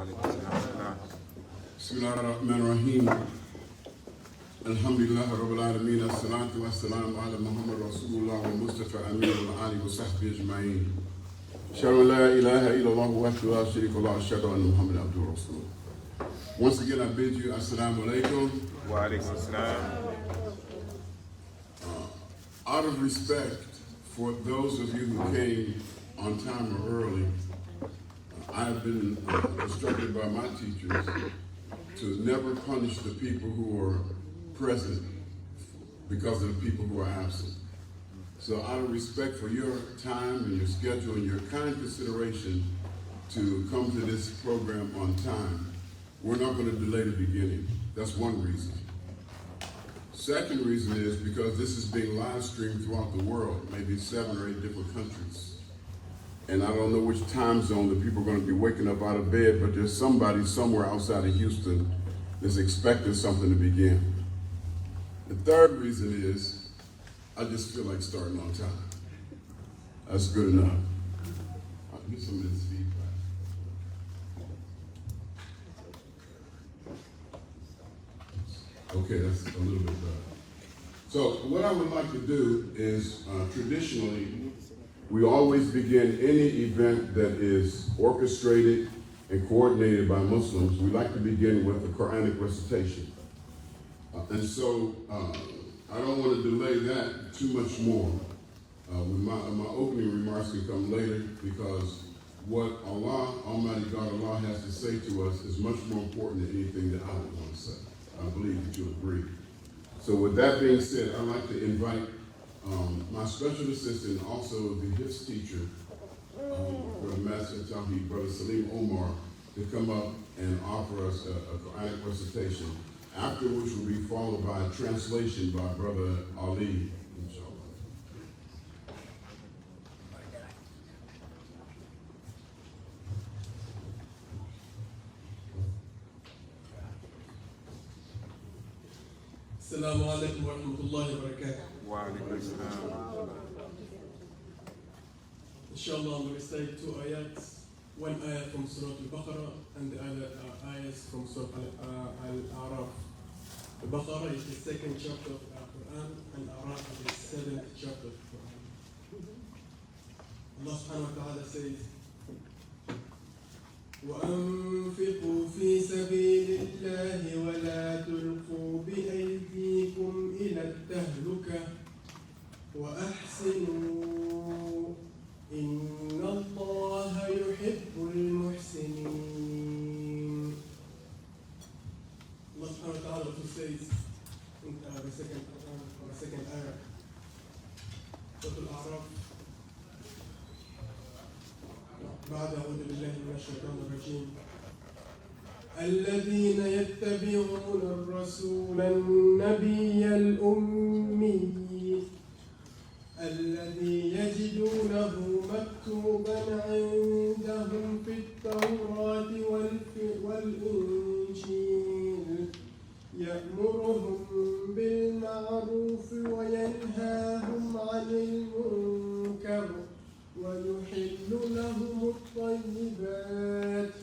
Bismillahirrahmanirrahim. Alhamdulillah Rabbil Alameen. As-salatu was-salamu ala Muhammad Rasulullah wa Mustafa Amin wa ali wa sahbihi ajma'in. Ashhadu an la ilaha illallah wahdahu la sharika lahu wa ashhadu anna Muhammadan abduhu wa rasuluh. Once again, I bid you assalamu alaikum. Wa alaikum assalam. Out of respect for those of you who came on time or early, I have been instructed by my teachers to never punish the people who are present because of the people who are absent. So out of respect for your time and your schedule and your kind consideration to come to this program on time, we're not going to delay the beginning. That's one reason. Second reason is because this is being live streamed throughout the world, maybe 7 or 8 different countries. And I don't know which time zone the people are going to be waking up out of bed, but there's somebody somewhere outside of Houston that's expecting something to begin. The third reason is I just feel like starting on time. That's good enough. I'll get some of this feedback. Okay, that's a little bit better. So what I would like to do is traditionally, we always begin any event that is orchestrated and coordinated by Muslims. We like to begin with the Quranic recitation. And so I don't want to delay that too much more. My opening remarks can come later because what Allah, Almighty God Allah, has to say to us is much more important than anything that I would want to say. I believe that you'll agree. So with that being said, I'd like to invite my special assistant, also the HIFS teacher for the Masjid At-Tawhid, Brother Salim Omar, to come up and offer us a Quranic recitation, after which will be followed by a translation by Brother Ali, inshallah. Assalamu alaikum wa rahmatullahi wa barakatuh. Wa alaikum assalam. Inshallah, I'm going to recite 2 ayats, 1 ayat from Surah Al-Baqarah and the other ayats from Surah Al-A'raf. Al-Baqarah is the 2nd chapter of the Quran and A'raf is the 7th chapter of the Quran. Allah subhanahu wa ta'ala says, وأنفقوا في سبيل الله ولا تلقوا بأيديكم إلى التهلكة وأحسنوا إن الله يحب المحسنين. Allah subhanahu wa ta'ala also says in the second ayah, Surah Al-A'raf, بعد أعوذ بالله من الشيطان الرجيم الذين يتبعون الرسول النبي الأمي الذي يجدونه مكتوبا عندهم في التوراة والإنجيل يأمرهم بالمعروف وينهاهم عن المنكر ويحل لهم الطيبات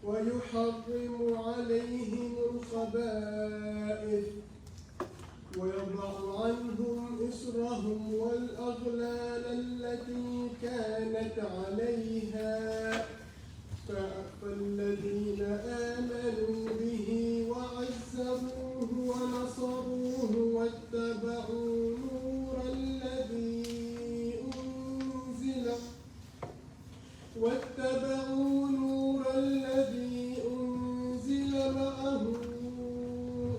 ويحرم عليهم الخبائث ويضع عنهم إصرهم والأغلال التي كانت عليها فالذين آمنوا به وعزروه ونصروه واتبعوا نور الذي أنزل معه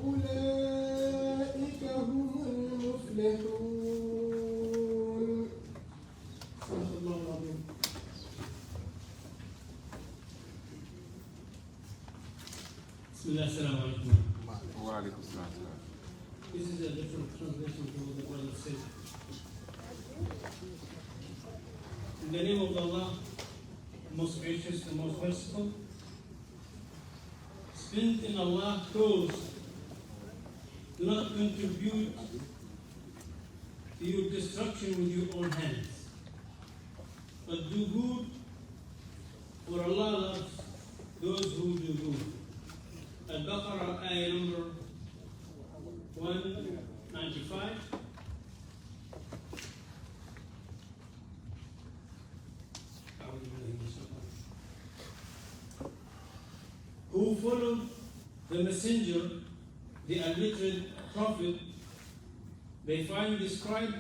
أولئك هم المفلحون. صدق الله العظيم. بسم الله السلام عليكم. Wa alaikum assalam. This is a different translation from what the brother said. In the name of Allah, most gracious and most merciful, spend in Allah's cause. Do not contribute to your destruction with your own hands, but do good, for Allah loves those who do good. Al-Baqarah, ayah number 195. Who followed the messenger, the unlettered prophet, they find described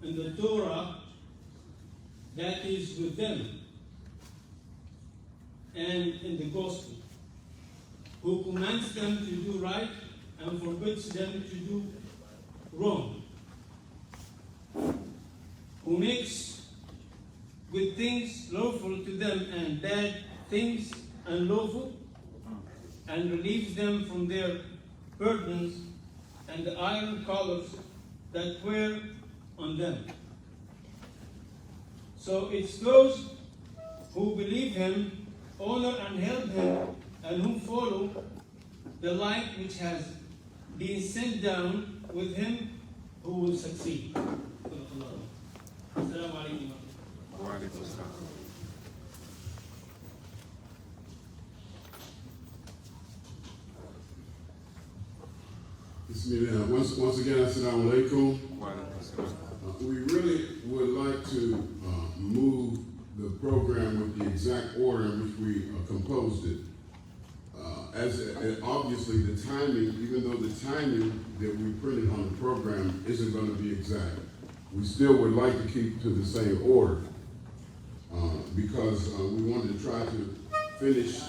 in the Torah that is with them and in the gospel, who commands them to do right and forbids them to do wrong, who makes good things lawful to them and bad things unlawful, and relieves them from their burdens and the iron collars that were on them. So it's those who believe him, honor and help him, and who follow the light which has been sent down with him who will succeed. Assalamu alaikum. Wa alaikum assalam. Bismillah. Once again, assalamu alaikum. Wa alaikum assalam. We really would like to move the program with the exact order in which we composed it. Obviously the timing, even though the timing that we printed on the program isn't going to be exact, we still would like to keep to the same order because we wanted to try to finish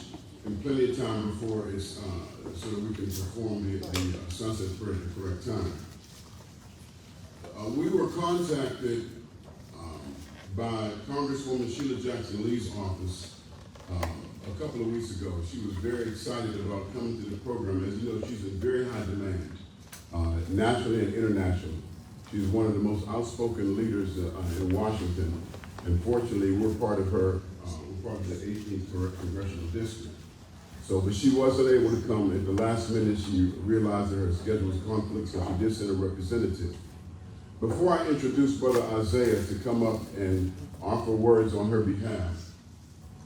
in plenty of time before it's so that we can perform the sunset prayer at the correct time. We were contacted by Congresswoman Sheila Jackson Lee's office a couple of weeks ago. She was very excited about coming to the program. As you know, she's in very high demand, nationally and internationally. She's one of the most outspoken leaders in Washington. And fortunately, we're part of the 18th Congressional District. But she wasn't able to come. At the last minute, she realized that her schedule was conflict, so she did send a representative. Before I introduce Brother Isaiah to come up and offer words on her behalf,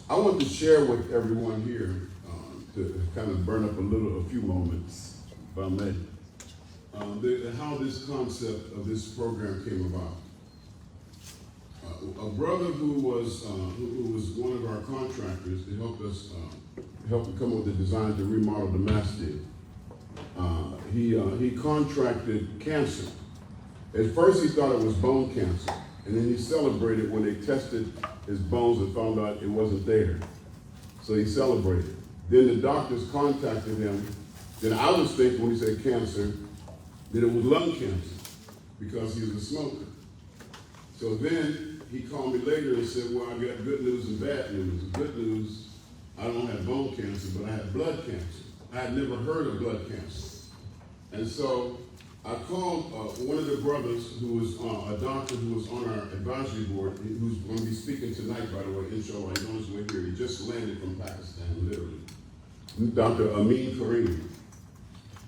I want to share with everyone here to kind of burn up a few moments, if I may, how this concept of this program came about. A brother who was one of our contractors to help us come up with the design to remodel the masjid. He contracted cancer. At first he thought it was bone cancer, and then he celebrated when they tested his bones and found out it wasn't there. So he celebrated. Then the doctors contacted him. Then I was thinking when he said cancer, that it was lung cancer because he was a smoker. So then he called me later and said, well, I got good news and bad news. The good news, I don't have bone cancer, but I have blood cancer. I had never heard of blood cancer. And so I called one of the brothers who was a doctor who was on our advisory board, who's going to be speaking tonight, by the way, inshallah. He's on his way here. He just landed from Pakistan, literally. Dr. Amin Kareem.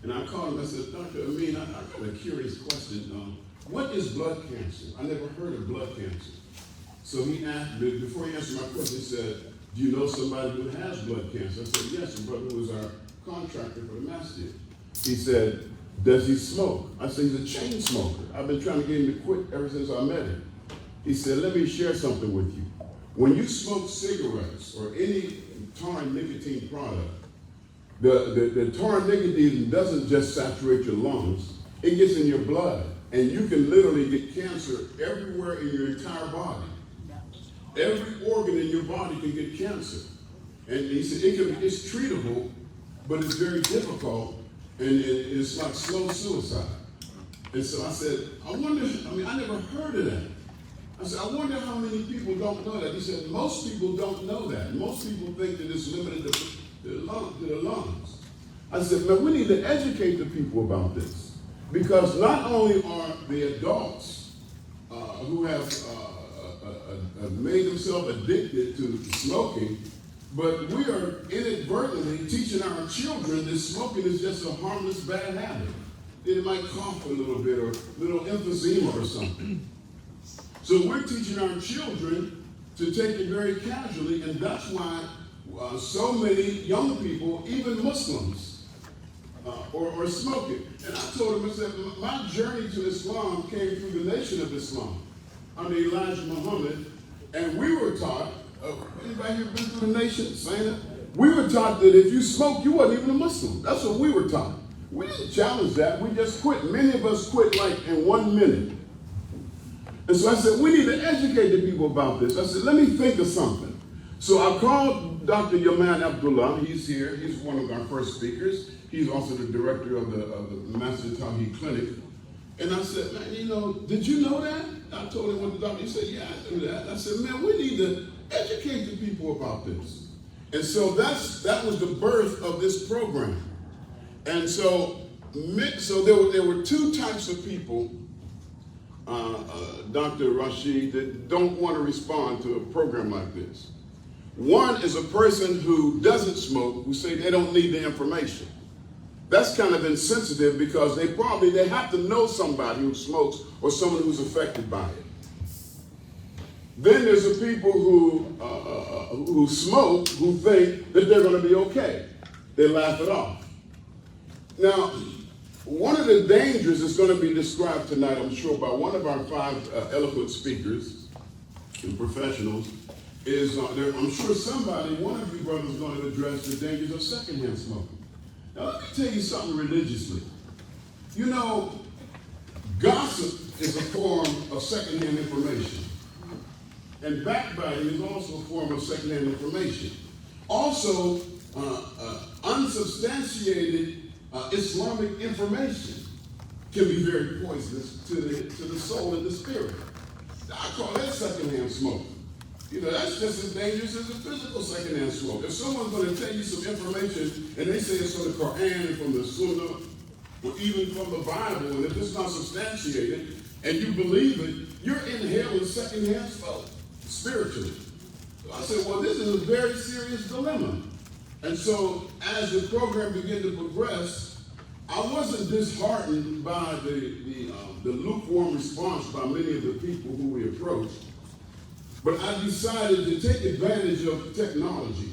And I called him, I said, Dr. Amin, I got a curious question. What is blood cancer? I never heard of blood cancer. So he asked, before he answered my question, he said, do you know somebody who has blood cancer? I said, yes, a brother who was our contractor for the masjid. He said, does he smoke? I said, he's a chain smoker. I've been trying to get him to quit ever since I met him. He said, let me share something with you. When you smoke cigarettes or any tar and nicotine product, the tar and nicotine doesn't just saturate your lungs, it gets in your blood. And you can literally get cancer everywhere in your entire body. Every organ in your body can get cancer. And he said, it's treatable, but it's very difficult. And it's like slow suicide. And so I said, I never heard of that. I said, I wonder how many people don't know that. He said, most people don't know that. Most people think that it's limited to the lungs. I said, man, we need to educate the people about this. Because not only are the adults who have made themselves addicted to smoking, but we are inadvertently teaching our children that smoking is just a harmless bad habit. It might cough a little bit or a little emphysema or something. So we're teaching our children to take it very casually, and that's why so many young people, even Muslims, or smoking. And I told him, I said, my journey to Islam came through the Nation of Islam under Elijah Muhammad, and we were taught, anybody here been through the nation, saying it? We were taught that if you smoke, you wasn't even a Muslim. That's what we were taught. We didn't challenge that. We just quit. Many of us quit like in 1 minute. And so I said, we need to educate the people about this. I said, let me think of something. So I called Dr. Yaman Abdullah. He's here. He's one of our first speakers. He's also the director of the Masjid At-Tawhid clinic. And I said, man, did you know that? I told him what the doctor, he said, yeah, I knew that. I said, man, we need to educate the people about this. And so that was the birth of this program. And so there were two types of people, Dr. Rashid, that don't want to respond to a program like this. One is a person who doesn't smoke, who say they don't need the information. That's kind of insensitive because they have to know somebody who smokes or someone who's affected by it. Then there's the people who smoke, who think that they're going to be okay. They laugh it off. Now, one of the dangers is going to be described tonight, I'm sure, by one of our 5 eloquent speakers and professionals. I'm sure one of you brothers, is going to address the dangers of secondhand smoking. Now, let me tell you something religiously. Gossip is a form of secondhand information. And backbiting is also a form of secondhand information. Also, unsubstantiated Islamic information can be very poisonous to the soul and the spirit. I call that secondhand smoke. That's just as dangerous as a physical secondhand smoke. If someone's going to tell you some information and they say it's from the Quran and from the Sunnah, or even from the Bible, and if it's not substantiated and you believe it, you're inhaling secondhand smoke spiritually. So I said, well, this is a very serious dilemma. And so as the program began to progress, I wasn't disheartened by the lukewarm response by many of the people who we approached. But I decided to take advantage of technology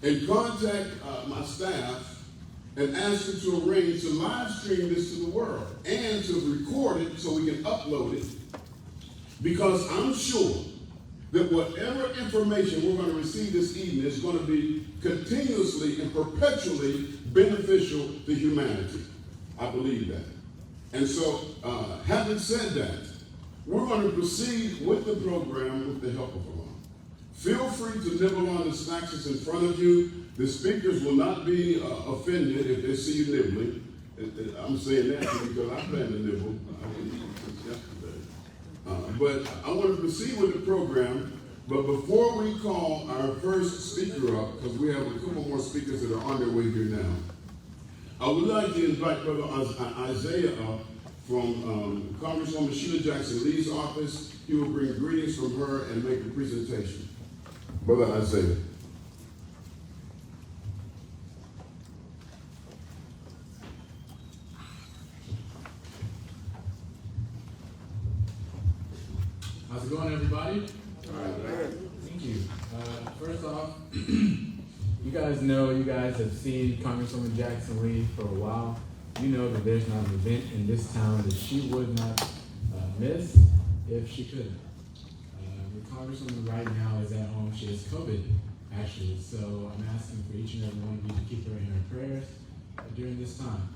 and contact my staff and ask them to arrange to live stream this to the world and to record it so we can upload it. Because I'm sure that whatever information we're going to receive this evening is going to be continuously and perpetually beneficial to humanity. I believe that. And so, having said that, we're going to proceed with the program with the help of Allah. Feel free to nibble on the snacks that's in front of you. The speakers will not be offended if they see you nibbling. I'm saying that because I plan to nibble. I didn't eat since yesterday. But I want to proceed with the program. But before we call our first speaker up, because we have a couple more speakers that are on their way here now, I would like to invite Brother Isaiah up from Congresswoman Sheila Jackson-Lee's office. He will bring greetings from her and make a presentation. Brother Isaiah. How's it going, everybody? Thank you. First off, you guys have seen Congresswoman Jackson Lee for a while. You know that there's not an event in this town that she would not miss if she could. The Congresswoman right now is at home. She has COVID, actually. So I'm asking for each and every one of you to keep her in your prayers during this time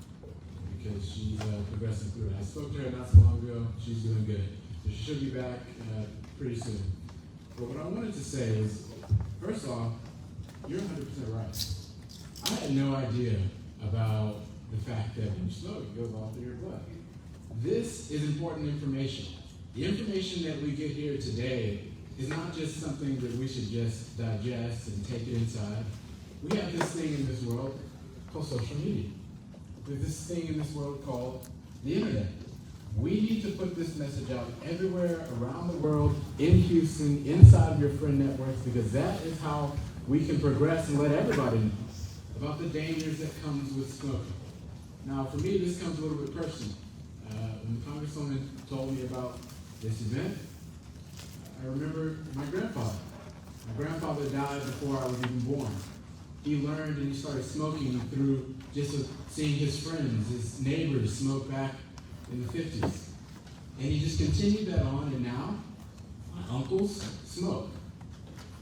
because she's progressing through it. I spoke to her not so long ago. She's doing good. So she should be back pretty soon. But what I wanted to say is, first off, you're 100% right. I had no idea about the fact that when you smoke, it goes all through your blood. This is important information. The information that we get here today is not just something that we should just digest and take it inside. We have this thing in this world called social media. There's this thing in this world called the internet. We need to put this message out everywhere around the world, in Houston, inside of your friend networks, because that is how we can progress and let everybody know about the dangers that comes with smoking. Now, for me, this comes a little bit personal. When the Congresswoman told me about this event, I remember my grandfather. My grandfather died before I was even born. He learned and he started smoking through just seeing his friends, his neighbors smoke back in the 50s. And he just continued that on, and now my uncles smoke.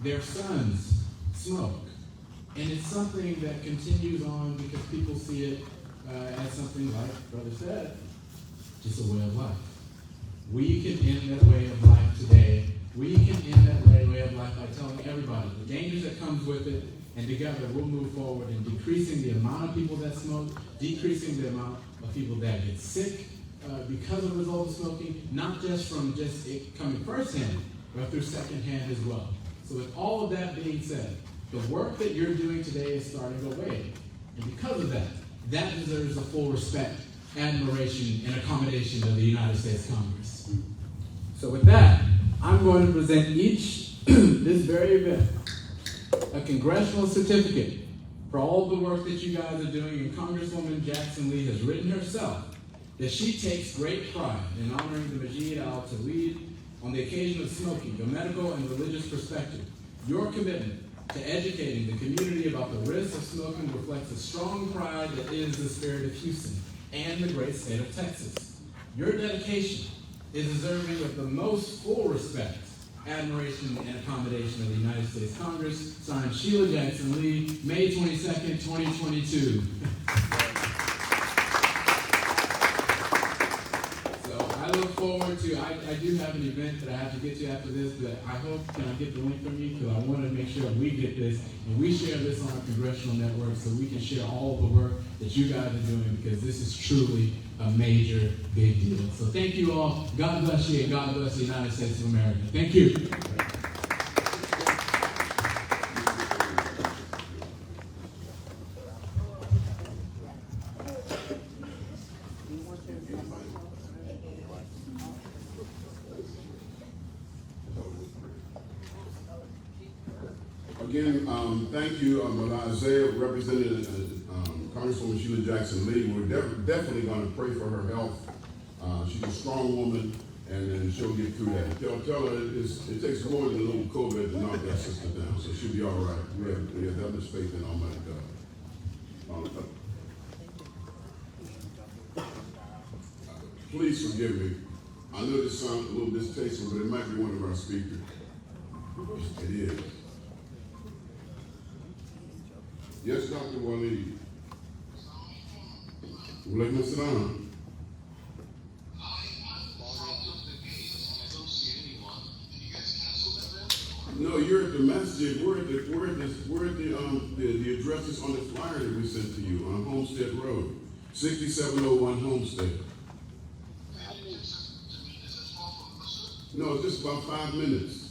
Their sons smoke. And it's something that continues on because people see it as something, like Brother said, just a way of life. We can end that way of life today. We can end that way of life by telling everybody the dangers that comes with it, and together we'll move forward in decreasing the amount of people that smoke, decreasing the amount of people that get sick because of the result of smoking, not just from just it coming firsthand, but through secondhand as well. So with all of that being said, the work that you're doing today is starting to wave. And because of that, that deserves the full respect, admiration, and accommodation of the United States Congress. So with that, I'm going to present each this very event a congressional certificate for all the work that you guys are doing, and Congresswoman Jackson Lee has written herself that she takes great pride in honoring the Masjid At-Tawhid on the occasion of smoking, a medical and religious perspective. Your commitment to educating the community about the risks of smoking reflects a strong pride that is the spirit of Houston and the great state of Texas. Your dedication is deserving of the most full respect, admiration, and accommodation of the United States Congress. Signed, Sheila Jackson Lee, May 22nd, 2022. I look forward to, I do have an event that I have to get to after this, but I hope, can I get the link from you? Because I want to make sure we get this and we share this on our congressional network so we can share all the work that you guys are doing, because this is truly a major, big deal. So thank you all. God bless you, and God bless the United States of America. Thank you. Again, thank you, Isaiah, representing Congresswoman Sheila Jackson Lee. We're definitely going to pray for her health. She's a strong woman, and she'll get through that. Tell her it takes more than a little COVID to knock that sister down, so she'll be all right. We have that much faith in Almighty God. Please forgive me. I know this sounds a little distasteful, but it might be one of our speakers. It is. Yes, Dr. Waleed. Walaikum assalam. No, you're at the masjid. We're at the addresses on the flyer that we sent to you on Homestead Road, 6701 Homestead. No, it's just about 5 minutes.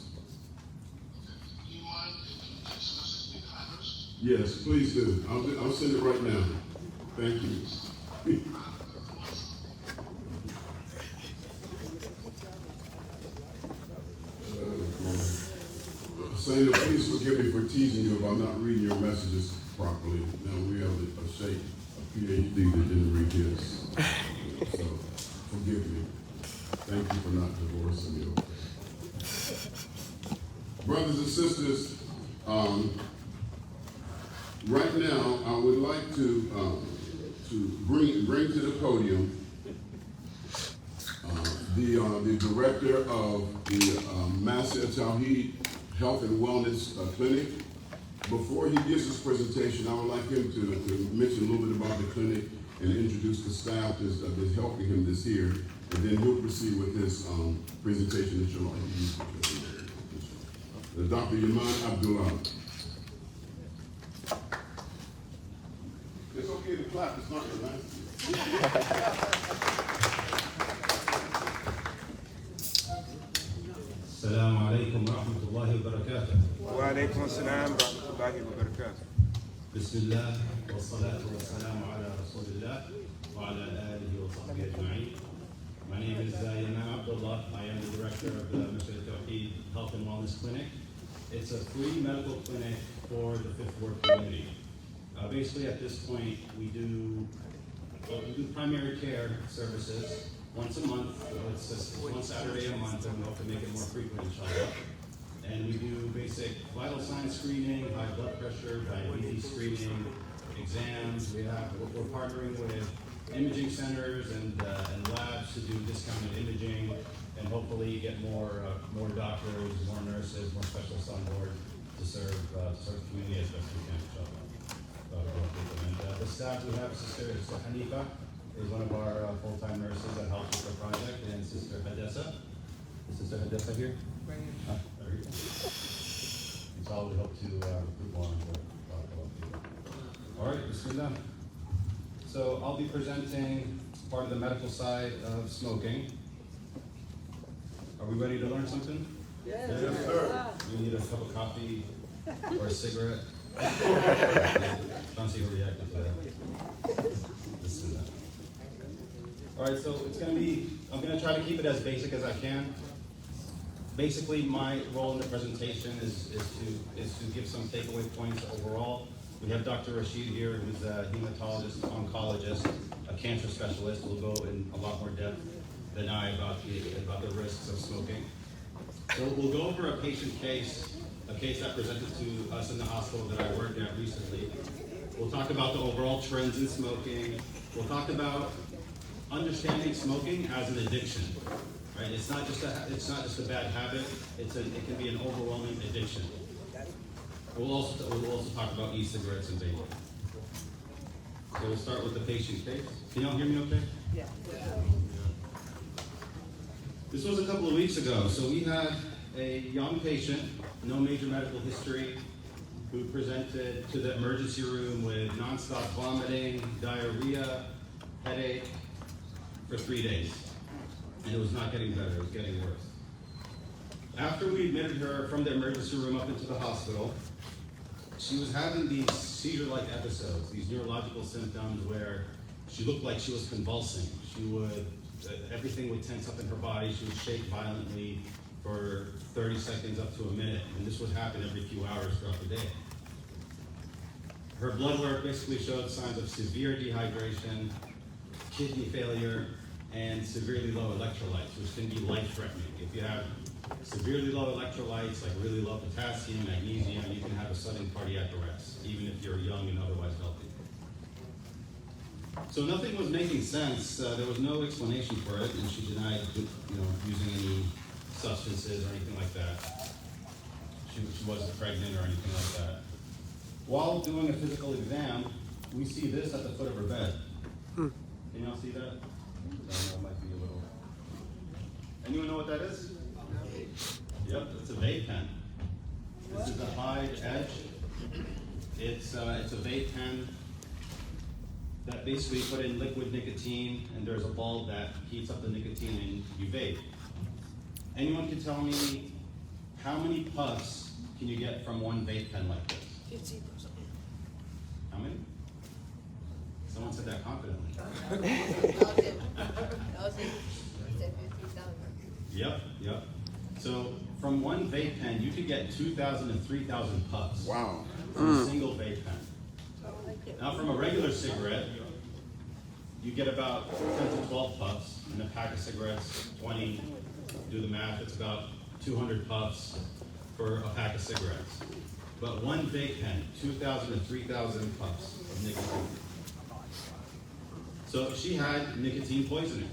Yes, please do. I'll send it right now. Thank you. Saying, please forgive me for teasing you about not reading your messages properly. Now we have a PhD that didn't read his. So forgive me. Thank you for not divorcing me. Brothers and sisters, right now I would like to bring to the podium the director of the Masjid At-Tawhid Health and Wellness Clinic. Before he gives his presentation, I would like him to mention a little bit about the clinic and introduce the staff that's helping him this year, and then he'll proceed with his presentation that you'll like to use. Dr. Yaman Abdullah. It's okay to clap, it's not relaxing. السلام عليكم ورحمة الله وبركاته. وعليكم السلام ورحمة الله وبركاته. بسم الله والصلاة والسلام على رسول الله وعلى آله وصحبه أجمعين. My name is Yaman Abdullah. I am the director of the Masjid At-Tawhid Health and Wellness Clinic. It's a free medical clinic for the Fifth Ward community. Basically, at this point, we do primary care services once a month. It's just one Saturday a month, and we hope to make it more frequent, inshallah. And we do basic vital sign screening, high blood pressure, diabetes screening, exams. We're partnering with imaging centers and labs to do discounted imaging, and hopefully get more doctors, more nurses, more specialists on board to serve the community as best we can. And the staff we have, Sister Hanifa is one of our full-time nurses that helps with the project, and Sister Hadessa. Is Sister Hadessa here? Right here. There you go. And so we hope to recruit more on board. All right, bismillah. So I'll be presenting part of the medical side of smoking. Are we ready to learn something? Yes, sir. You need a cup of coffee or a cigarette? Chauncey will react to that. Bismillah. All right, so I'm gonna try to keep it as basic as I can. Basically, my role in the presentation is to give some takeaway points overall. We have Dr. Rashid here, who's a hematologist, oncologist, a cancer specialist, who will go in a lot more depth than I about the risks of smoking. So we'll go over a patient case, a case that presented to us in the hospital that I worked at recently. We'll talk about the overall trends in smoking. We'll talk about understanding smoking as an addiction. Right? It's not just a bad habit. It can be an overwhelming addiction. We'll also talk about e-cigarettes and vaping. So we'll start with the patient case. Can y'all hear me okay? Yeah. This was a couple of weeks ago. So we had a young patient, no major medical history, who presented to the emergency room with nonstop vomiting, diarrhea, headache for 3 days. And it was not getting better, it was getting worse. After we admitted her from the emergency room up into the hospital, she was having these seizure-like episodes, these neurological symptoms where she looked like she was convulsing. Everything would tense up in her body. She would shake violently for 30 seconds up to a minute, and this would happen every few hours throughout the day. Her blood work basically showed signs of severe dehydration, kidney failure, and severely low electrolytes, which can be life-threatening. If you have severely low electrolytes, like really low potassium, magnesium, you can have a sudden cardiac arrest, even if you're young and otherwise healthy. So nothing was making sense. There was no explanation for it, and she denied, using any substances or anything like that. She wasn't pregnant or anything like that. While doing a physical exam, we see this at the foot of her bed. Can y'all see that? I don't know, it might be a little. Anyone know what that is? Yep, it's a vape pen. This is a hide edge. It's a vape pen that basically put in liquid nicotine, and there's a bulb that heats up the nicotine and you vape. Anyone can tell me how many puffs can you get from one vape pen like this? 15%. How many? Someone said that confidently. Yep. So from one vape pen, you could get 2,000 to 3,000 puffs. Wow. From a single vape pen. Now from a regular cigarette, you get about 10 to 12 puffs. In a pack of cigarettes, 20, do the math, it's about 200 puffs for a pack of cigarettes. But one vape pen, 2,000 to 3,000 puffs of nicotine. So she had nicotine poisoning.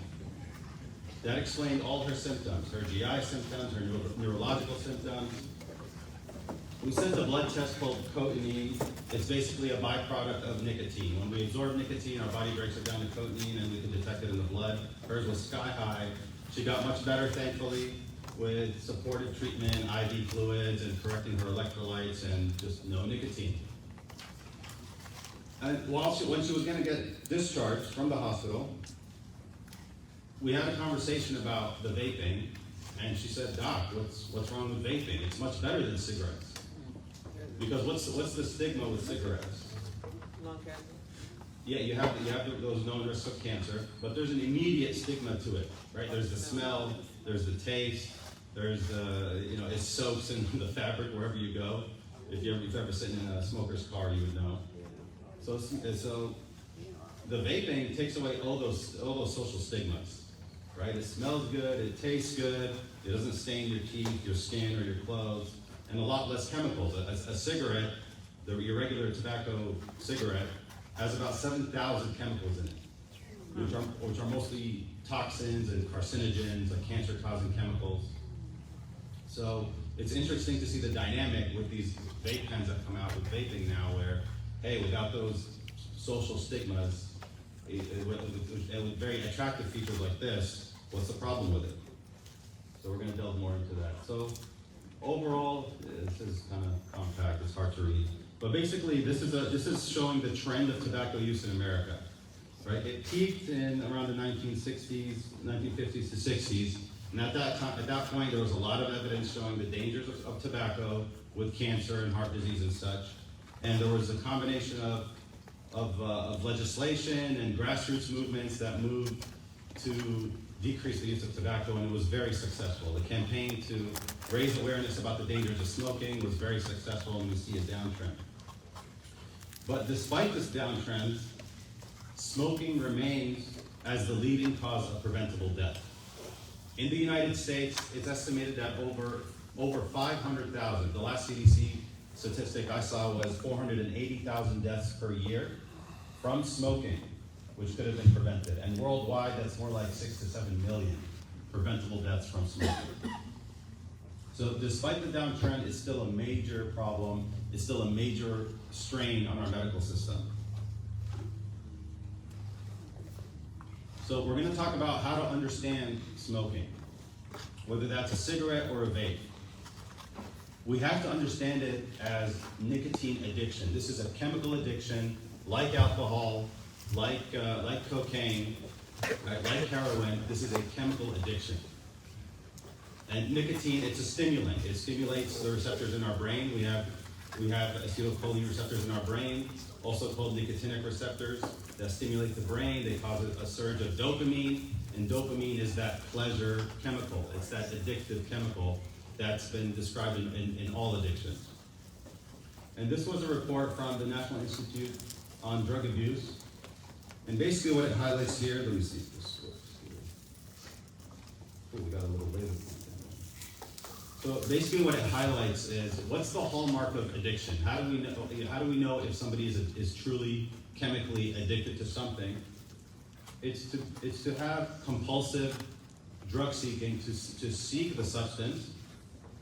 That explained all her symptoms, her GI symptoms, her neurological symptoms. We sent a blood test called cotinine. It's basically a byproduct of nicotine. When we absorb nicotine, our body breaks it down to cotinine and we can detect it in the blood. Hers was sky high. She got much better, thankfully, with supportive treatment, IV fluids, and correcting her electrolytes, and just no nicotine. And when she was going to get discharged from the hospital, we had a conversation about the vaping, and she said, "Doc, what's wrong with vaping? It's much better than cigarettes." Because what's the stigma with cigarettes? Lung cancer. Yeah, you have those known risks of cancer, but there's an immediate stigma to it, right? There's the smell, there's the taste, there's the, it soaks in the fabric wherever you go. If you've ever sitting in a smoker's car, you would know. So the vaping takes away all those social stigmas, right? It smells good, it tastes good, it doesn't stain your teeth, your skin, or your clothes. and a lot less chemicals. A cigarette, your regular tobacco cigarette, has about 7,000 chemicals in it, which are mostly toxins and carcinogens, like cancer-causing chemicals. So it's interesting to see the dynamic with these vape pens that come out with vaping now, where, hey, without those social stigmas, with very attractive features like this, what's the problem with it? So we're going to delve more into that. So overall, this is kind of compact, it's hard to read. But basically, this is showing the trend of tobacco use in America, right? It peaked in around the 1960s, 1950s to 60s, and at that point, there was a lot of evidence showing the dangers of tobacco with cancer and heart disease and such. And there was a combination of legislation and grassroots movements that moved to decrease the use of tobacco, and it was very successful. The campaign to raise awareness about the dangers of smoking was very successful, and we see a downtrend. But despite this downtrend, smoking remains as the leading cause of preventable death. In the United States, it's estimated that over 500,000, the last CDC statistic I saw was 480,000 deaths per year from smoking, which could have been prevented. And worldwide, that's more like 6 to 7 million preventable deaths from smoking. So despite the downtrend, it's still a major problem. It's still a major strain on our medical system. So we're going to talk about how to understand smoking, whether that's a cigarette or a vape. We have to understand it as nicotine addiction. This is a chemical addiction, like alcohol, like cocaine, right, like heroin. This is a chemical addiction. And nicotine, it's a stimulant. It stimulates the receptors in our brain. We have acetylcholine receptors in our brain, also called nicotinic receptors, that stimulate the brain. They cause a surge of dopamine, and dopamine is that pleasure chemical. It's that addictive chemical that's been described in all addictions. And this was a report from the National Institute on Drug Abuse. And basically what it highlights here, let me see if this works here. Oh, we got a little later. So basically what it highlights is, what's the hallmark of addiction? How do we know if somebody is truly chemically addicted to something? It's to have compulsive drug seeking, to seek the substance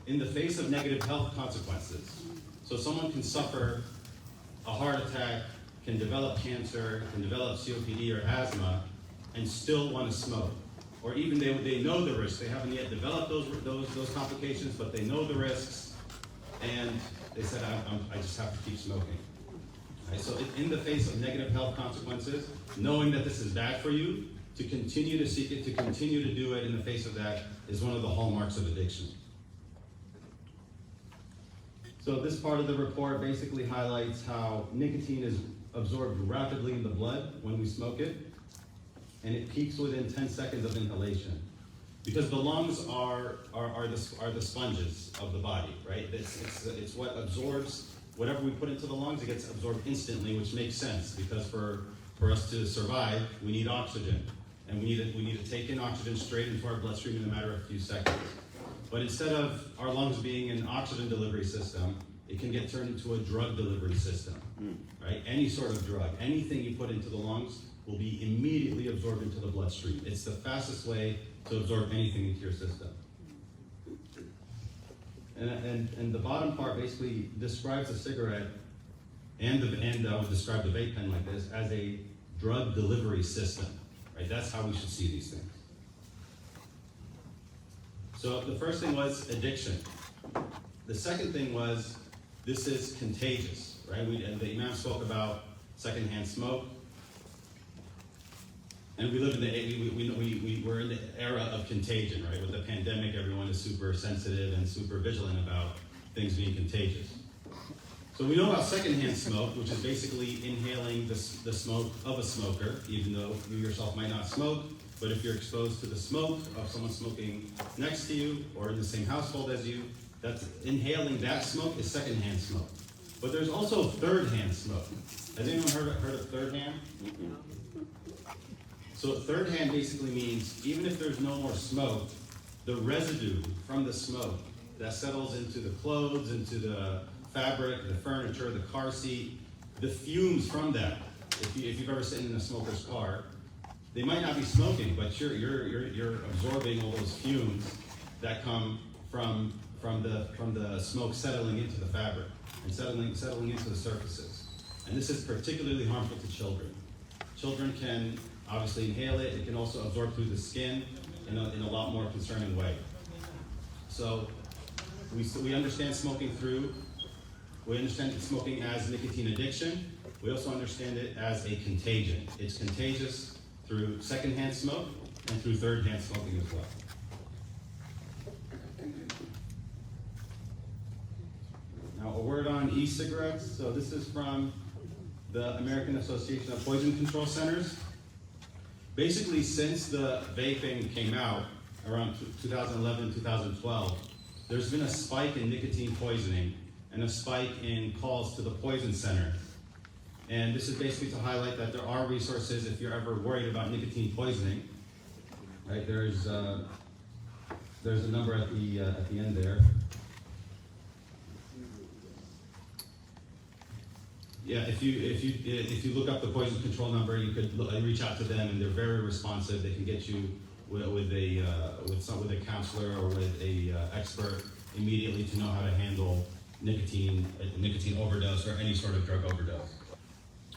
in the face of negative health consequences. So someone can suffer a heart attack, can develop cancer, can develop COPD or asthma, and still want to smoke. Or even they know the risks. They haven't yet developed those complications, but they know the risks, and they said, I just have to keep smoking. Right? So in the face of negative health consequences, knowing that this is bad for you, to continue to seek it, to continue to do it in the face of that, is one of the hallmarks of addiction. So this part of the report basically highlights how nicotine is absorbed rapidly in the blood when we smoke it, and it peaks within 10 seconds of inhalation. Because the lungs are the sponges of the body, right? It's what absorbs whatever we put into the lungs. It gets absorbed instantly, which makes sense, because for us to survive, we need oxygen, and we need to take in oxygen straight into our bloodstream in a matter of a few seconds. But instead of our lungs being an oxygen delivery system, it can get turned into a drug delivery system, right? Any sort of drug, anything you put into the lungs will be immediately absorbed into the bloodstream. It's the fastest way to absorb anything into your system. And the bottom part basically describes a cigarette and describe the vape pen like this as a drug delivery system, right? That's how we should see these things. So the first thing was addiction. The second thing was, this is contagious, right? And the Imam spoke about secondhand smoke. And we live in we're in the era of contagion, right? With the pandemic, everyone is super sensitive and super vigilant about things being contagious. So we know about secondhand smoke, which is basically inhaling the smoke of a smoker, even though you yourself might not smoke. But if you're exposed to the smoke of someone smoking next to you or in the same household as you, that's inhaling that smoke is secondhand smoke. But there's also third-hand smoke. Has anyone heard of third-hand? So third-hand basically means even if there's no more smoke, the residue from the smoke that settles into the clothes, into the fabric, the furniture, the car seat, the fumes from that. If you've ever sat in a smoker's car, they might not be smoking, but you're absorbing all those fumes that come from the smoke settling into the fabric and settling into the surfaces. And this is particularly harmful to children. Children can obviously inhale it. It can also absorb through the skin in a lot more concerning way. So we understand smoking we understand smoking as nicotine addiction. We also understand it as a contagion. It's contagious through secondhand smoke and through third-hand smoking as well. Now, a word on e-cigarettes. So this is from the American Association of Poison Control Centers. Basically, since the vaping came out around 2011, 2012, there's been a spike in nicotine poisoning and a spike in calls to the poison center. And this is basically to highlight that there are resources if you're ever worried about nicotine poisoning. Right? There's a number at the end there. Yeah, if you look up the poison control number, you could reach out to them, and they're very responsive. They can get you with a counselor or with a expert immediately to know how to handle nicotine overdose or any sort of drug overdose.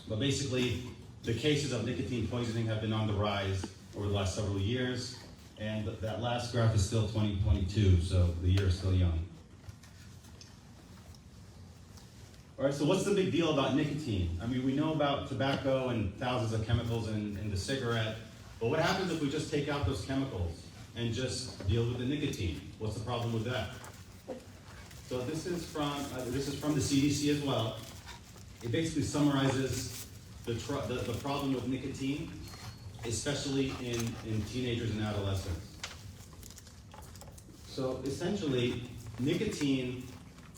But basically, the cases of nicotine poisoning have been on the rise over the last several years, and that last graph is still 2022, so the year is still young. All right, so what's the big deal about nicotine? I mean, we know about tobacco and thousands of chemicals in the cigarette, but what happens if we just take out those chemicals and just deal with the nicotine? What's the problem with that? So this is from the CDC as well. It basically summarizes the problem with nicotine, especially in teenagers and adolescents. So essentially, nicotine,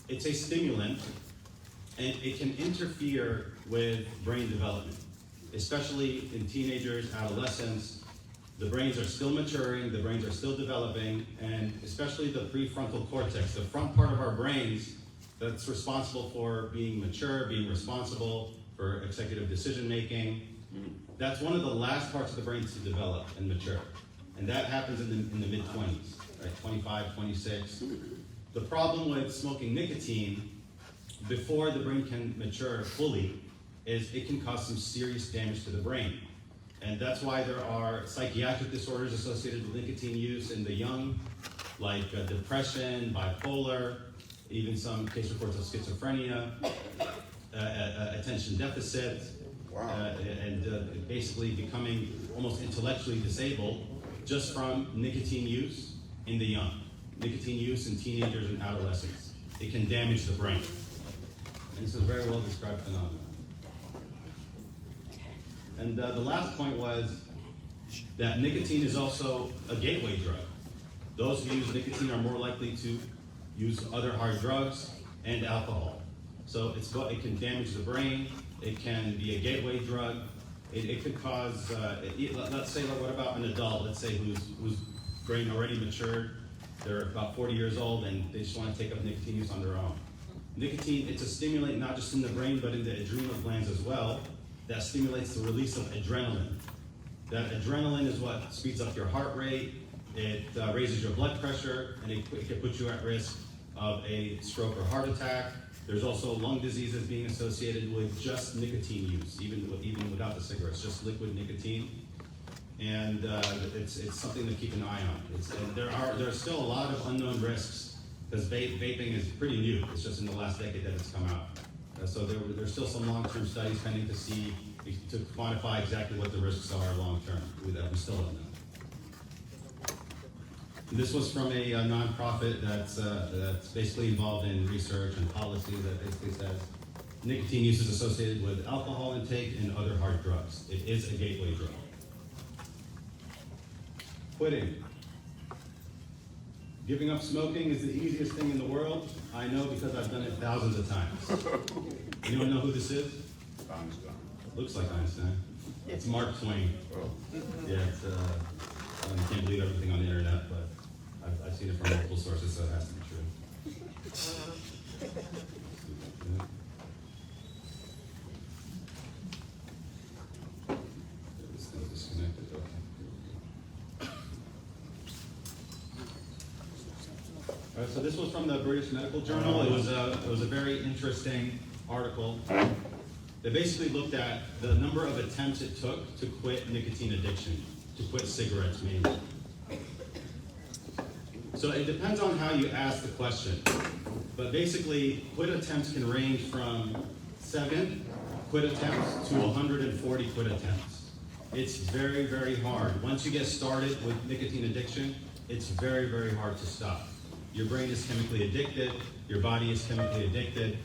it's a stimulant, and it can interfere with brain development, especially in teenagers, adolescents. The brains are still maturing, the brains are still developing, and especially the prefrontal cortex, the front part of our brains that's responsible for being mature, being responsible for executive decision making. That's one of the last parts of the brain to develop and mature. And that happens in the mid-20s, right? 25, 26. The problem with smoking nicotine before the brain can mature fully is it can cause some serious damage to the brain. And that's why there are psychiatric disorders associated with nicotine use in the young, like depression, bipolar, even some case reports of schizophrenia, attention deficit, and basically becoming almost intellectually disabled just from nicotine use in the young. Nicotine use in teenagers and adolescents. It can damage the brain. And this is a very well described phenomenon. And the last point was that nicotine is also a gateway drug. Those who use nicotine are more likely to use other hard drugs and alcohol. So it can damage the brain. It can be a gateway drug. It could cause, let's say, what about an adult, let's say, whose brain already matured. They're about 40 years old and they just want to take up nicotine use on their own. Nicotine, it's a stimulant not just in the brain, but in the adrenal glands as well, that stimulates the release of adrenaline. That adrenaline is what speeds up your heart rate, it raises your blood pressure, and it can put you at risk of a stroke or heart attack. There's also lung diseases being associated with just nicotine use, even without the cigarettes, just liquid nicotine. And it's something to keep an eye on. And there are still a lot of unknown risks, because vaping is pretty new. It's just in the last decade that it's come out. So there's still some long-term studies pending to quantify exactly what the risks are long-term. That we still don't know. This was from a nonprofit that's basically involved in research and policy that basically says nicotine use is associated with alcohol intake and other hard drugs. It is a gateway drug. Quitting. Giving up smoking is the easiest thing in the world. I know because I've done it thousands of times. Anyone know who this is? Einstein. Looks like Einstein. It's Mark Twain. Oh. Yeah, it's, I can't believe everything on the internet, but I've seen it from multiple sources, so it has to be true. It's still disconnected, okay. All right, so this was from the British Medical Journal. It was a very interesting article. They basically looked at the number of attempts it took to quit nicotine addiction, to quit cigarettes mainly. So it depends on how you ask the question. But basically, quit attempts can range from 7 quit attempts to 140 quit attempts. It's very, very hard. Once you get started with nicotine addiction, it's very, very hard to stop. Your brain is chemically addicted, your body is chemically addicted,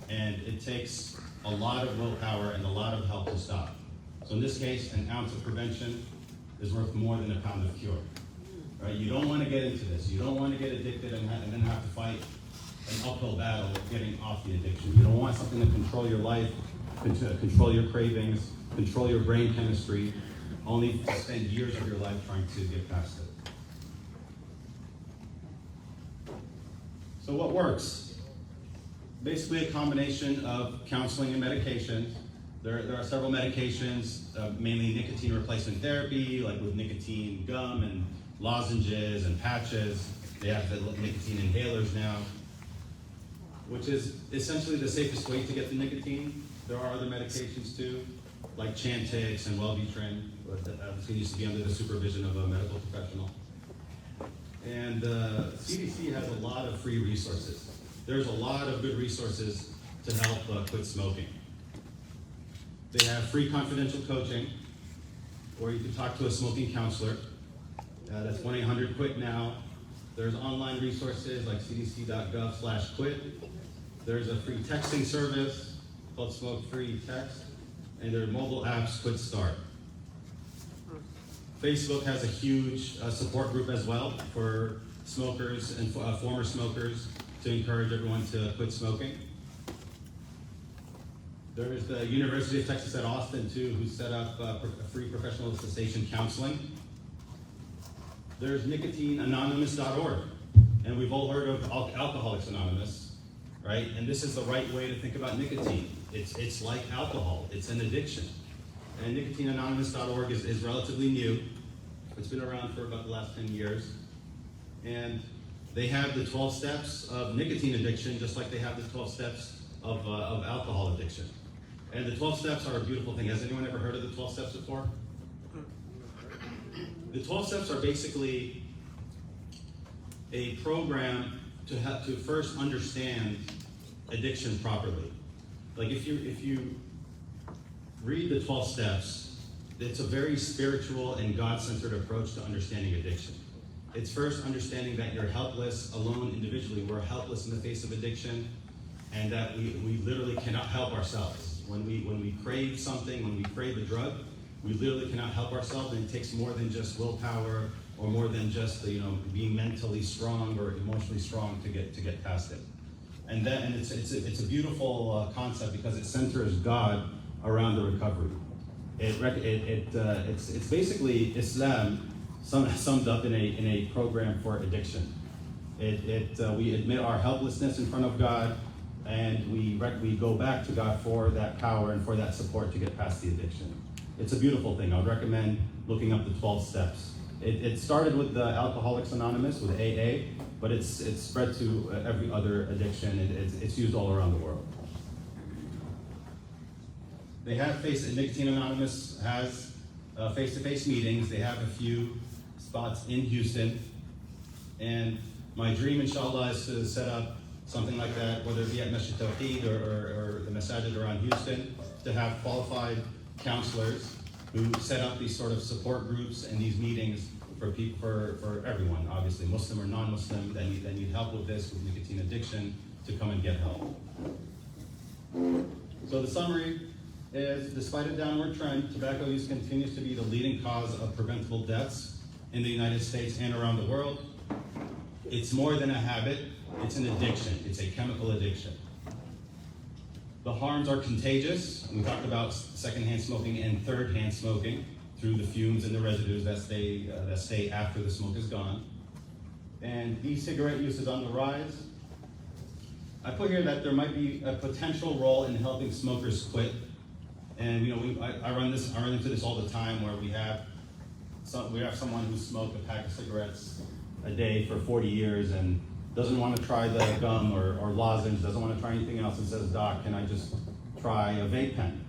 and it takes a lot of willpower and a lot of help to stop. So in this case, an ounce of prevention is worth more than a pound of cure. Right? You don't want to get into this. You don't want to get addicted and then have to fight an uphill battle of getting off the addiction. You don't want something to control your life, control your cravings, control your brain chemistry, only to spend years of your life trying to get past it. So what works? Basically a combination of counseling and medication. There are several medications, mainly nicotine replacement therapy, like with nicotine gum and lozenges and patches. They have the nicotine inhalers now, which is essentially the safest way to get the nicotine. There are other medications too, like Chantix and Wellbutrin, but obviously needs to be under the supervision of a medical professional. And CDC has a lot of free resources. There's a lot of good resources to help quit smoking. They have free confidential coaching, or you can talk to a smoking counselor. That's 1-800-QUIT-NOW. There's online resources like cdc.gov/quit. There's a free texting service called Smoke Free Text, and there are mobile apps, Quit Start. Facebook has a huge support group as well for smokers and former smokers to encourage everyone to quit smoking. There is the University of Texas at Austin too, who set up free professional cessation counseling. There's nicotine-anonymous.org, and we've all heard of Alcoholics Anonymous, right? And this is the right way to think about nicotine. It's like alcohol, it's an addiction. And nicotine-anonymous.org is relatively new. It's been around for about the last 10 years. And they have the 12 steps of nicotine addiction, just like they have the 12 steps of alcohol addiction. And the 12 steps are a beautiful thing. Has anyone ever heard of the 12 steps before? The 12 steps are basically a program to help to first understand addiction properly. Like if you read the 12 steps, it's a very spiritual and God-centered approach to understanding addiction. It's first understanding that you're helpless alone individually. We're helpless in the face of addiction, and that we literally cannot help ourselves. When we crave something, when we crave a drug, we literally cannot help ourselves, and it takes more than just willpower or more than just being mentally strong or emotionally strong to get past it. And it's a beautiful concept because it centers God around the recovery. It's basically Islam summed up in a program for addiction. We admit our helplessness in front of God, and we go back to God for that power and for that support to get past the addiction. It's a beautiful thing. I would recommend looking up the 12 steps. It started with the Alcoholics Anonymous, with AA, but it's spread to every other addiction. It's used all around the world. They have Nicotine Anonymous has face-to-face meetings. They have a few spots in Houston. And my dream, inshallah, is to set up something like that, whether it be at Masjid At-Tawhid or the Masjid around Houston, to have qualified counselors who set up these sort of support groups and these meetings for people, for everyone, obviously, Muslim or non-Muslim, that need help with this, with nicotine addiction, to come and get help. So the summary is, despite a downward trend, tobacco use continues to be the leading cause of preventable deaths in the United States and around the world. It's more than a habit, it's an addiction. It's a chemical addiction. The harms are contagious. We talked about secondhand smoking and third-hand smoking through the fumes and the residues that stay after the smoke is gone. And e-cigarette use is on the rise. I put here that there might be a potential role in helping smokers quit. And I run into this all the time where we have someone who smoked a pack of cigarettes a day for 40 years and doesn't want to try the gum or lozenge, doesn't want to try anything else, and says, "Doc, can I just try a vape pen?"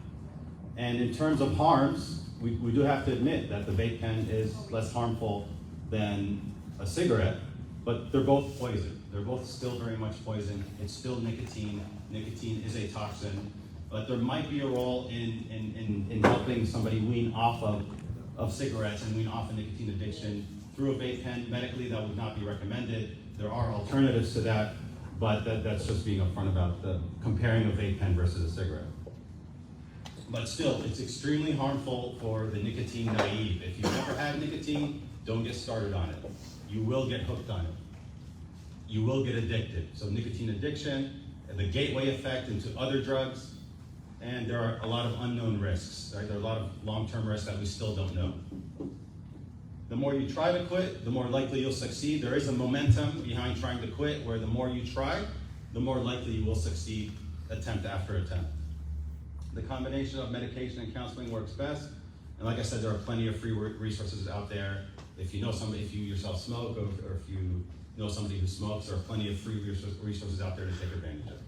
And in terms of harms, we do have to admit that the vape pen is less harmful than a cigarette, but they're both poison. They're both still very much poison. It's still nicotine. Nicotine is a toxin, but there might be a role in helping somebody wean off of cigarettes and wean off of nicotine addiction through a vape pen. Medically, that would not be recommended. There are alternatives to that, but that's just being upfront about comparing a vape pen versus a cigarette. But still, it's extremely harmful for the nicotine naive. If you've never had nicotine, don't get started on it. You will get hooked on it. You will get addicted. So nicotine addiction, the gateway effect into other drugs, and there are a lot of unknown risks. Right? There are a lot of long-term risks that we still don't know. The more you try to quit, the more likely you'll succeed. There is a momentum behind trying to quit where the more you try, the more likely you will succeed attempt after attempt. The combination of medication and counseling works best. And like I said, there are plenty of free resources out there. If you know somebody, if you yourself smoke, or if you know somebody who smokes, there are plenty of free resources out there to take advantage of.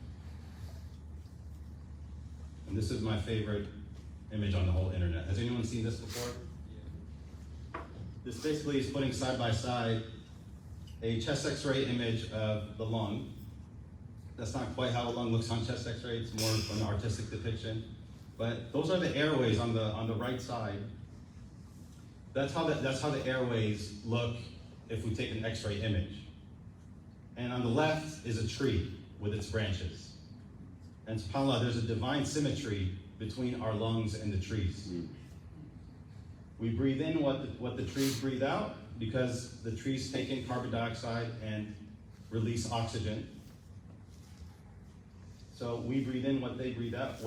And this is my favorite image on the whole internet. Has anyone seen this before? This basically is putting side by side a chest x-ray image of the lung. That's not quite how a lung looks on chest x-ray, it's more of an artistic depiction. But those are the airways on the right side. That's how the airways look if we take an x-ray image. And on the left is a tree with its branches. And subhanAllah, there's a divine symmetry between our lungs and the trees. We breathe in what the trees breathe out because the trees take in carbon dioxide and release oxygen. So we breathe in what they breathe out,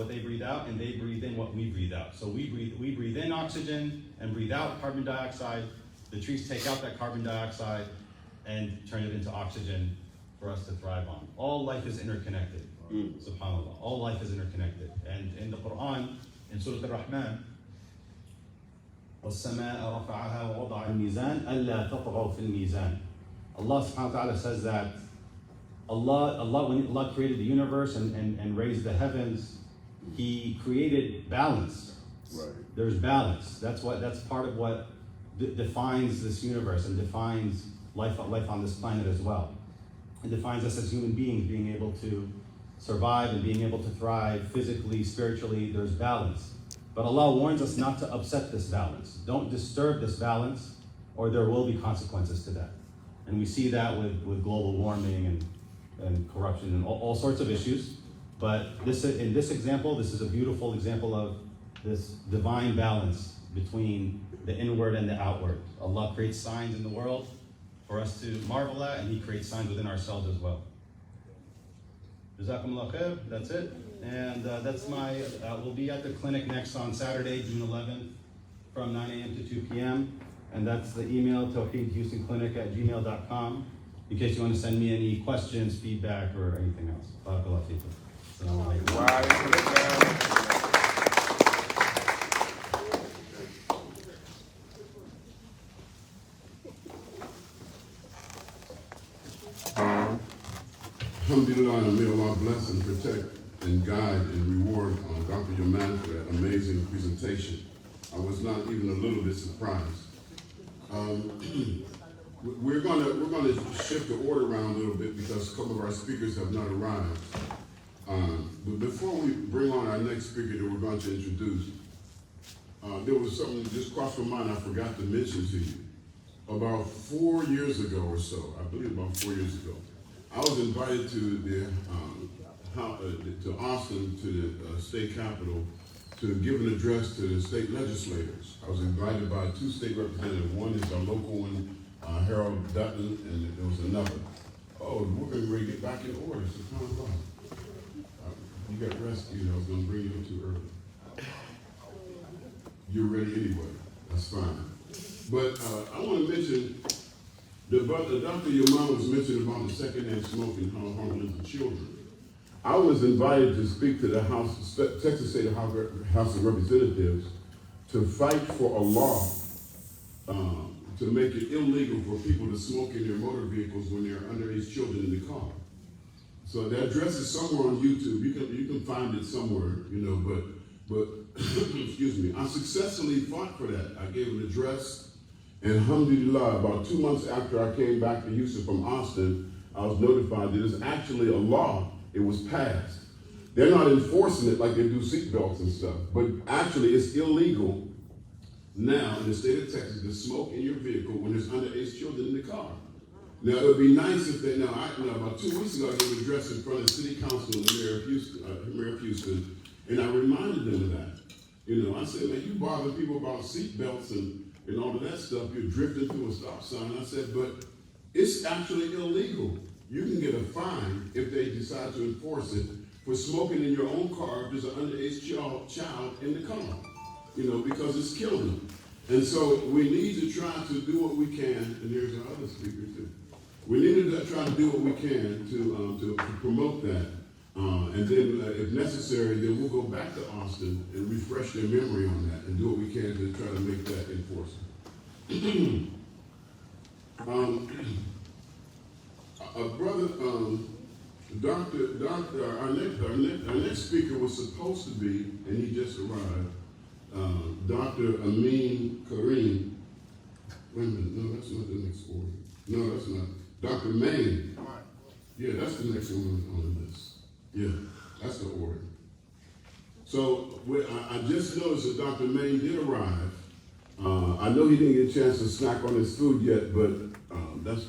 and they breathe in what we breathe out. So we breathe in oxygen and breathe out carbon dioxide. The trees take out that carbon dioxide and turn it into oxygen for us to thrive on. All life is interconnected. SubhanAllah. All life is interconnected. And in the Quran, in Surah Al-Rahman, وَالسَّمَاءَ رَفَعَهَا وَوَضَعَ الْمِيزَانَ أَلَّا تَطْغَوْا فِي الْمِيزَانِ. Allah subhanahu wa ta'ala says that when Allah created the universe and raised the heavens, He created balance. Right. There's balance. That's part of what defines this universe and defines life on this planet as well. It defines us as human beings, being able to survive and being able to thrive physically, spiritually. There's balance. But Allah warns us not to upset this balance. Don't disturb this balance, or there will be consequences to that. And we see that with global warming and corruption and all sorts of issues. But in this example, this is a beautiful example of this divine balance between the inward and the outward. Allah creates signs in the world for us to marvel at, and He creates signs within ourselves as well. Jazakumullah khair, that's it. And that's we'll be at the clinic next on Saturday, June 11th, from 9 a.m. to 2 p.m. And that's the email, tawheedhoustonClinic@gmail.com, in case you want to send me any questions, feedback, or anything else. Barakallahu feekum. Assalamu alaikum. Alhamdulillah, and may Allah bless and protect and guide and reward Dr. Yaman for that amazing presentation. I was not even a little bit surprised. We're gonna shift the order around a little bit because a couple of our speakers have not arrived. But before we bring on our next speaker that we're going to introduce, there was something that just crossed my mind I forgot to mention to you. About 4 years ago or so, I believe about 4 years ago, I was invited to Austin, to the state capitol, to give an address to the state legislators. I was invited by 2 state representatives. One is our local one, Harold Dutton, and there was another. Oh, we're going to get back in order. So you got rescued. I was going to bring you in too early. You're ready anyway. That's fine. But I want to mention, Dr. Yaman was mentioning about the secondhand smoking, how harmful it is to children. I was invited to speak to the Texas State House of Representatives to fight for a law to make it illegal for people to smoke in their motor vehicles when they're underage children in the car. So the address is somewhere on YouTube. You can find it somewhere, but excuse me. I successfully fought for that. I gave an address, and alhamdulillah, about 2 months after I came back to Houston from Austin, I was notified that it's actually a law. It was passed. They're not enforcing it like they do seatbelts and stuff, but actually it's illegal now in the state of Texas to smoke in your vehicle when there's underage children in the car. Now it would be nice if they, about 2 weeks ago I gave an address in front of the city council and the mayor of Houston, and I reminded them of that. I said, man, you bother people about seatbelts and all of that stuff, you're drifting through a stop sign. I said, but it's actually illegal. You can get a fine if they decide to enforce it for smoking in your own car if there's an underage child in the car, because it's killing them. And so we need to try to do what we can, and there's our other speaker too. We need to try to do what we can to promote that. And then if necessary, then we'll go back to Austin and refresh their memory on that and do what we can to try to make that enforceable. Our next speaker was supposed to be, and he just arrived, Dr. Amin Kareem. Wait a minute, no, that's not the next order. No, that's not. Dr. Main. Yeah, that's the next one on the list. Yeah, that's the order. So I just noticed that Dr. Main did arrive. I know he didn't get a chance to snack on his food yet, but that's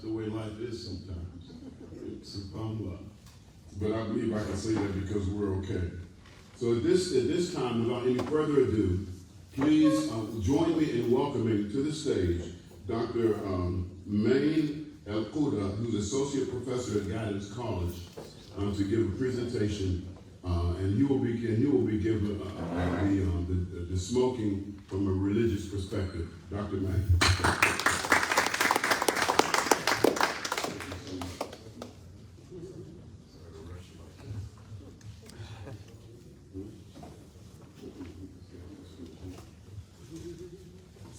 the way life is sometimes. It's a luck. But I believe I can say that because we're okay. So at this time, without any further ado, please join me in welcoming to the stage Dr. Main El-Quda, who's Associate Professor at Guidance College, to give a presentation, and he will be giving the smoking from a religious perspective. Dr. Main.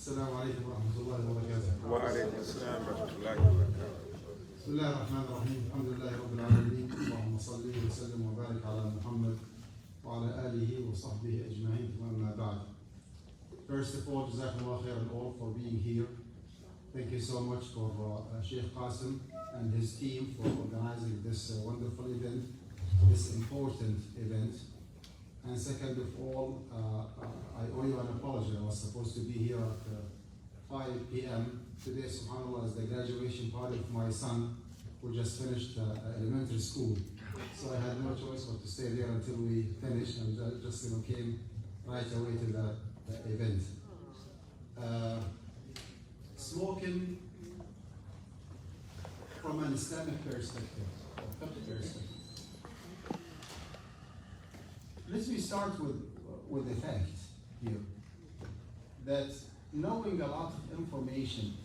السلام عليكم ورحمة الله وبركاته. وعليكم السلام ورحمة الله وبركاته. بسم الله الرحمن الرحيم، الحمد لله رب العالمين، اللهم صل وسلم وبارك على محمد وعلى آله وصحبه أجمعين، وأما بعد. First of all, Jazakumullah khairan all for being here. Thank you so much for Sheikh Qasim and his team for organizing this wonderful event, this important event. And second of all, I owe you an apology. I was supposed to be here at 5 p.m. Today, subhanAllah, is the graduation party of my son, who just finished elementary school. So I had no choice but to stay there until we finished, and just came right away to the event. Smoking from an Islamic perspective, or Catholic perspective. Let me start with the fact here that knowing a lot of information,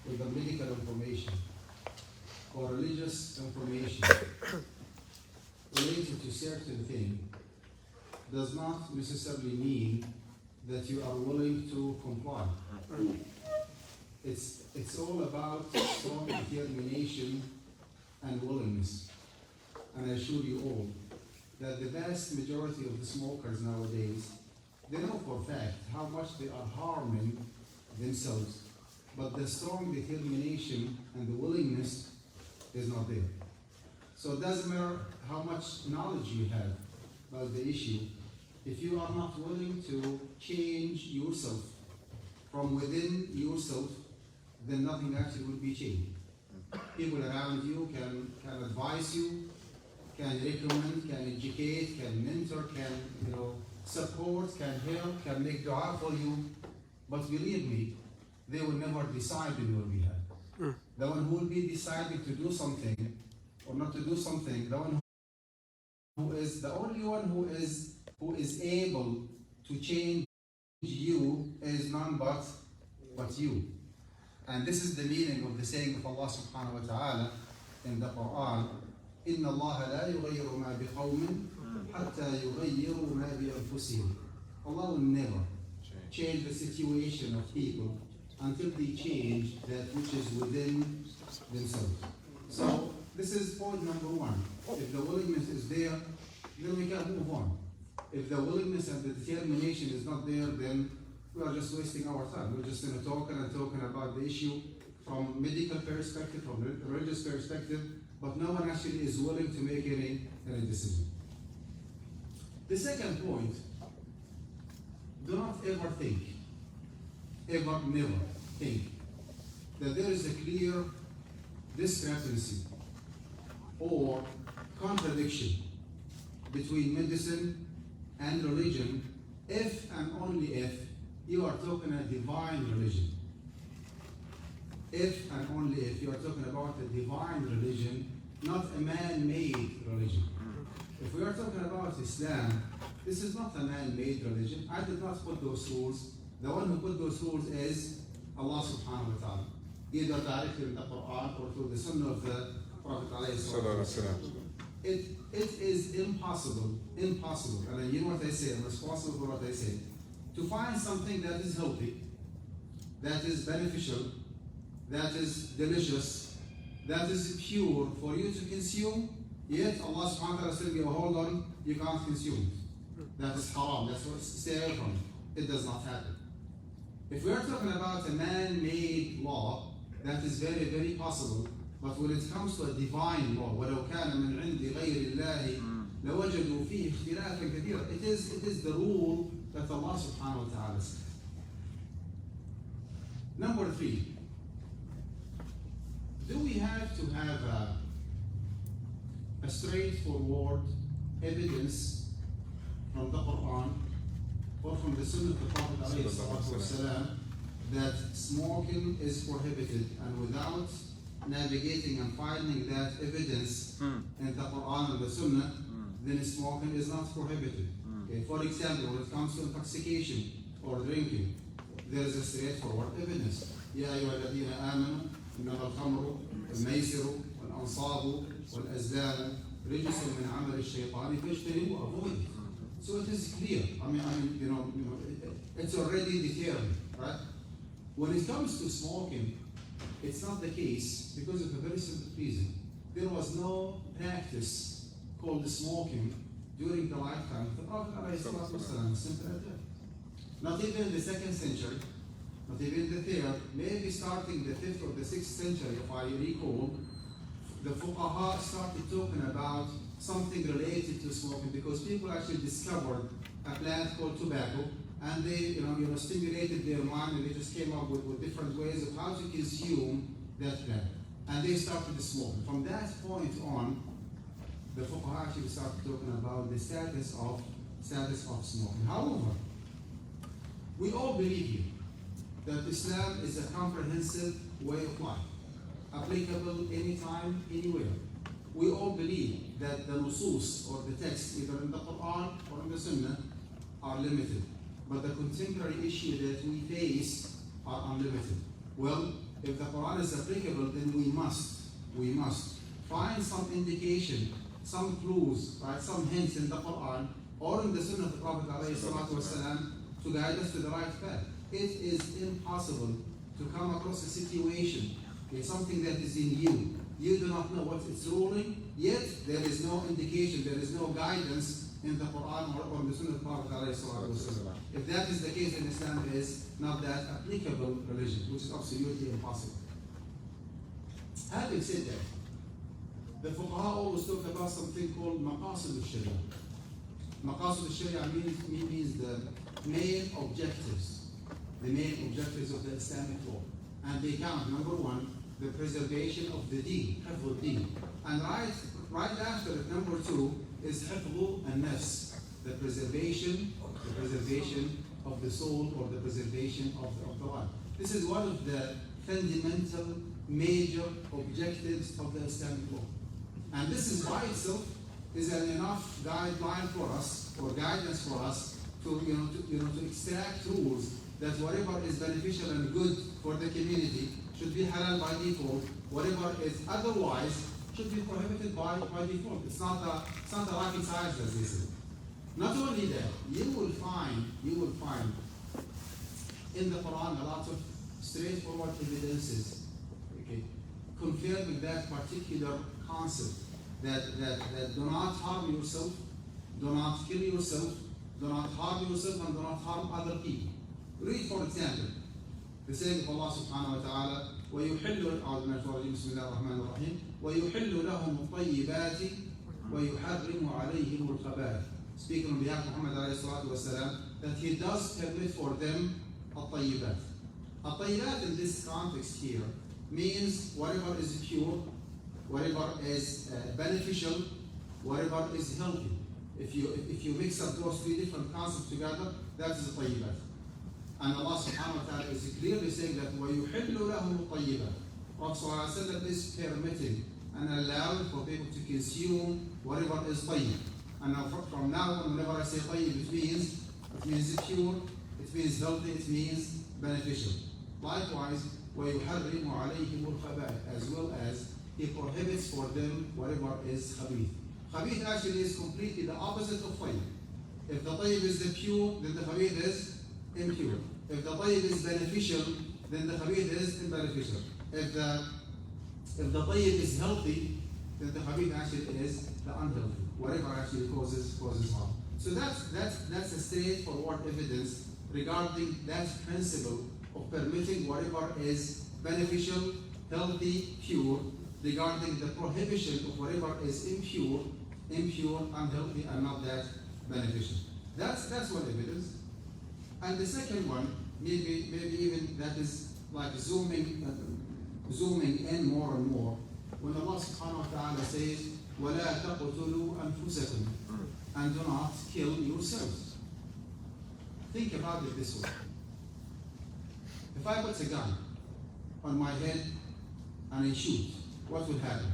whether medical information or religious information related to certain thing, does not necessarily mean that you are willing to comply. It's all about strong determination and willingness. And I assure you all that the vast majority of the smokers nowadays, they know for a fact how much they are harming themselves, but the strong determination and the willingness is not there. So it doesn't matter how much knowledge you have about the issue, if you are not willing to change yourself from within yourself, then nothing actually will be changed. People around you can advise you, can recommend, can educate, can mentor, can support, can help, can make dua for you. But believe me, they will never decide on your behalf. The one who will be deciding to do something or not to do something, the one who is the only one who is able to change you is none but you. And this is the meaning of the saying of Allah subhanahu wa ta'ala in the Quran, إن الله لا يغير ما بقوم حتى يغيروا ما بأنفسهم. Allah will never change the situation of people until they change that which is within themselves. So this is point number one. If the willingness is there, then we can move on. If the willingness and the determination is not there, then we are just wasting our time. We're just talking about the issue from medical perspective, from religious perspective, but no one actually is willing to make any decision. The second point, do not ever think, ever never think that there is a clear discrepancy or contradiction between medicine and religion if and only if you are talking a divine religion. If and only if you are talking about a divine religion, not a man-made religion. If we are talking about Islam, this is not a man-made religion. I did not put those rules. The one who put those rules is Allah subhanahu wa ta'ala. Either directly in the Quran or through the Sunnah of the Prophet alayhi salatu. It is impossible, and you know what I say, I'm responsible for what I say, to find something that is healthy, that is beneficial, that is delicious, that is pure for you to consume, yet Allah subhanahu wa ta'ala said, hold on, you can't consume it. That is haram, that's what stay away from it. It does not happen. If we are talking about a man-made law, that is very, very possible. But when it comes to a divine law, وَلَوْ كَانَ مِنْ عِنْدِ غَيْرِ اللَّهِ لَوَجَدُوا فِيهِ اخْتِلَافًا كَثِيرًا. It is the rule that Allah subhanahu wa ta'ala said. Number 3, do we have to have a straightforward evidence from the Quran or from the Sunnah of the Prophet alayhi salatu wasalam that smoking is prohibited, and without navigating and finding that evidence in the Quran and the Sunnah, then smoking is not prohibited. Okay? For example, when it comes to intoxication or drinking, there is a straightforward evidence. يا أيها الذين آمنوا إنما الخمر والميسر والأنصاب والأزلام رجس من عمل الشيطان فاجتنبوه, avoid it. So it is clear. I mean, it's already determined, right? When it comes to smoking, it's not the case because of a very simple reason. There was no practice called smoking during the lifetime of the Prophet ﷺ. Simple as that. Not even in the 2nd century, not even the 3rd, maybe starting the 5th or the 6th century, if I recall, the fuqaha started talking about something related to smoking because people actually discovered a plant called tobacco, and they stimulated their mind, and they just came up with different ways of how to consume that plant. And they started smoking. From that point on, the fuqaha actually started talking about the status of smoking. However, we all believe here that Islam is a comprehensive way of life, applicable anytime, anywhere. We all believe that the nusus or the text, either in the Quran or in the Sunnah, are limited. But the contemporary issue that we face are unlimited. Well, if the Quran is applicable, then we must find some indication, some clues, right, some hints in the Quran or in the Sunnah of the Prophet ﷺ to guide us to the right path. It is impossible to come across a situation, something that is in you. You do not know what it's ruling, yet there is no indication, there is no guidance in the Quran or the Sunnah of the Prophet ﷺ. If that is the case, then Islam is not that applicable religion, which is absolutely impossible. Having said that, the fuqaha always talk about something called maqasid al-sharia. Maqasid al-sharia means the main objectives of the Islamic law. And they count, number 1, the preservation of the deen, hifz al-deen. And right after it, number 2, is hifz al-nafs, the preservation of the soul, or the preservation of the life. This is one of the fundamental major objectives of the Islamic law. And this is by itself is an enough guideline for us, or guidance for us, to extract rules that whatever is beneficial and good for the community should be halal by default. Whatever is otherwise should be prohibited by default. It's not a rocket science, as they say. Not only that, you will find in the Quran a lot of straightforward evidences, okay, confirming that particular concept that do not harm yourself, do not kill yourself, do not harm yourself, and do not harm other people. Read, for example, the saying of Allah subhanahu wa ta'ala, وَيُحِلُّ بسم الله الرحمن الرحيم وَيُحِلُّ لَهُمُ الطَّيِّبَاتِ وَيُحَرِّمُ عَلَيْهِمُ الْخَبَائِثَ. Speaking on behalf of Muhammad alayhi salatu wasalam, that he does permit for them الطيبات. الطيبات in this context here means whatever is pure, whatever is beneficial, whatever is healthy. If you mix up those three different concepts together, that is a طيبات. And Allah subhanahu wa ta'ala is clearly saying that وَيُحِلُّ لَهُمُ الطَّيِّبَاتِ. Prophet is permitting and allowing for people to consume whatever is طيب. And now from now on, whenever I say طيب, it means pure, it means healthy, it means beneficial. Likewise, وَيُحَرِّمُ عَلَيْهِمُ الْخَبَائِثَ, as well as he prohibits for them whatever is khabith. Khabith actually is completely the opposite of طيب. If the طيب is the pure, then the khabith is impure. If the طيب is beneficial, then the khabith is beneficial. If the طيب is healthy, then the khabith actually is the unhealthy. Whatever actually causes harm. So that's a straightforward evidence regarding that principle of permitting whatever is beneficial, healthy, pure, regarding the prohibition of whatever is impure, unhealthy, and not that beneficial. That's one evidence. And the second one, maybe even that is like zooming in more and more, when Allah subhanahu wa ta'ala says, وَلَا تَقْتُلُوا أَنفُسَكُمْ, and do not kill yourselves. Think about it this way. If I put a gun on my head and I shoot, what will happen?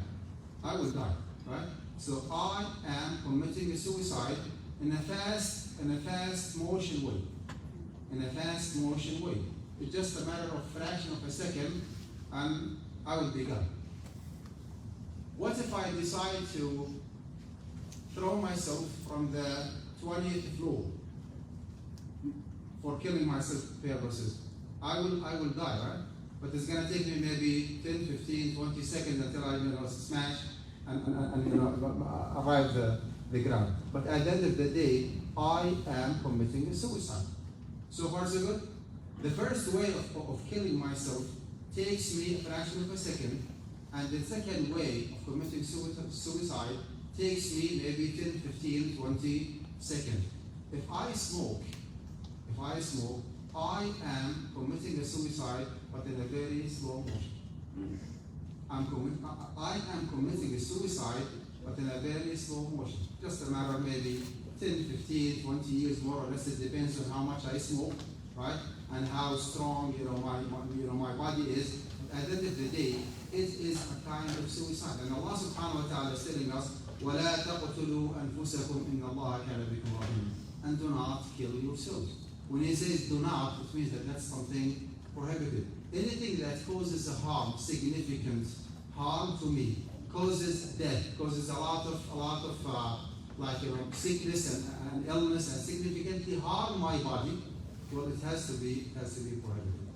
I will die, right? So I am committing a suicide in a fast motion way. In a fast motion way. It's just a matter of fraction of a second and I will be gone. What if I decide to throw myself from the 20th floor for killing myself purposes? I will die, right? But it's gonna take me maybe 10, 15, 20 seconds until I smash and arrive the ground. But at the end of the day, I am committing a suicide. So far so good? The first way of killing myself takes me a fraction of a second, and the second way of committing suicide takes me maybe 10, 15, 20 seconds. If I smoke, I am committing a suicide, but in a very slow motion. I am committing a suicide, but in a very slow motion. Just a matter of maybe 10, 15, 20 years, more or less. It depends on how much I smoke, right? And how strong, my body is. At the end of the day, it is a kind of suicide. And Allah subhanahu wa ta'ala is telling us, وَلَا تَقْتُلُوا أَنفُسَكُمْ إِنَّ اللَّهَ كَانَ بِكُمْ رَحِيمًا. And do not kill yourselves. When he says do not, it means that that's something prohibited. Anything that causes a harm, significant harm to me, causes death, causes a lot of sickness and illness, and significantly harm my body, well, it has to be prohibited.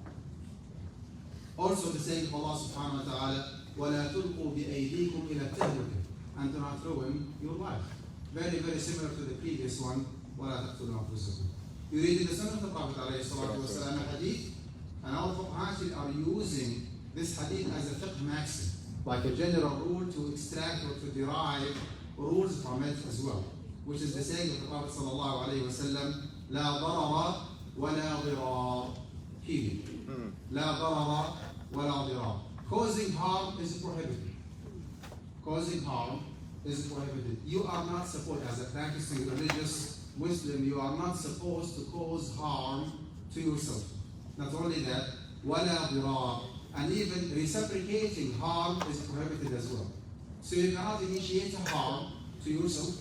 Also the saying of Allah subhanahu wa ta'ala, وَلَا تُلْقُوا بِأَيْدِيكُمْ إِلَى التَّهْلُكَةِ, and do not ruin your life. Very, very similar to the previous one, وَلَا تَقْتُلُوا أَنفُسَكُمْ. You read in the Sunnah of the Prophet ﷺ a hadith, and our fuqaha are using this hadith as a fiqh maxim, like a general rule to extract or to derive rules from it as well, which is the saying of the Prophet ﷺ, لا ضرر ولا ضرار. Period. لا ضرر ولا ضرار. Causing harm is prohibited. Causing harm is prohibited. You are not supposed, as a practicing religious Muslim, you are not supposed to cause harm to yourself. Not only that, ولا ضرار, and even reciprocating harm is prohibited as well. So you cannot initiate a harm to yourself,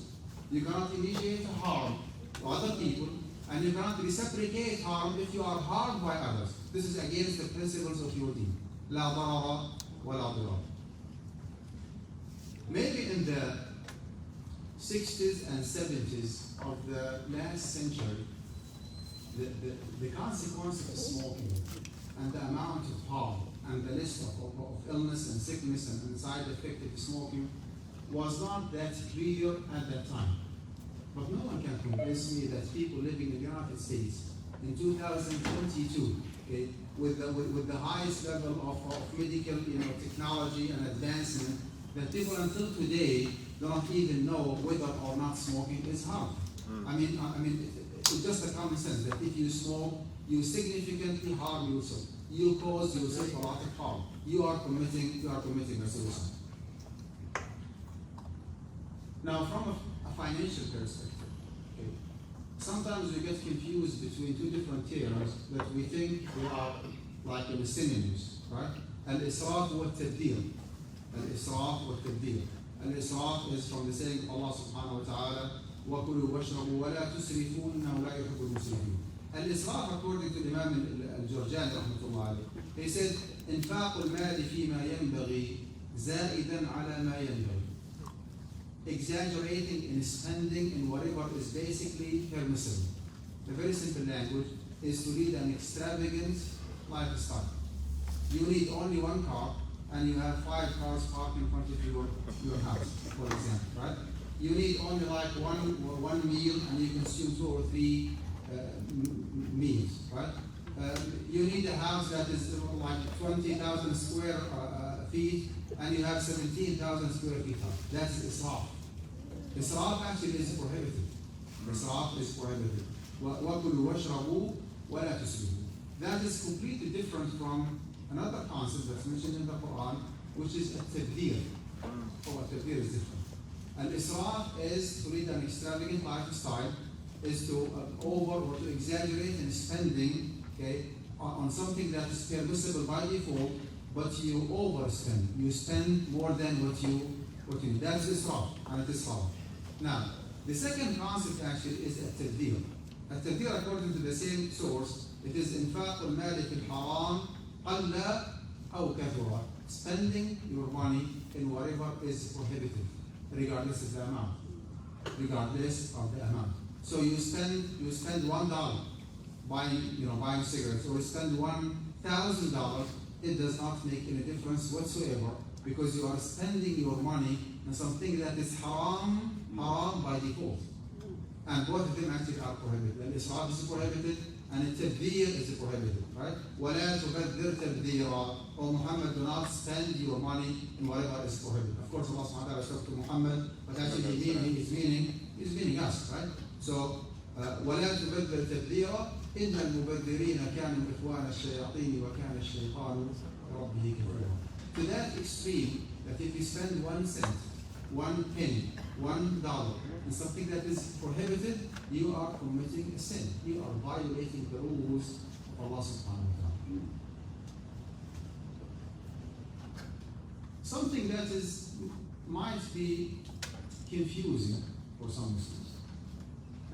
you cannot initiate a harm to other people, and you cannot reciprocate harm if you are harmed by others. This is against the principles of your deen. لا ضرر ولا ضرار. Maybe in the 60s and 70s of the last century, the consequence of smoking and the amount of harm and the list of illness and sickness and side effect of smoking was not that clear at that time. But no one can convince me that people living in the United States in 2022, okay, with the highest level of medical technology and advancement, that people until today don't even know whether or not smoking is harmful. I mean, it's just a common sense that if you smoke, you significantly harm yourself. You cause yourself a lot of harm. You are committing a suicide. Now, from a financial perspective, okay, sometimes we get confused between two different terms that we think they are like in synonyms, right? Al-israf wa al-tabdil. Al-israf wa al-tabdil. Al-israf is from the saying of Allah subhanahu wa ta'ala, وَكُلُوا وَاشْرَبُوا وَلَا تُسْرِفُوا إِنَّهُ لَا يُحِبُّ الْمُسْرِفِينَ. Al-israf, according to Imam al-Jurjani rahmatullah alayh, he said, إنفاق المال فيما ينبغي زائدا على ما ينبغي. Exaggerating in spending in whatever is basically permissible. The very simple language is to lead an extravagant lifestyle. You need only one car and you have 5 cars parked in front of your house, for example, right? You need only like one meal and you consume 2 or 3 meals, right? You need a house that is like 20,000 square feet and you have 17,000 square feet. That's israf. Israf actually is prohibited. Israf is prohibited. وَكُلُوا وَاشْرَبُوا وَلَا تُسْرِفُوا. That is completely different from another concept that's mentioned in the Quran, which is at-tabdil. At-tabdil is different. Al-israf is to lead an extravagant lifestyle, is to over or to exaggerate in spending, okay, on something that is permissible by default, but you overspend. You spend more than what you need. That's israf, and it is haram. Now, the second concept actually is at-tabdil. At-tabdil, according to the same source, it is infaq al-mal fi al-haram qalla aw kathura. Spending your money in whatever is prohibited, regardless of the amount. Regardless of the amount. So you spend $1 buying cigarettes, or you spend $1,000. It does not make any difference whatsoever, because you are spending your money on something that is haram by default. And both of them actually are prohibited. And israf is prohibited, and tabdil is prohibited, right? وَلَا تُبَذِّرْ تَبْذِيرًا. O Muhammad, do not spend your money in whatever is prohibited. Of course, Allah subhanahu wa ta'ala spoke to Muhammad, but actually he's meaning us, right? So, وَلَا تُبَذِّرْ تَبْذِيرًا إِنَّ الْمُبَذِّرِينَ كَانُوا إِخْوَانَ الشَّيَاطِينِ وَكَانَ الشَّيْطَانُ رَبِّهِ كَفُورًا. To that extreme, that if you spend 1 cent, 1 penny, $1 in something that is prohibited, you are committing a sin. You are violating the rules of Allah subhanahu wa ta'ala. Something that might be confusing for some Muslims.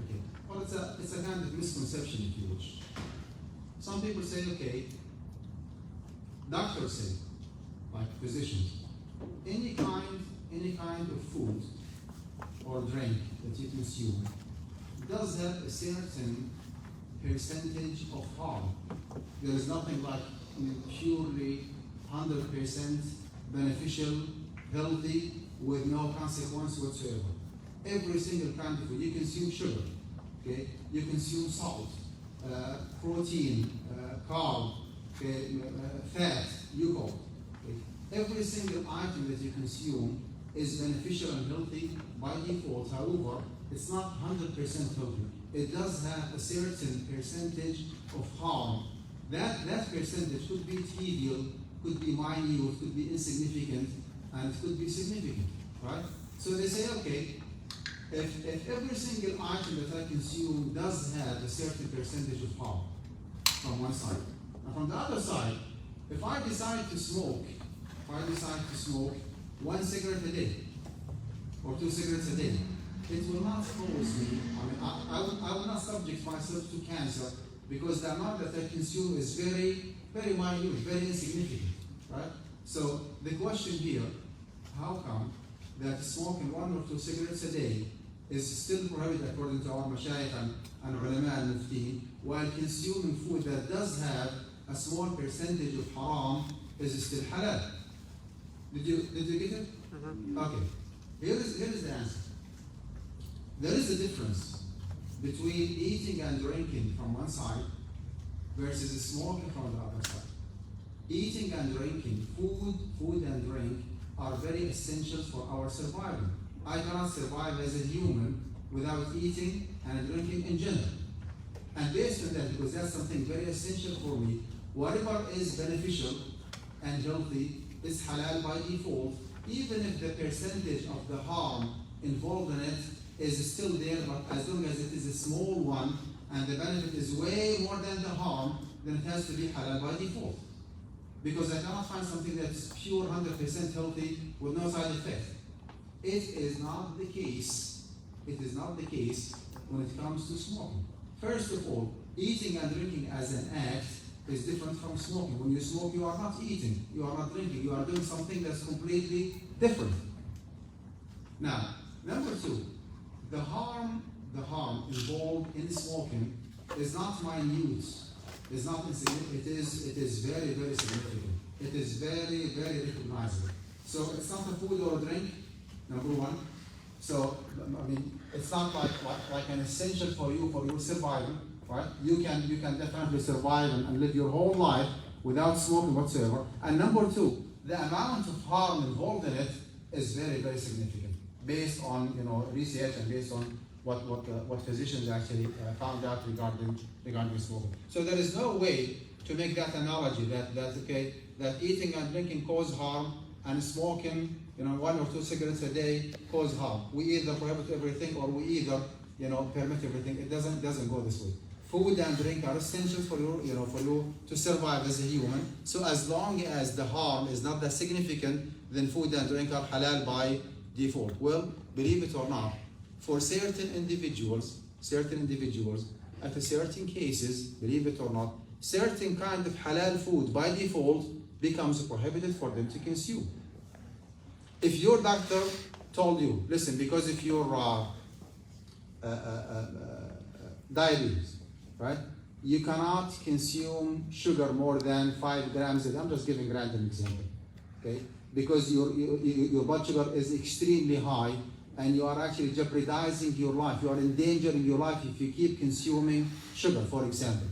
Okay. Well, it's a kind of misconception, if you wish. Some people say, okay, doctors say, like physicians, any kind of food or drink that you consume does have a certain percentage of harm. There is nothing like purely 100% beneficial, healthy, with no consequence whatsoever. Every single kind of food, you consume sugar, okay? You consume salt, protein, carb, okay? Fat, yogurt. Okay? Every single item that you consume is beneficial and healthy by default. However, it's not 100% healthy. It does have a certain percentage of harm. That percentage could be trivial, could be minute, could be insignificant, and it could be significant, right? So they say, okay, if every single item that I consume does have a certain percentage of harm from one side, and from the other side, if I decide to smoke 1 cigarette a day, or 2 cigarettes a day, it will not cause me, I will not subject myself to cancer, because the amount that I consume is very, very minute, very insignificant, right? So the question here, how come that smoking 1 or 2 cigarettes a day is still prohibited according to our mashayikh and ulama and mufti, while consuming food that does have a small percentage of haram is still halal. Did you get it? Okay. Here is the answer. There is a difference between eating and drinking from one side versus smoking from the other side. Eating and drinking, food and drink are very essential for our survival. I cannot survive as a human without eating and drinking in general. And based on that, because that's something very essential for me, whatever is beneficial and healthy is halal by default, even if the percentage of the harm involved in it is still there, but as long as it is a small one and the benefit is way more than the harm, then it has to be halal by default. Because I cannot find something that's pure 100% healthy with no side effect. It is not the case. It is not the case when it comes to smoking. First of all, eating and drinking as an act is different from smoking. When you smoke, you are not eating, you are not drinking, you are doing something that's completely different. Now, number 2, the harm involved in smoking is not minute. It's not insignificant. It is very, very significant. It is very, very recognizable. So it's not a food or a drink, number 1. So I mean, it's not like an essential for your survival, right? You can definitely survive and live your whole life without smoking whatsoever. And number 2, the amount of harm involved in it is very, very significant, based on research and based on what physicians actually found out regarding smoking. So there is no way to make that analogy that eating and drinking cause harm and smoking 1 or 2 cigarettes a day cause harm. We either prohibit everything or we either permit everything. It doesn't go this way. Food and drink are essential for you to survive as a human. So as long as the harm is not that significant, then food and drink are halal by default. Well, believe it or not, for certain individuals, at certain cases, believe it or not, certain kind of halal food by default becomes prohibited for them to consume. If your doctor told you, listen, because of your diabetes, right, you cannot consume sugar more than 5 grams a day. I'm just giving a random example, okay? Because your blood sugar is extremely high, and you are actually jeopardizing your life. You are endangering your life if you keep consuming sugar, for example.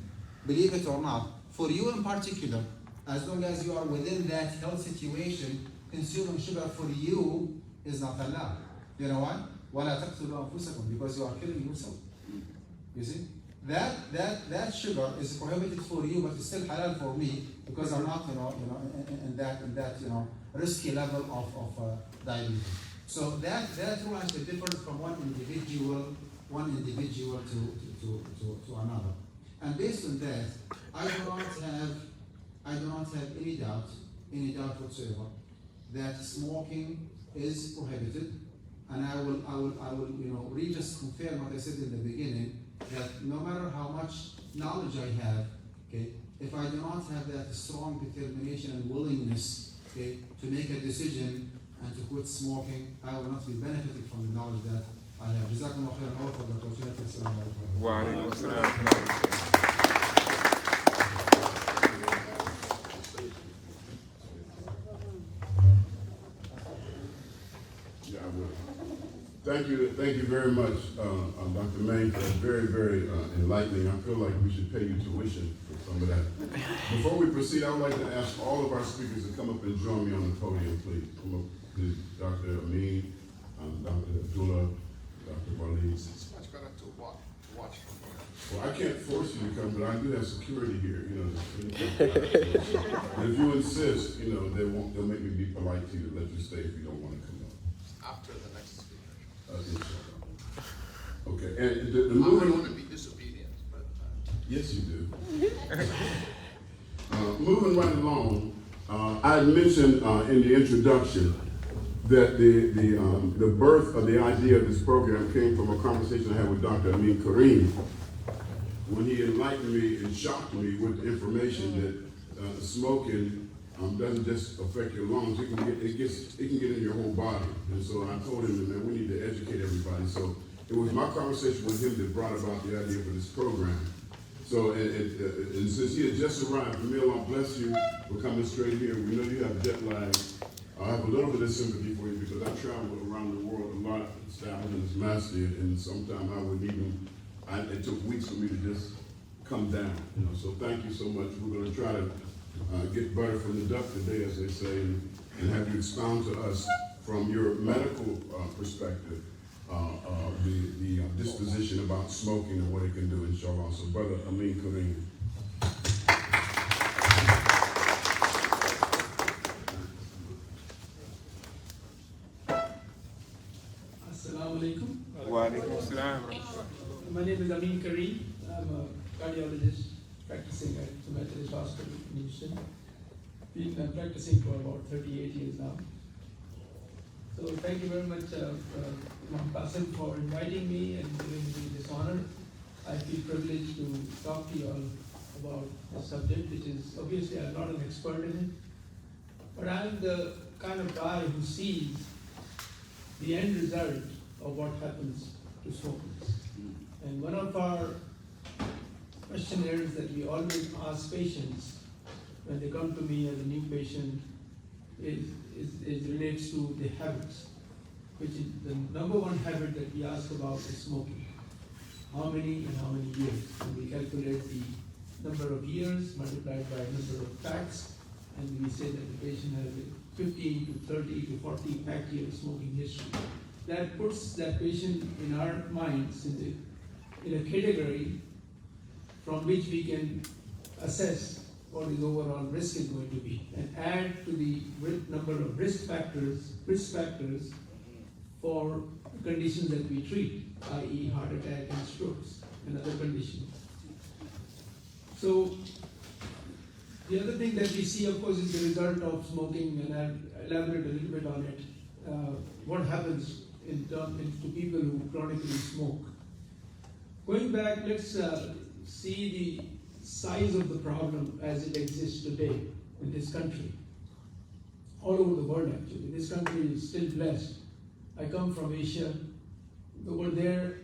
Believe it or not, for you in particular, as long as you are within that health situation, consuming sugar for you is not allowed. You know why? وَلَا تَقْتُلُوا أَنفُسَكُمْ, because you are killing yourself. You see? That sugar is prohibited for you, but it's still halal for me because I'm not, in that risky level of diabetes. So that rule actually differs from one individual to another. And based on that, I do not have any doubt whatsoever that smoking is prohibited. And I will just confirm what I said in the beginning, that no matter how much knowledge I have, okay, if I do not have that strong determination and willingness, okay, to make a decision and to quit smoking, I will not be benefiting from the knowledge that I have. Jazakumullah khairan for the opportunity. Assalamu alaikum. Wa alaikum assalam. Yeah, I will. Thank you very much, Dr. Main, for very, very enlightening. I feel like we should pay you tuition for some of that. Before we proceed, I would like to ask all of our speakers to come up and join me on the podium, please. Come up, please, Dr. Amin, Dr. Abdullah, Dr. Waleed. It's much better to watch from here. Well, I can't force you to come, but I do have security here, And if you insist, they'll make me be polite to you, let you stay if you don't want to come up. After the next speaker. Okay, and the I don't moving. want to be disobedient, but Yes, you do. Moving right along, I had mentioned in the introduction that the birth of the idea of this program came from a conversation I had with Dr. Amin Kareem, when he enlightened me and shocked me with the information that smoking doesn't just affect your lungs, it can get in your whole body. And so I told him that we need to educate everybody. So it was my conversation with him that brought about the idea for this program. So, and since he had just arrived, Emil, I bless you for coming straight here. We know you have jet lag. I have a little bit of sympathy for you because I travel around the world a lot, establishing this masjid, and sometimes I would need him. It took weeks for me to just come down, you know. So thank you so much. We're going to try to get butter from the duck today, as they say, and have you expound to us from your medical perspective the disposition about smoking and what it can do, inshallah. So, Brother Amin Kareem. Assalamu alaikum. Wa alaikum assalam. My name is Amin Kareem. I'm a cardiologist practicing at the Methodist Hospital in Houston. Been practicing for about 38 years now. So thank you very much, Imam Qasim, for inviting me and giving me this honor. I feel privileged to talk to you all about the subject, which is obviously I'm not an expert in it, but I'm the kind of guy who sees the end result of what happens to smokers. And one of our questionnaires that we always ask patients when they come to me as a new patient relates to the habits, which is the number one habit that we ask about is smoking. How many and how many years? And we calculate the number of years multiplied by number of packs, and we say that the patient has a 15 to 30 to 40 pack years smoking history. That puts that patient in our minds in a category from which we can assess what his overall risk is going to be, and add to the number of risk factors for conditions that we treat, i.e. heart attack and strokes and other conditions. So the other thing that we see, of course, is the result of smoking, and I'll elaborate a little bit on it. What happens to people who chronically smoke. Going back, let's see the size of the problem as it exists today in this country. All over the world, actually. This country is still blessed. I come from Asia. Over there,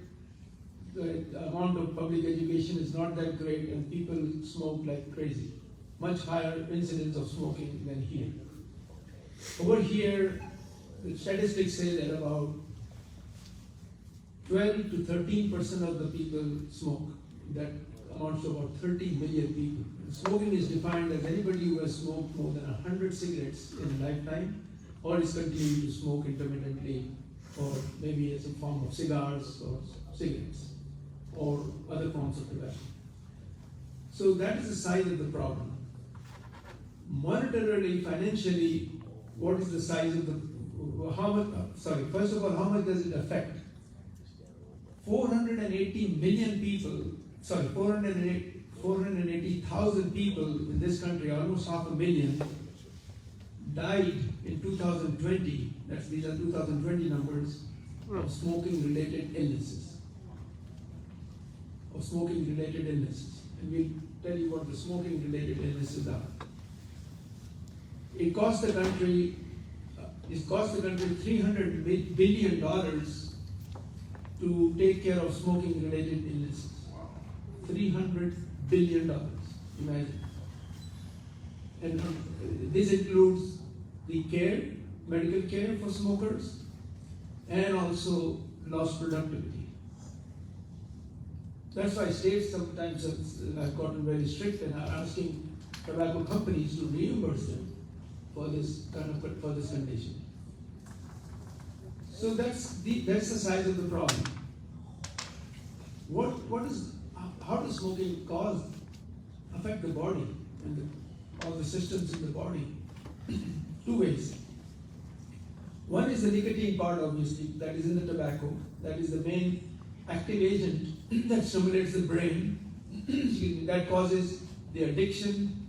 the amount of public education is not that great, and people smoke like crazy. Much higher incidence of smoking than here. Over here, the statistics say that about 12 to 13% of the people smoke. That amounts to about 30 million people. And smoking is defined as anybody who has smoked more than 100 cigarettes in a lifetime, or is continuing to smoke intermittently, or maybe as a form of cigars or cigarettes, or other forms of tobacco. So that is the size of the problem. Monetarily, financially, what is the size of first of all, how much does it affect? 480 million people, 480,000 people in this country, almost 500,000, died in 2020, these are 2020 numbers, of smoking-related illnesses. And we'll tell you what the smoking-related illnesses are. It cost the country $300 billion to take care of smoking-related illnesses. $300 billion, imagine. And this includes the medical care for smokers, and also lost productivity. That's why states sometimes have gotten very strict and are asking tobacco companies to reimburse them for this condition. So that's the size of the problem. How does smoking affect the body and all the systems in the body? Two ways. One is the nicotine part, obviously, that is in the tobacco. That is the main active agent that stimulates the brain, that causes the addiction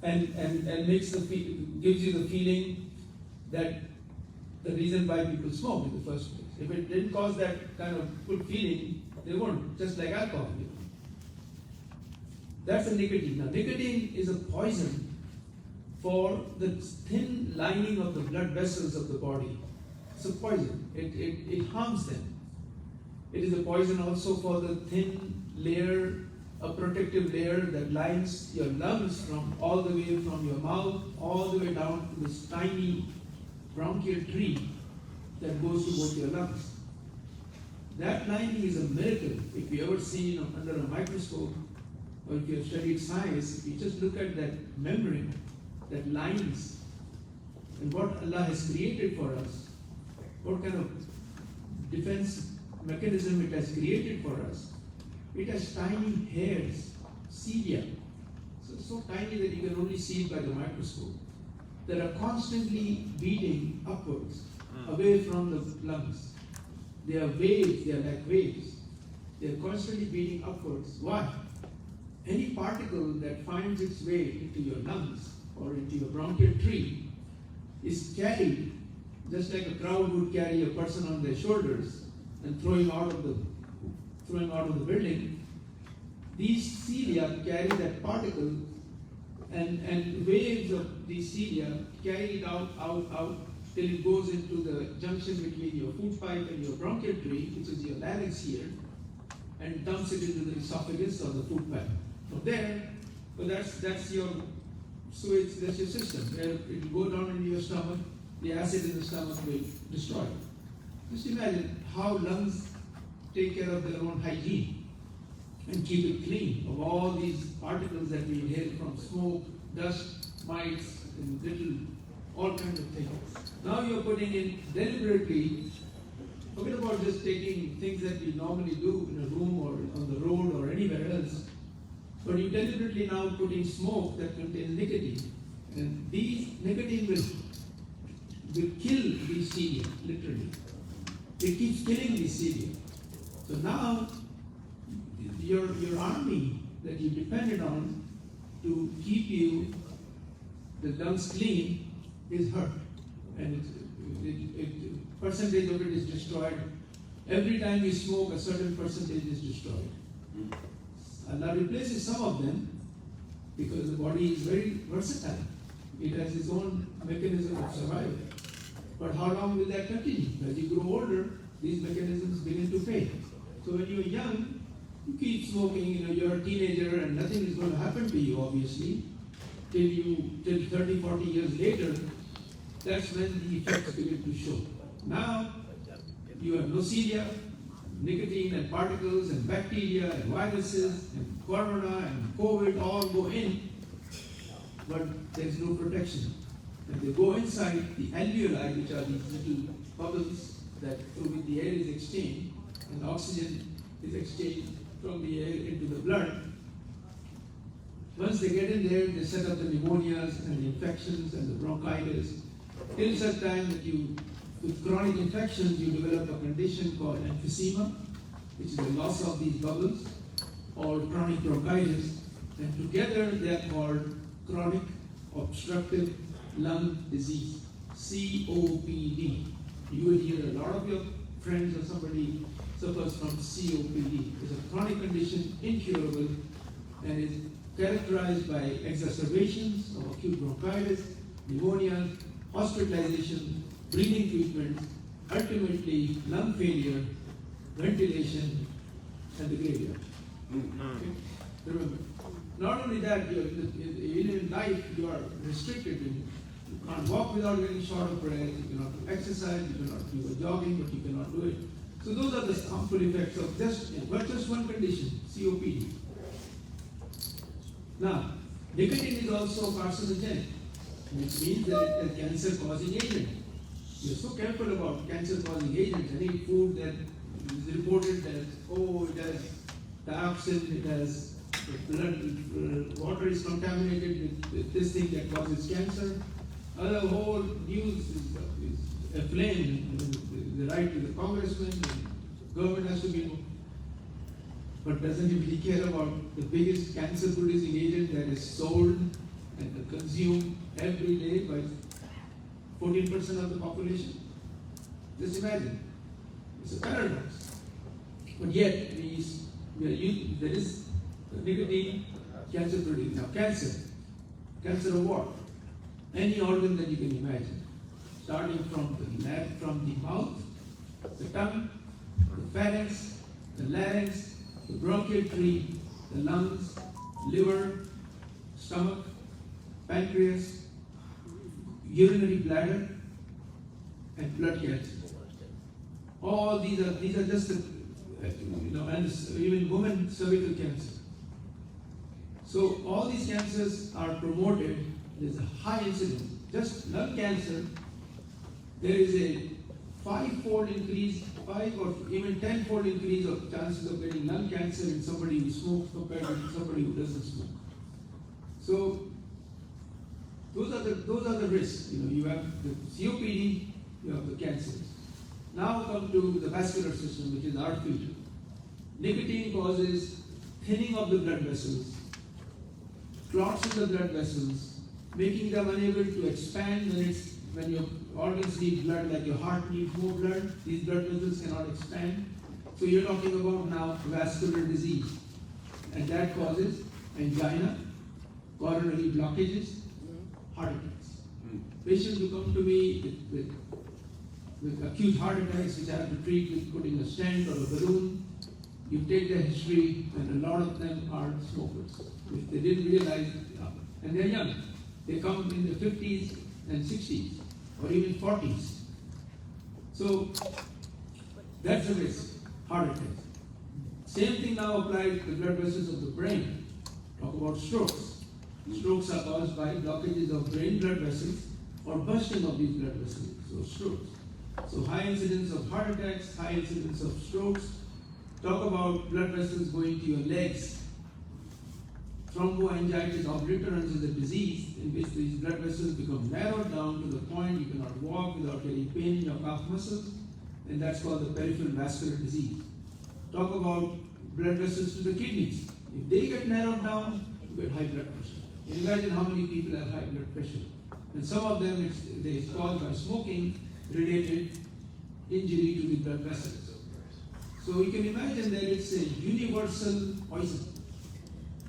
and gives you the feeling that the reason why people smoke in the first place. If it didn't cause that kind of good feeling, they won't, just like alcohol. That's the nicotine. Now, nicotine is a poison for the thin lining of the blood vessels of the body. It's a poison. It harms them. It is a poison also for the thin layer, a protective layer that lines your lungs from all the way from your mouth all the way down to this tiny bronchial tree that goes to both your lungs. That lining is a miracle. If you ever seen under a microscope, or if you have studied science, if you just look at that membrane, that lines, and what Allah has created for us, what kind of defense mechanism it has created for us. It has tiny hairs, cilia, so tiny that you can only see it by the microscope, that are constantly beating upwards, away from the lungs. They are waves, they are like waves. They are constantly beating upwards. Why? Any particle that finds its way into your lungs or into your bronchial tree is carried just like a crowd would carry a person on their shoulders and throwing out of the building. These cilia carry that particle, and waves of these cilia carry it out till it goes into the junction between your food pipe and your bronchial tree, which is your larynx here, and dumps it into the esophagus or the food pipe. From there, so that's your sewage, that's your system. It will go down into your stomach, the acid in the stomach will destroy it. Just imagine how lungs take care of their own hygiene and keep it clean of all these particles that we inhale from smoke, dust, mites, and little, all kinds of things. Now you're putting in deliberately, forget about just taking things that we normally do in a room or on the road or anywhere else, but you deliberately now putting smoke that contains nicotine. And these nicotine will kill these cilia, literally. It keeps killing these cilia. So now, your army that you depended on to keep you, the lungs clean, is hurt. And percentage of it is destroyed. Every time you smoke, a certain percentage is destroyed. Allah replaces some of them because the body is very versatile. It has its own mechanism of survival. But how long will that continue? As you grow older, these mechanisms begin to fail. So when you're young, you keep smoking, you're a teenager and nothing is going to happen to you, obviously, till 30, 40 years later, that's when the effects begin to show. Now, you have no cilia, nicotine and particles and bacteria and viruses and corona and COVID all go in, but there's no protection. And they go inside the alveoli, which are these little bubbles that through which the air is exchanged, and oxygen is exchanged from the air into the blood. Once they get in there, they set up the pneumonias and the infections and the bronchitis. Till such time that with chronic infections, you develop a condition called emphysema, which is the loss of these bubbles, or chronic bronchitis, and together they are called chronic obstructive lung disease, COPD. You will hear a lot of your friends or somebody suffers from COPD. It's a chronic condition, incurable, and is characterized by exacerbations of acute bronchitis, pneumonia, hospitalization, breathing treatment, ultimately lung failure, ventilation, and the graveyard. Okay? Remember, not only that, in life you are restricted. You can't walk without getting short of breath, you cannot do exercise, you cannot do jogging, but you cannot do it. So those are the harmful effects of just one condition, COPD. Now, nicotine is also carcinogenic, which means that it is a cancer-causing agent. We are so careful about cancer-causing agents. Any food that is reported that, it has dioxin, it has blood, water is contaminated with this thing that causes cancer. The whole news is aflame. The right to the congressman, the government has to be, but doesn't really care about the biggest cancer-producing agent that is sold and consumed every day by 14% of the population. Just imagine. It's a paradox. But yet, there is nicotine cancer-producing. Now, cancer of what? any organ that you can imagine, starting from the mouth, the tongue, the pharynx, the larynx, the bronchial tree, the lungs, liver, stomach, pancreas, urinary bladder, and blood cancer. All these are just the, and even women cervical cancer. So all these cancers are promoted. There's a high incidence. Just lung cancer, there is a 5-fold increase, 5 or even 10-fold increase of chances of getting lung cancer in somebody who smokes compared to somebody who doesn't smoke. So those are the risks. You have the COPD, you have the cancers. Now come to the vascular system, which is our field. Nicotine causes thinning of the blood vessels, clots in the blood vessels, making them unable to expand when your organs need blood, like your heart needs more blood, these blood vessels cannot expand. So you're talking about now vascular disease. And that causes angina, coronary blockages, heart attacks. Patients who come to me with acute heart attacks, which I have to treat with putting a stent or a balloon, you take their history, and a lot of them are smokers. They didn't realize, and they're young. They come in the 50s and 60s, or even 40s. So that's the risk, heart attacks. Same thing now applies to the blood vessels of the brain. Talk about strokes. Strokes are caused by blockages of brain blood vessels or bursting of these blood vessels, so strokes. So high incidence of heart attacks, high incidence of strokes. Talk about blood vessels going to your legs. Thromboangiitis obliterans is a disease in which these blood vessels become narrowed down to the point you cannot walk without getting pain in your calf muscles, and that's called the peripheral vascular disease. Talk about blood vessels to the kidneys. If they get narrowed down, you get high blood pressure. Imagine how many people have high blood pressure. And some of them it's caused by smoking related injury to the blood vessels. So you can imagine that it's a universal poison.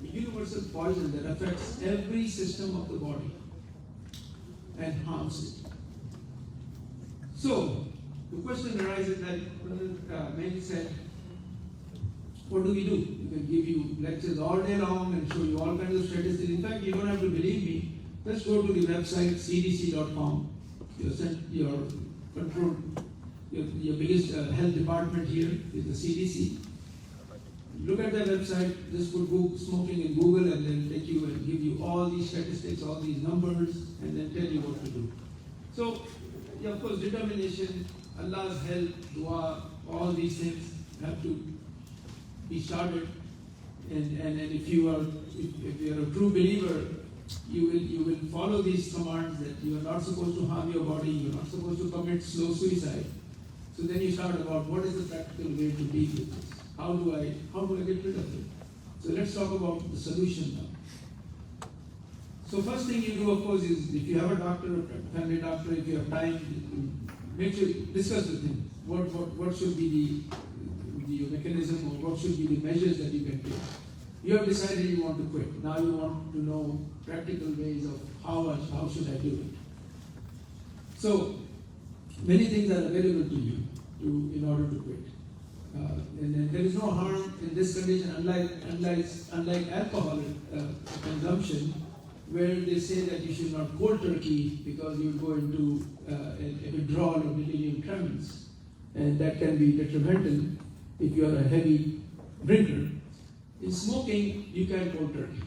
A universal poison that affects every system of the body and harms it. So the question arises that Brother Many said, what do we do? We can give you lectures all day long and show you all kinds of statistics. In fact, you don't have to believe me. Just go to the website cdc.com. Your biggest health department here is the CDC. Look at their website, just put smoking in Google and then take you and give you all these statistics, all these numbers, and then tell you what to do. So, of course, determination, Allah's help, dua, all these things have to be started. And if you are a true believer, you will follow these commands that you are not supposed to harm your body, you are not supposed to commit slow suicide. So then you start about what is the practical way to deal with this? How do I get rid of it? So let's talk about the solution now. So first thing you do, of course, is if you have a doctor, a family doctor, if you have time, make sure you discuss with him what should be the mechanism or what should be the measures that you can take. You have decided you want to quit. Now you want to know practical ways of how should I do it. So many things are available to you in order to quit. And there is no harm in this condition, unlike alcohol consumption, where they say that you should not cold turkey because you go into a withdrawal of delirium tremens, and that can be detrimental if you are a heavy drinker. In smoking, you can cold turkey.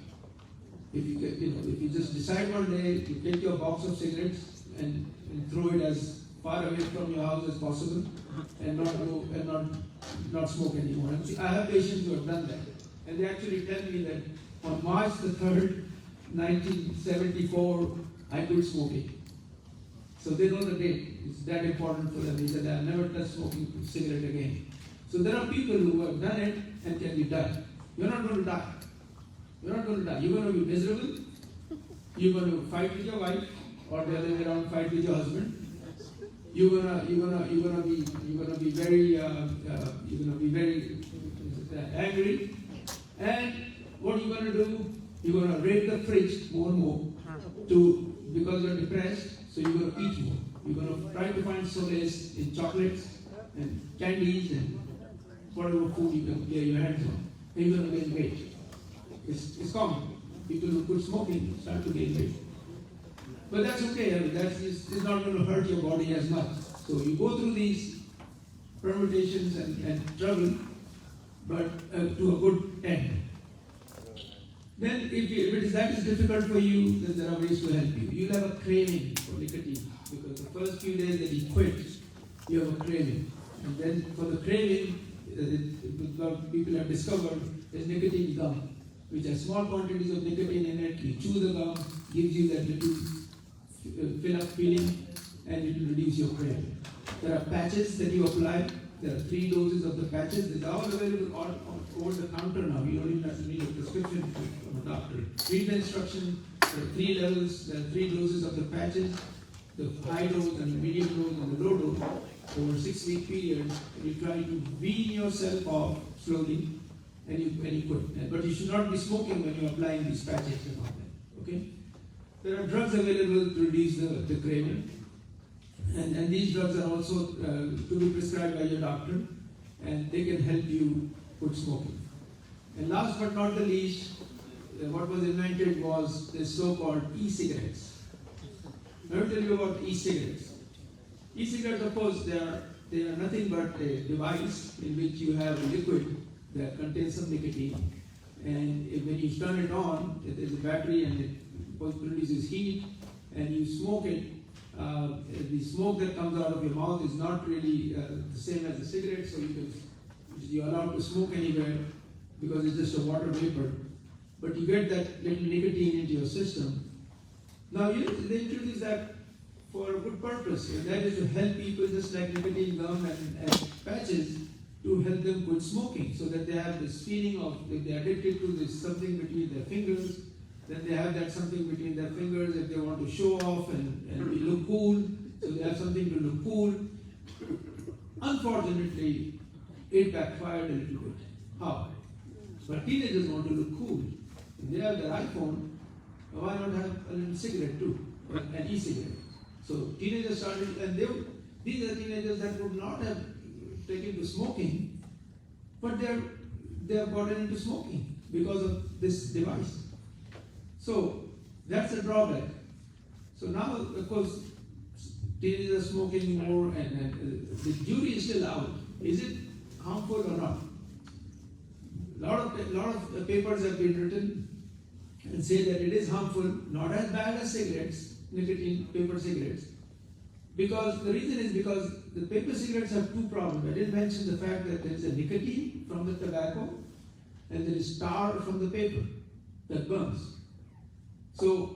If you just decide one day to take your box of cigarettes and throw it as far away from your house as possible, and not smoke anymore. And I have patients who have done that, and they actually tell me that on March the 3rd, 1974, I quit smoking. So they know the date. It's that important for them. He said, I'll never touch smoking cigarette again. So there are people who have done it and can be done. You're not going to die. You're not going to die. You're going to be miserable. You're going to fight with your wife, or the other way around, fight with your husband. You're gonna be very angry. And what you're gonna do You're gonna raid the fridge more and more because you're depressed, so you're gonna eat more. You're gonna try to find solace in chocolates and candies and whatever food you can get your hands on. And you're gonna gain weight. It's common. People who quit smoking start to gain weight. But that's okay. I mean, it's not going to hurt your body as much. So you go through these permutations and struggle, but to a good end. Then, if that is difficult for you, then there are ways to help you. You'll have a craving for nicotine because the first few days that you quit, you have a craving. And then for the craving, people have discovered is nicotine gum, which has small quantities of nicotine in it. You chew the gum, gives you that little fill up feeling, and it will reduce your craving. There are patches that you apply. There are 3 doses of the patches. These are all available over the counter now. You don't even have to need a prescription from a doctor. Read the instruction. There are 3 levels. There are 3 doses of the patches. The high dose and the medium dose and the low dose over a 6-week period. And you try to wean yourself off slowly, and you quit. But you should not be smoking when you're applying these patches and all that. Okay? There are drugs available to reduce the craving. And these drugs are also to be prescribed by your doctor, and they can help you quit smoking. And last but not the least, what was invented was the so-called e-cigarettes. Let me tell you about e-cigarettes. E-cigarettes, of course, they are nothing but a device in which you have a liquid that contains some nicotine. And when you turn it on, there's a battery and it produces heat, and you smoke it. The smoke that comes out of your mouth is not really the same as a cigarette, so you're allowed to smoke anywhere because it's just a water vapor. But you get that little nicotine into your system. Now, they introduce that for a good purpose, and that is to help people just like nicotine gum and patches to help them quit smoking, so that they have this feeling of if they're addicted to this something between their fingers, then they have that something between their fingers if they want to show off and look cool, so they have something to look cool. Unfortunately, it backfired a little bit. How? But teenagers want to look cool. If they have their iPhone, why not have a little cigarette too, an e-cigarette? So teenagers started, and these are teenagers that would not have taken to smoking, but they have gotten into smoking because of this device. So that's a drawback. So now, of course, teenagers are smoking more, and the jury is still out. Is it harmful or not? A lot of papers have been written and say that it is harmful, not as bad as cigarettes, nicotine paper cigarettes. Because the reason is because the paper cigarettes have 2 problems. I didn't mention the fact that there is a nicotine from the tobacco and there is tar from the paper that burns. So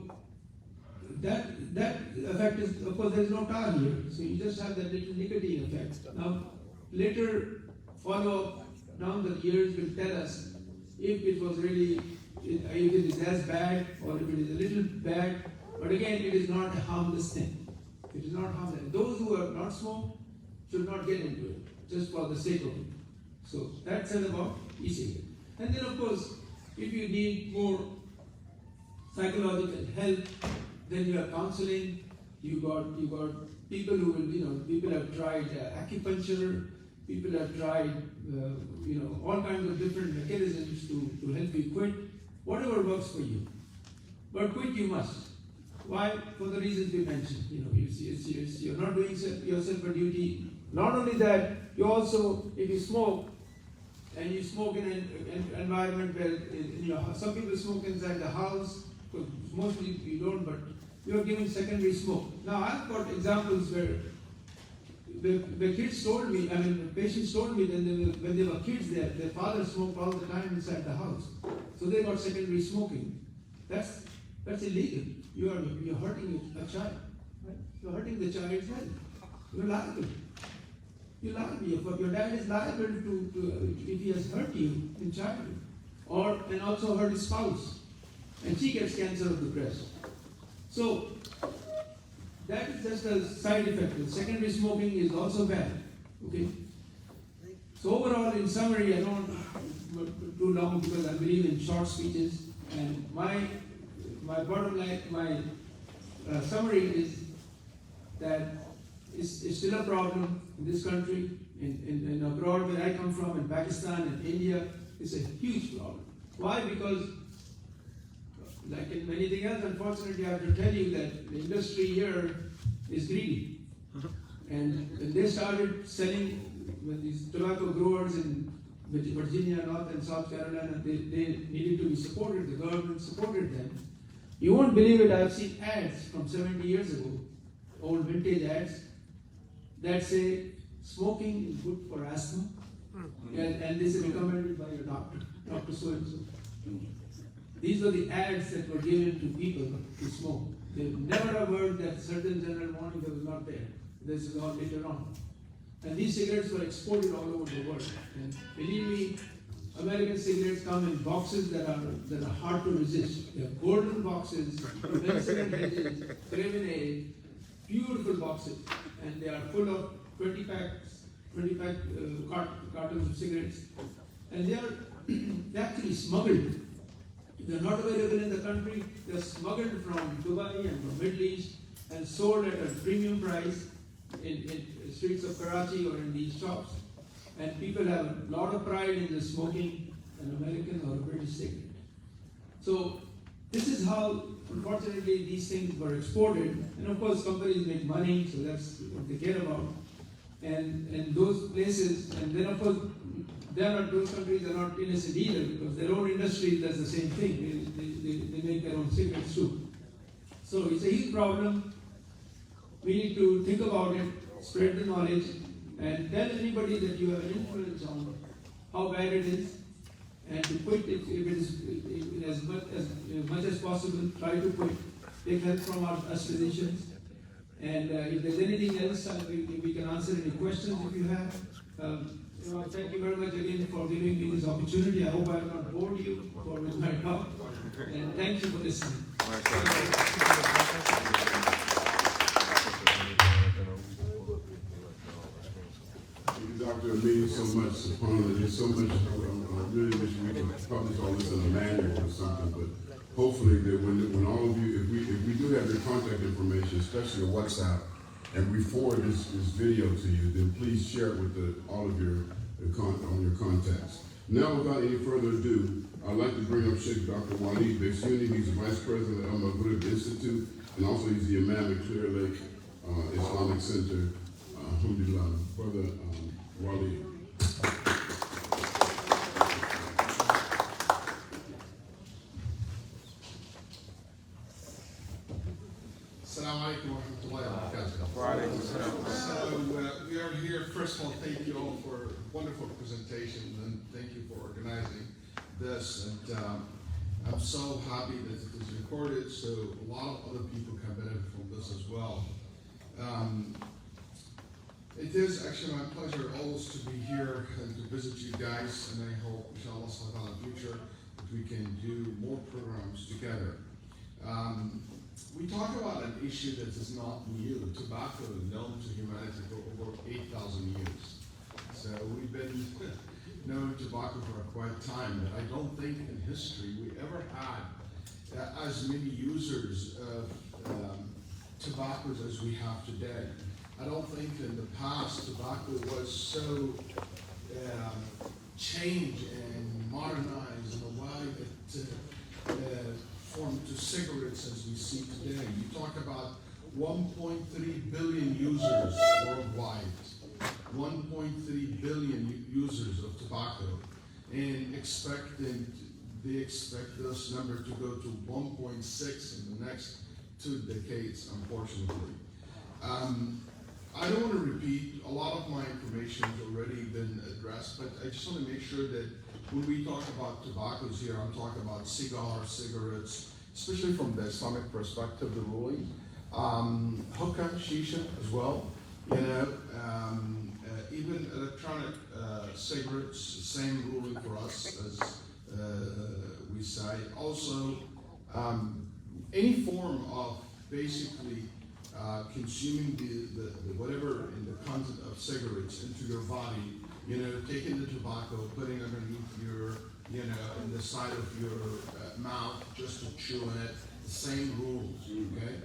that effect is, of course, there is no tar here, so you just have that little nicotine effect. Now, later follow-up down the years will tell us if it was really, if it is as bad or if it is a little bad. But again, it is not a harmless thing. It is not harmless. Those who have not smoked should not get into it, just for the sake of it. So that's all about e-cigarette. And then, of course, if you need more psychological help, then you have counseling. You got people who will, people have tried acupuncture. People have tried, all kinds of different mechanisms to help you quit. Whatever works for you, but quit you must. Why? For the reasons we mentioned. You're not doing yourself a duty. Not only that, you also, if you smoke, and you smoke in an environment where some people smoke inside the house, because mostly you don't, but you're giving secondary smoke. Now I've got examples where kids told me, patients told me that when they were kids, their father smoked all the time inside the house. So they got secondary smoking. That's illegal. You're hurting a child. Right? You're hurting the child's health. You're liable. You're liable. Your dad is liable to if he has hurt you in childhood, and also hurt his spouse, and she gets cancer of the breast. So that is just a side effect. Secondary smoking is also bad. Okay. So overall, in summary, I don't want too long because I believe in short speeches. And my bottom line, my summary is that it's still a problem in this country, in abroad where I come from, in Pakistan and India. It's a huge problem. Why? Because like in anything else, unfortunately, I have to tell you that the industry here is greedy. And when they started selling, with these tobacco growers in Virginia, North and South Carolina, they needed to be supported. The government supported them. You won't believe it, I've seen ads from 70 years ago, old vintage ads, that say smoking is good for asthma, and this is recommended by your doctor, Dr. So-and-so. These were the ads that were given to people to smoke. They never have heard that certain general warning that was not there. This is all later on. And these cigarettes were exported all over the world. And believe me, American cigarettes come in boxes that are hard to resist. They are golden boxes, pencil edges, lemonade, beautiful boxes, and they are full of 20 cartons of cigarettes. And they're actually smuggled. They're not available in the country. They're smuggled from Dubai and from Middle East and sold at a premium price in streets of Karachi or in these shops. And people have a lot of pride in the smoking an American or a British cigarette. So this is how, unfortunately, these things were exported. And of course, companies make money, so that's what they care about. And those places, and then of course, those countries are not innocent either, because their own industry does the same thing. They make their own cigarettes too. So it's a huge problem. We need to think about it, spread the knowledge, and tell anybody that you have an influence on how bad it is, and to quit it if it is as much as possible. Try to quit. Take help from us physicians. And if there's anything else, we can answer any questions if you have. Thank you very much again for giving me this opportunity. I hope I have not bored you with my talk. And thank you for listening. Doctor, it means so much, SubhanAllah. There's so much. I really wish we could publish all this in a manual or something, but hopefully that when all of you, if we do have your contact information, especially your WhatsApp, and we forward this video to you, then please share it with all of your contacts. Now, without any further ado, I'd like to bring up Sheikh Dr. Waleed Beksuni. He's the Vice President of Al Maghrib Institute, and also he's the Imam at Clear Lake Islamic Center. Alhamdulillah, Brother Waleed. Assalamu alaikum wa rahmatullahi wa barakatuh. So we are here. First of all, thank you all for a wonderful presentation, and thank you for organizing this. And I'm so happy that it is recorded, so a lot of other people can benefit from this as well. It is actually my pleasure always to be here and to visit you guys, and I hope, inshallah, in the future, that we can do more programs together. We talk about an issue that is not new. Tobacco is known to humanity for over 8,000 years. So we've been knowing tobacco for quite a time, but I don't think in history we ever had as many users of tobaccos as we have today. I don't think in the past tobacco was so changed and modernized in a way that formed to cigarettes as we see today. You talk about 1.3 billion users worldwide, 1.3 billion users of tobacco, and they expect this number to go to 1.6 in the next 2 decades, unfortunately. I don't want to repeat, a lot of my information has already been addressed, but I just want to make sure that when we talk about tobaccos here, I'm talking about cigars, cigarettes, especially from the Islamic perspective, the ruling. Hookah, shisha as well, even electronic cigarettes, same ruling for us as we say. Also, any form of basically consuming the whatever in the content of cigarettes into your body, taking the tobacco, putting underneath your you know, in the side of your mouth just to chew on it. The same rules, okay?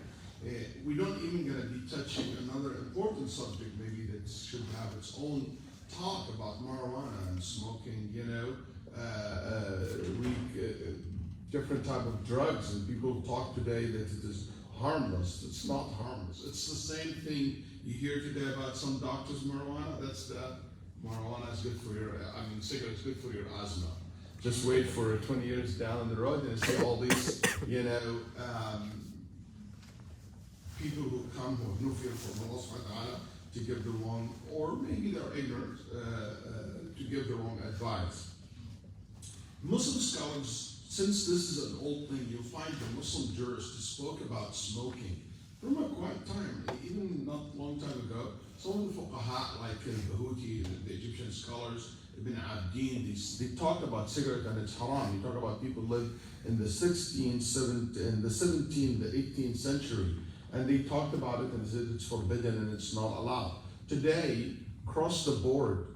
We don't even gonna be touching another important subject maybe that should have its own talk about marijuana and smoking, you know, different type of drugs, and people talk today that it is harmless. It's not harmless. It's the same thing you hear today about some doctors' marijuana. That's the marijuana is good for your, cigarette's good for your asthma. Just wait for 20 years down the road and see all these, you know, people who come who have no fear from Allah subhanahu wa ta'ala to give the wrong, or maybe they're ignorant, to give the wrong advice. Muslim scholars, since this is an old thing, you'll find the Muslim jurists spoke about smoking from a quiet time, even not long time ago. Some of the fuqaha, like Bahuti, the Egyptian scholars, Ibn Abdin, they talk about cigarette and it's haram. They talk about people live in the 16th, 17th, in the 17th, the 18th century, and they talked about it and said it's forbidden and it's not allowed. Today, across the board,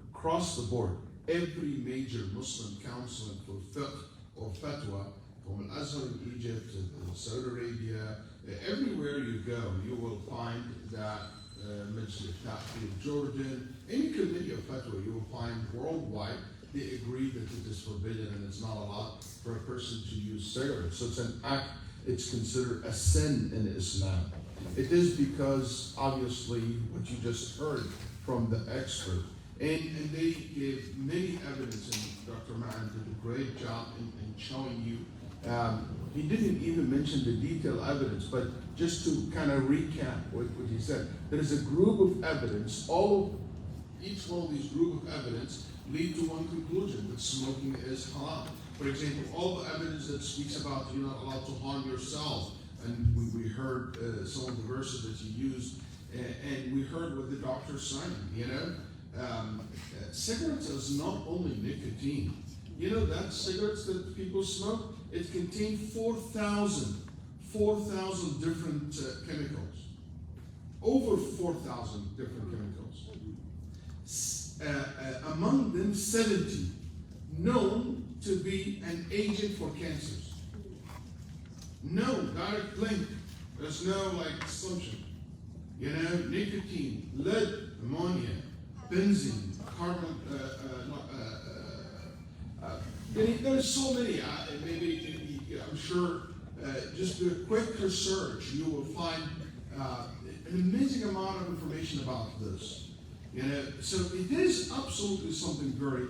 every major Muslim council for fiqh or fatwa, from Al-Azhar in Egypt, Saudi Arabia, everywhere you go, you will find that Masjid At-Tawhid, Jordan, any committee of fatwa you will find worldwide, they agree that it is forbidden and it's not allowed for a person to use cigarettes. So it's an act, it's considered a sin in Islam. It is because, obviously, what you just heard from the expert, and they gave many evidence, and Dr. Ma'an did a great job in showing you. He didn't even mention the detailed evidence, but just to kind of recap what he said, there is a group of evidence, each one of these group of evidence lead to one conclusion, that smoking is halal. For example, all the evidence that speaks about you're not allowed to harm yourself, and we heard some of the verses that you used, and we heard what the doctor's saying, you know. Cigarettes is not only nicotine. You know that cigarettes that people smoke, it contains 4,000 different chemicals. Over 4,000 different chemicals. Among them, 70 known to be an agent for cancers. No direct link. There's no assumption. You know, nicotine, lead, ammonia, benzene, carbon. There's so many. Maybe I'm sure. Just do a quick research. You will find an amazing amount of information about this. You know, so it is absolutely something very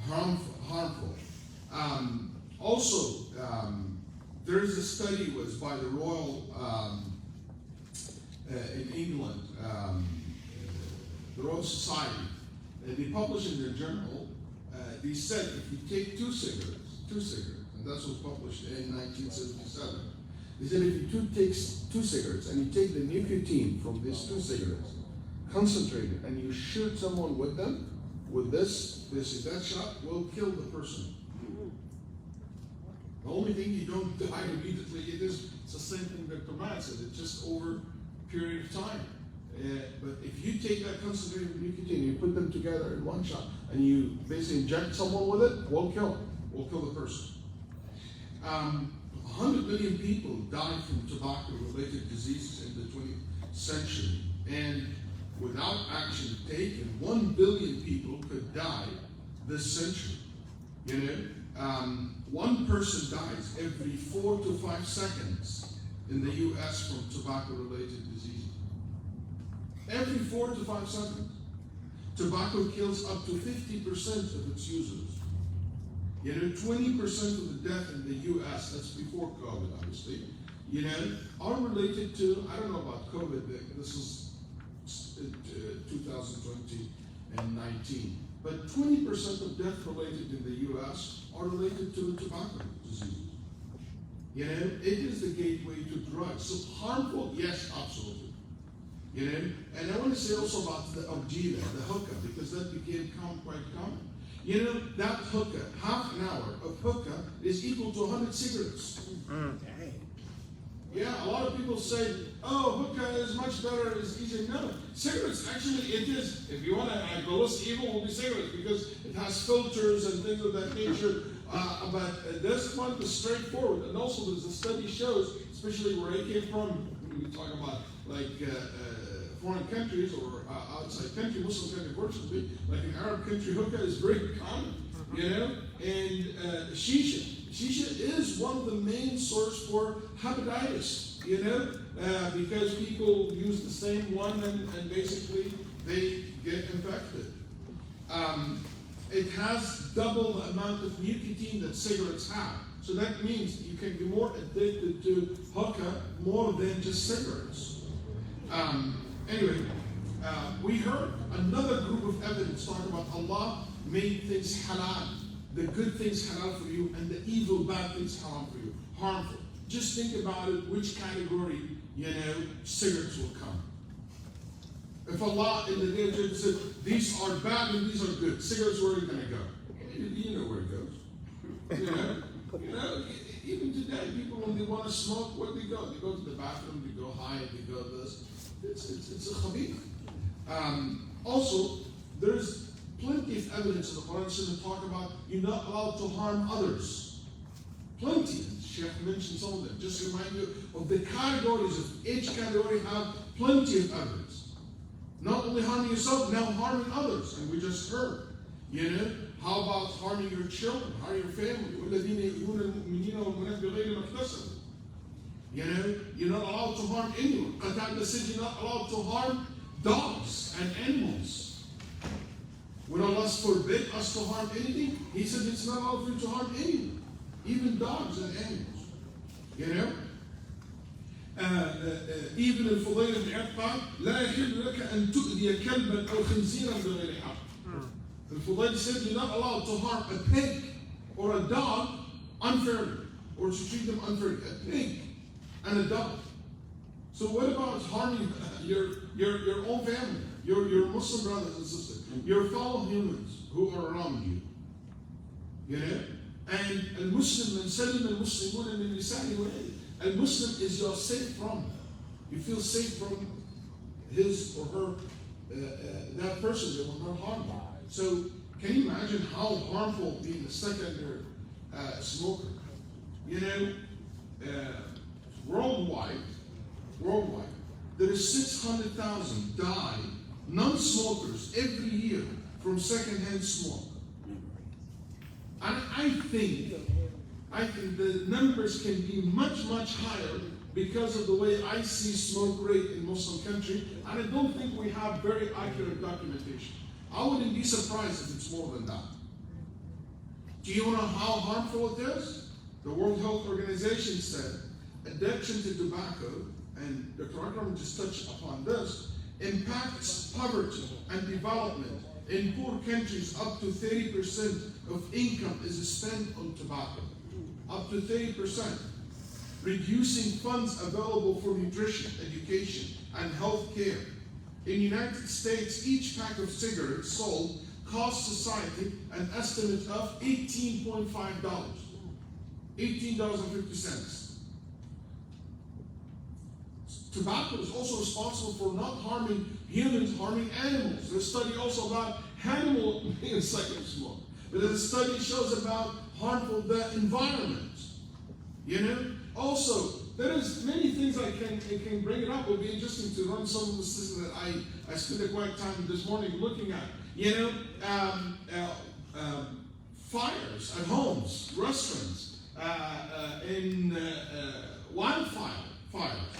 harmful. Also, there is a study was by the Royal in England, the Royal Society. They published in their journal. They said if you take two cigarettes, and that's was published in 1977. They said if you take two cigarettes and you take the nicotine from these two cigarettes, concentrate it, and you shoot someone with them, with that shot will kill the person. The only thing you don't die immediately, it's the same thing that Dr. said, it's just over a period of time. But if you take that concentrated nicotine and you put them together in one shot and you basically inject someone with it, will kill the person. 100 million people died from tobacco-related diseases in the 20th century, and without action taken, 1 billion people could die this century. You know, one person dies every 4 to 5 seconds in the U.S. from tobacco-related diseases. Every 4 to 5 seconds. Tobacco kills up to 50% of its users. You know, 20% of the death in the U.S., that's before COVID, obviously, you know, are related to, I don't know about COVID, this is 2020 and 19, but 20% of death related in the U.S. are related to tobacco disease. You know, it is the gateway to drugs. So harmful, yes, absolutely. You know, and I want to say also about the orgila, the hookah, because that became quite common. You know, that hookah, half an hour of hookah is equal to 100 cigarettes. Yeah, a lot of people say, oh, hookah is much better, it's easier. No, cigarettes, actually it is. If you want to go less evil, will be cigarettes, because it has filters and things of that nature. But this one is straightforward. And also there's a study shows, especially where I came from, when we talk about like foreign countries or outside country, Muslim country, fortunately, like an Arab country, hookah is very common, you know? And shisha. Shisha is one of the main source for hepatitis, you know? Because people use the same one and basically they get infected. It has double the amount of nicotine that cigarettes have. So that means you can be more addicted to hookah more than just cigarettes. Anyway, we heard another group of evidence talking about Allah made things halal, the good things halal for you, and the evil, bad things haram for you, harmful. Just think about it, which category, you know, cigarettes will come. If Allah in the day of judgment said, these are bad and these are good, cigarettes, where are you going to go? You know where it goes. You know, even today, people when they want to smoke, where do they go? They go to the bathroom, they go hide, they go this. It's a khabith. Also, there's plenty of evidence in the Quran to talk about you're not allowed to harm others. Plenty. Sheikh mentioned some of them. Just to remind you of the categories of each category have plenty of evidence. Not only harming yourself, now harming others. And we just heard. You know, how about harming your children, harming your family? You know, you're not allowed to harm anyone. Qatada said you're not allowed to harm dogs and animals. When Allah forbid us to harm anything, He said it's not allowed for you to harm anyone, even dogs and animals. You know? Even in Fudayl ibn Iyad, لا يحل لك أن تؤذي كلبا أو خنزيرا بغير حق. And Fudayl said you're not allowed to harm a pig or a dog unfairly, or to treat them unfairly. A pig and a dog. So what about harming your own family, your Muslim brothers and sisters, your fellow humans who are around you? You know? And al-Muslim and Salim al-Muslimun min lisani wa yadihi. Al-Muslim is you're safe from. You feel safe from his or her, that person that will not harm you. So can you imagine how harmful being a secondary smoker? You know, worldwide, there is 600,000 die, non-smokers every year from secondhand smoke. And I think the numbers can be much, much higher because of the way I see smoke rate in Muslim country, and I don't think we have very accurate documentation. I wouldn't be surprised if it's more than that. Do you know how harmful it is? The World Health Organization said addiction to tobacco, and Dr. Akram just touched upon this, impacts poverty and development. In poor countries, up to 30% of income is spent on tobacco. Up to 30%. Reducing funds available for nutrition, education, and health care. In the United States, each pack of cigarettes sold costs society an estimate of $18.5. $18.50. Tobacco is also responsible for not harming humans, harming animals. There's a study also about animal second smoke. But the study shows about harmful the environment. You know? Also, there is many things I can bring it up. It would be interesting to run some of the systems that I spent a quiet time this morning looking at. You know, fires at homes, restaurants, in fires.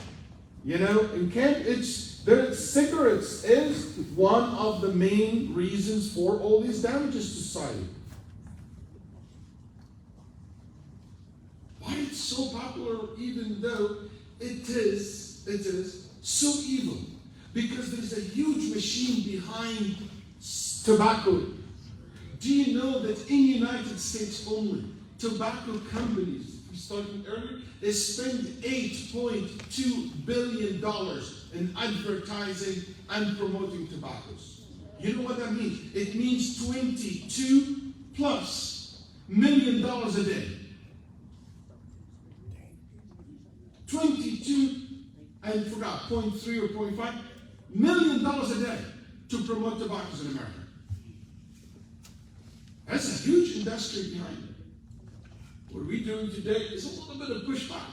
You know, in Kent, cigarettes is one of the main reasons for all these damages to society. Why it's so popular, even though it is so evil? Because there's a huge machine behind tobacco. Do you know that in the United States only, tobacco companies, we started earlier, they spend $8.2 billion in advertising and promoting tobaccos. You know what that means? It means $22+ million a day. 22, I forgot, 0.3 or 0.5 million a day to promote tobaccos in America. That's a huge industry behind it. What we're doing today is a little bit of pushback,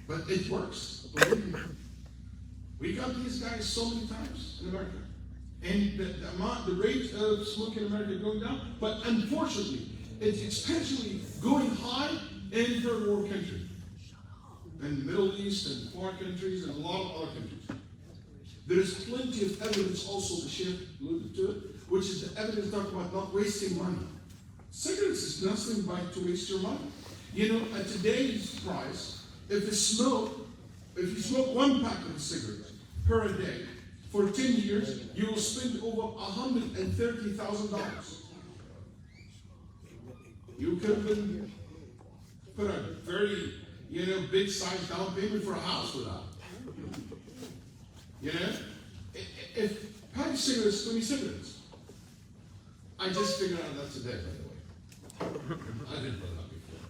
but it works. Believe me. We got these guys so many times in America, and the rate of smoking in America going down. But unfortunately, it's especially going high in third world countries, in the Middle East and foreign countries and a lot of other countries. There is plenty of evidence also, the Sheikh alluded to it, which is the evidence talking about not wasting money. Cigarettes is nothing but to waste your money. You know, at today's price, if you smoke one pack of cigarettes per day for 10 years, you will spend over $130,000. You could have been put a very, big size down payment for a house with that. If pack of cigarettes, 20 cigarettes. I just figured out that today, by the way. I didn't know that before.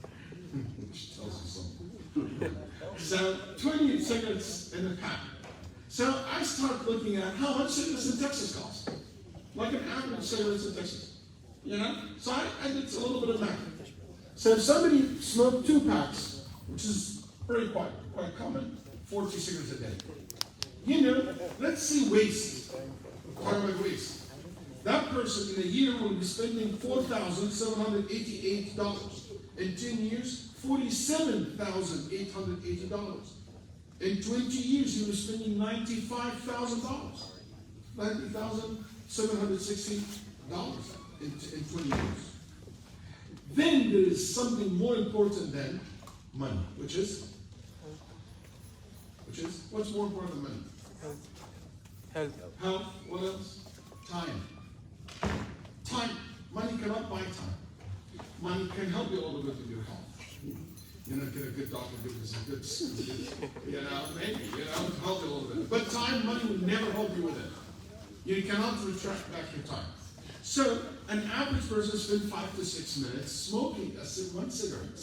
Which tells you something. So 20 cigarettes in a pack. So I start looking at how much cigarettes in Texas cost. Like an average cigarettes in Texas. So I did a little bit of math. So if somebody smoked 2 packs, which is very quite common, 40 cigarettes a day. Let's see waste. Talk about waste. That person in a year will be spending $4,788. In 10 years, $47,880. In 20 years, you will be spending $95,000. $90,760 in 20 years. Then there is something more important than money, which is what's more important than money? Health. What else? Time. Money cannot buy time. Money can help you a little bit with your health. Get a good doctor, give you some good, maybe, help you a little bit. But time, money will never help you with it. You cannot retract back your time. So, an average person spends 5 to 6 minutes smoking one cigarette.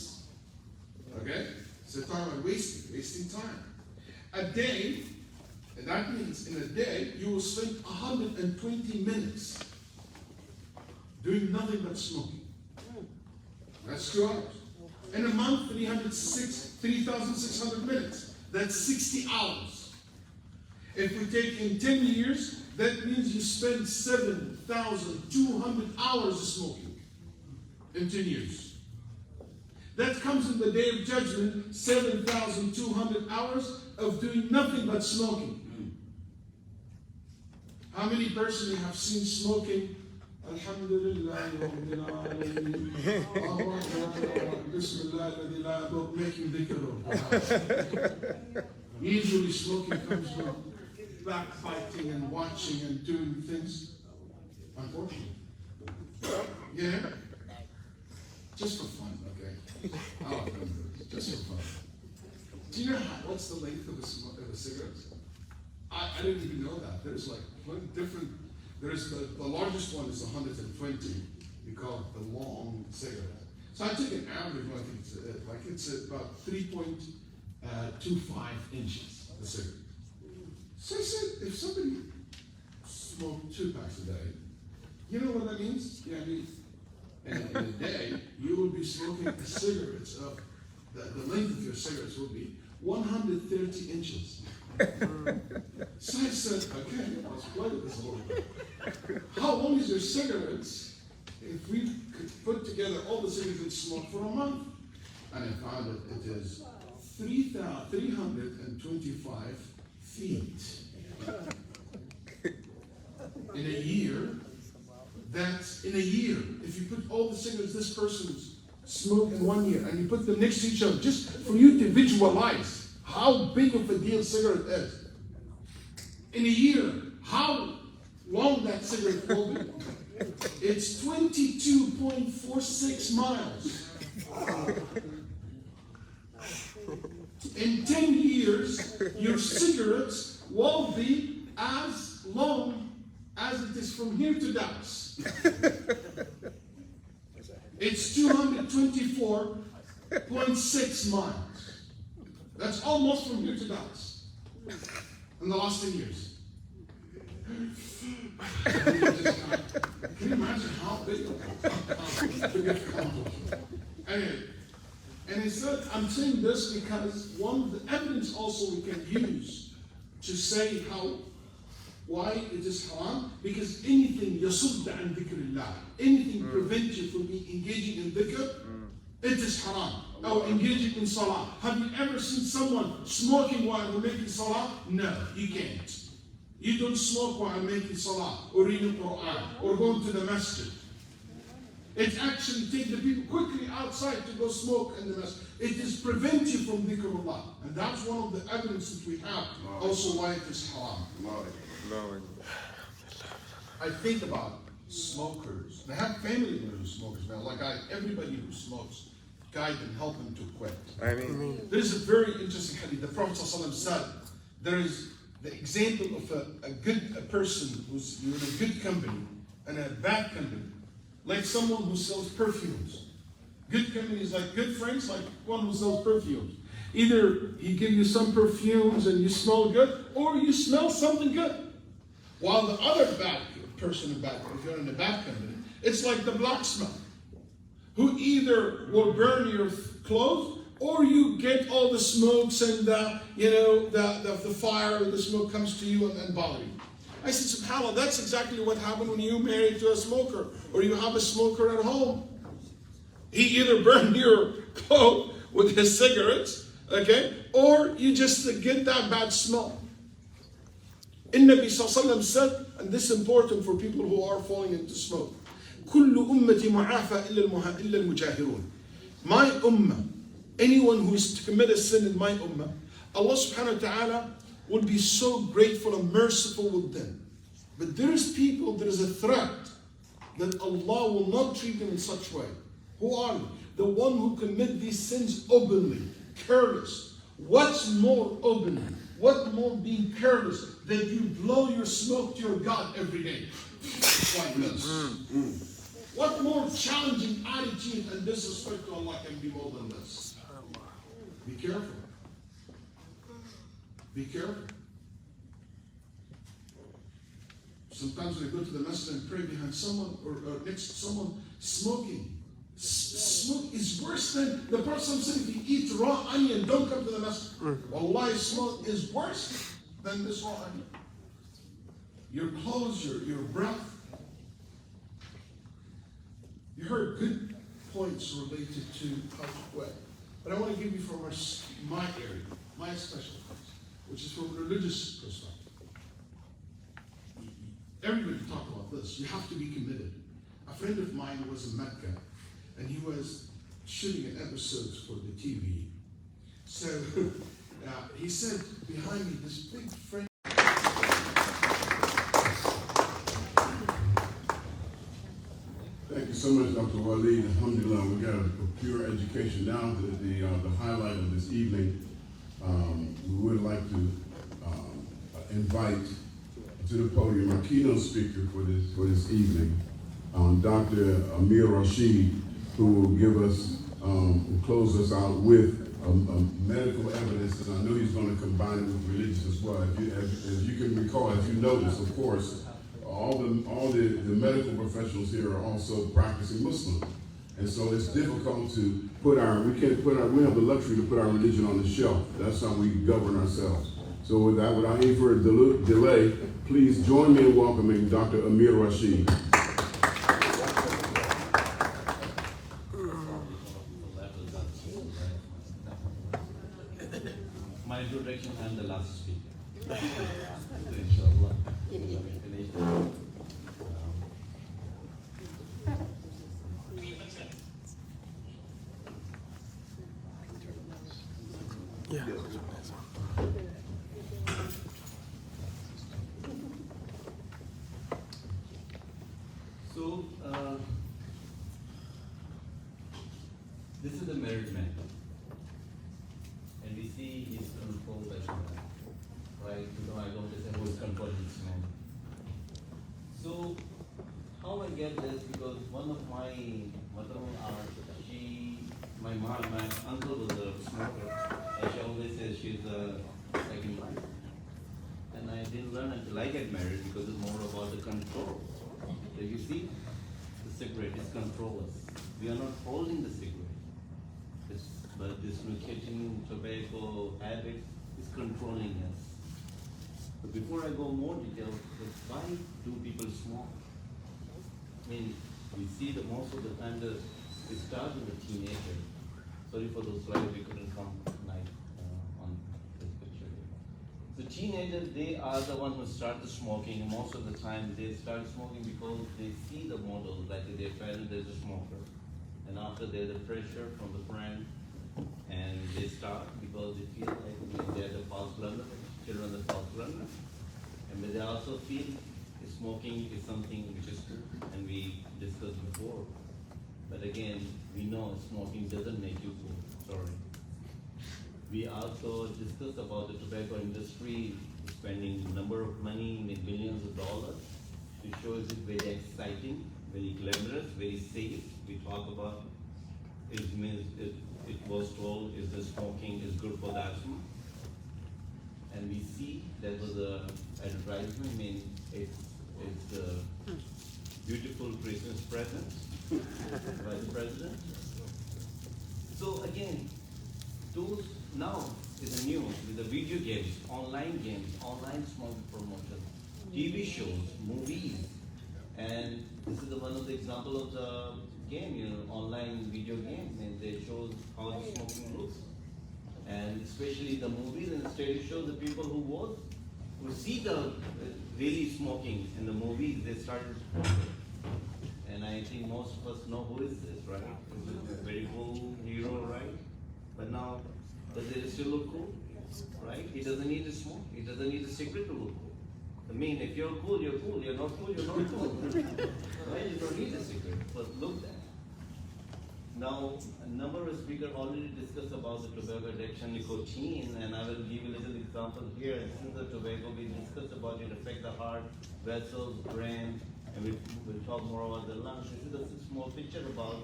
Okay? So, talking about wasting time. A day, and that means in a day, you will spend 120 minutes doing nothing but smoking. That's 2 hours. In a month, 3,600 minutes. That's 60 hours. If we take in 10 years, that means you spend 7,200 hours of smoking in 10 years. That comes in the day of judgment, 7,200 hours of doing nothing but smoking. How many persons you have seen smoking? Alhamdulillah, Bismillah, making dhikr. Usually smoking comes from backbiting and watching and doing things. Unfortunately. Just for fun, okay? Just for fun. Do you know what's the length of a cigarette? I didn't even know that. There's like different. There's the largest one is 120. We call it the long cigarette. So I took an average one. It's about 3.25 inches. The cigarette. So I said, if somebody smoked 2 packs a day, you know what that means? In a day, you will be smoking cigarettes of the length of your cigarettes will be 130 inches. So I said, okay, let's play with this a little bit. How long is your cigarettes if we could put together all the cigarettes that smoke for a month? And I found that it is 325 feet. In a year, if you put all the cigarettes this person's smoked in 1 year and you put them next to each other, just for you to visualize how big of a deal cigarette is. In a year, how long that cigarette will be? It's 22.46 miles. In 10 years, your cigarettes will be as long as it is from here to Dallas. It's 224.6 miles. That's almost from here to Dallas in the last 10 years. Can you imagine how big of a accomplishment? Anyway, And he said, I'm saying this because one of the evidence also we can use to say why it is haram, because anything yasud an dhikrillah, anything prevents you from engaging in dhikr, it is haram. Or engaging in salah. Have you ever seen someone smoking while they're making salah? No, you can't. You don't smoke while making salah, or reading Quran, or going to the masjid. It actually takes the people quickly outside to go smoke in the masjid. It is prevent you from dhikrullah. And that's one of the evidence that we have also why it is haram. I think about smokers. And I have family members who smokers now. Like everybody who smokes, guide and help them to quit. There is a very interesting hadith. The Prophet ﷺ said, there is the example of a person who's in a good company and a bad company. Like someone who sells perfumes. Good company is like good friends, like one who sells perfumes. Either he gives you some perfumes and you smell good, or you smell something good. While the other bad person, if you're in a bad company, it's like the blacksmith, who either will burn your clothes, or you get all the smokes and the fire, the smoke comes to you and bother you. I said, subhanAllah, that's exactly what happened when you married to a smoker, or you have a smoker at home. He either burned your clothes with his cigarettes, okay, or you just get that bad smell. Nabi Sallallahu said, and this is important for people who are falling into smoke, كل أمتي معافى إلا المجاهرون. My ummah, anyone who is to commit a sin in my ummah, Allah subhanahu wa ta'ala will be so grateful and merciful with them. But there is a threat that Allah will not treat them in such way. Who are they? The one who commit these sins openly, careless. What's more openly? What more being careless than you blow your smoke to your God every day? Like this. What more challenging attitude and disrespect to Allah can be more than this? Be careful. Be careful. Sometimes when I go to the masjid and pray behind someone or next to someone smoking. Smoke is worse than the person saying if you eat raw onion, don't come to the masjid. Wallahi, smoke is worse than this raw onion. Your clothes, your breath. You heard good points related to how to quit. But I want to give you from my area, my special place, which is from a religious perspective. Everybody talk about this. You have to be committed. A friend of mine was in Mecca, and he was shooting an episode for the TV. So he said behind me, this big friend. Thank you so much, Dr. Waleed. Alhamdulillah, we got a pure education. Now, the highlight of this evening, we would like to invite to the podium our keynote speaker for this evening, Dr. Amir Rashid, who will give us, close us out with medical evidence, and I know he's going to combine it with religious as well. As you can recall, as you notice, of course, all the medical professionals here are also practicing Muslim, and so it's difficult to we have the luxury to put our religion on the shelf. That's how we govern ourselves. So without any further delay, please join me in welcoming Dr. Amir Rashid. My introduction, I'm the last speaker. So inshallah, So, this is the married man. And we see he's controlled by someone. Right? I don't say who is controlling this man. So, how I get this? Because one of my maternal aunt, my uncle was a smoker, and she always says she's a second wife. And I didn't learn until I get married because it's more about the control. So you see, the cigarette is control us. We are not holding the cigarette, but but this nicotine, tobacco habit is controlling us. But before I go more details, why do people smoke? I mean, we see that most of the time it starts with a teenager. Sorry for those slides, we couldn't come tonight on this picture. The teenagers, they are the ones who start the smoking. And most of the time, they start smoking because they see the model, like their parent is a smoker. And after there's the pressure from the friend, and they start because they feel like they're the fast learner, children are the fast learner. And they also feel smoking is something which is good, and we discussed before. But again, we know smoking doesn't make you cool. Sorry. We also discussed about the tobacco industry spending a number of money, billions of dollars, to show is it very exciting, very glamorous, very safe. We talk about it was told is the smoking is good for the asthma. And we see there was a advertisement, I mean, it's a beautiful Christmas present by the president. So again, those now is a new with the video games, online smoking promotion, TV shows, movies, and this is one of the example of the game, online video game, and they show how the smoking looks. And especially the movies and the stage shows, the people who see the really smoking in the movies, they started smoking. And I think most of us know who is this, right? It's a very cool hero, right? But now, does it still look cool? Right? He doesn't need to smoke. He doesn't need a cigarette to look cool. I mean, if you're cool, you're cool. You're not cool, you're not cool. Right? You don't need a cigarette. But look that. Now, a number of speakers already discussed about the tobacco addiction, nicotine, and I will give a little example here. Since the tobacco, we discussed about it affect the heart, vessels, brain, and we'll talk more about the lungs. This is a small picture about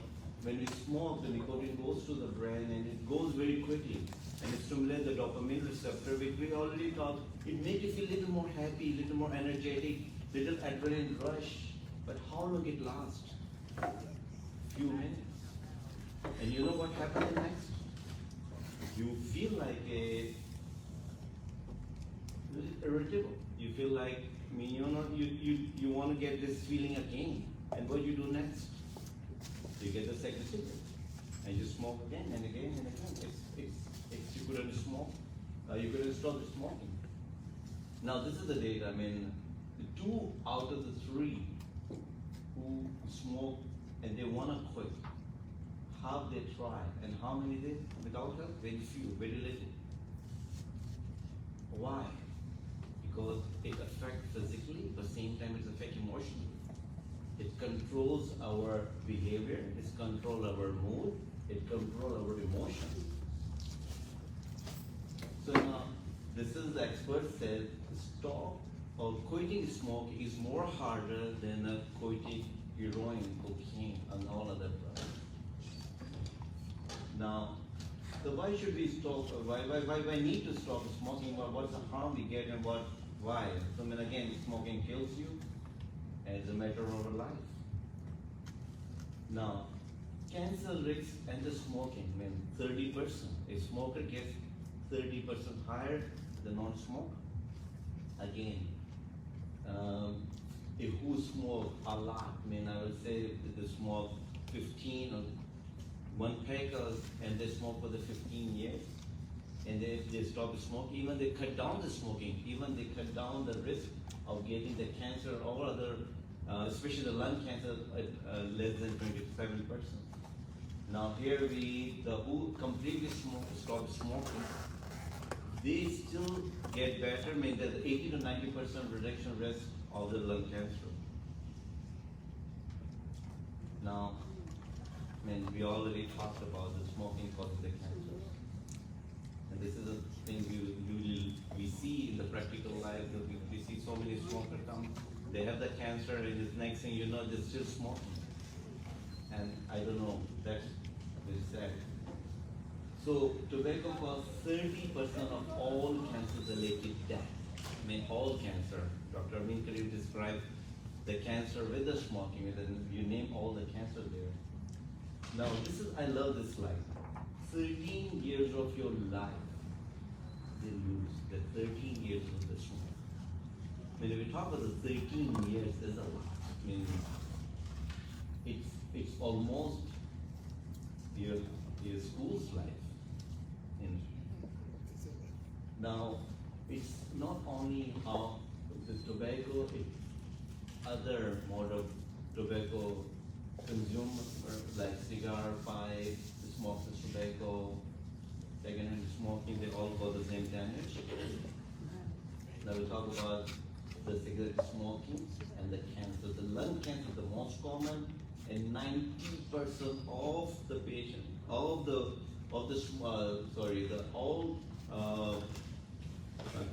when we smoke, the nicotine goes to the brain and it goes very quickly. And it stimulates the dopamine receptor, which we already talked. It makes you feel a little more happy, a little more energetic, little adrenaline rush. But how long it lasts? Few minutes. And you know what happens next? You feel like a little irritable. You feel like, I mean, you want to get this feeling again. And what you do next? You get the second cigarette. And you smoke again and again and again. You couldn't smoke. You couldn't stop the smoking. Now this is the data. I mean, the 2 out of the 3 who smoke and they want to quit, how they try and how many did without help? Very few, very little. Why? Because it affects physically, but at the same time it affects emotionally. It controls our behavior, it controls our mood, it controls our emotions. So now, this is the expert said, stop or quitting smoke is more harder than quitting heroin, cocaine, and all other drugs. Now, so why should we stop? Why need to stop smoking? What's the harm we get and why? So I mean, again, smoking kills you as a matter of life. Now, cancer risk and the smoking, I mean, 30%. A smoker gets 30% higher than non-smoker. Again, if who smoke a lot, I mean, I would say they smoke 15 or 1 pack and they smoke for the 15 years, and they stop smoking, even they cut down the smoking, even they cut down the risk of getting the cancer or other, especially the lung cancer at less than 27%. Now here the who completely stop smoking, they still get better, I mean there's 80 to 90% reduction risk of the lung cancer. Now, I mean, we already talked about the smoking causes the cancer. And this is a thing we see in the practical life, that we see so many smokers come, they have the cancer, and the next thing you know, they're still smoking. And I don't know, that's very sad. So tobacco causes 30% of all cancer-related death. I mean, all cancer. Dr. Amin Karim described the cancer with the smoking, and you name all the cancer there. Now, I love this slide. 13 years of your life, they lose the 13 years of the smoke. I mean, if we talk about the 13 years, there's a lot. I mean, it's almost your school's life. And now, it's not only how the tobacco, other mode of tobacco consumed, like cigar, pipe, smokeless tobacco, secondhand smoking, they all cause the same damage. Now we talk about the cigarette smoking and the cancer. The lung cancer is the most common, and 90% of the patient,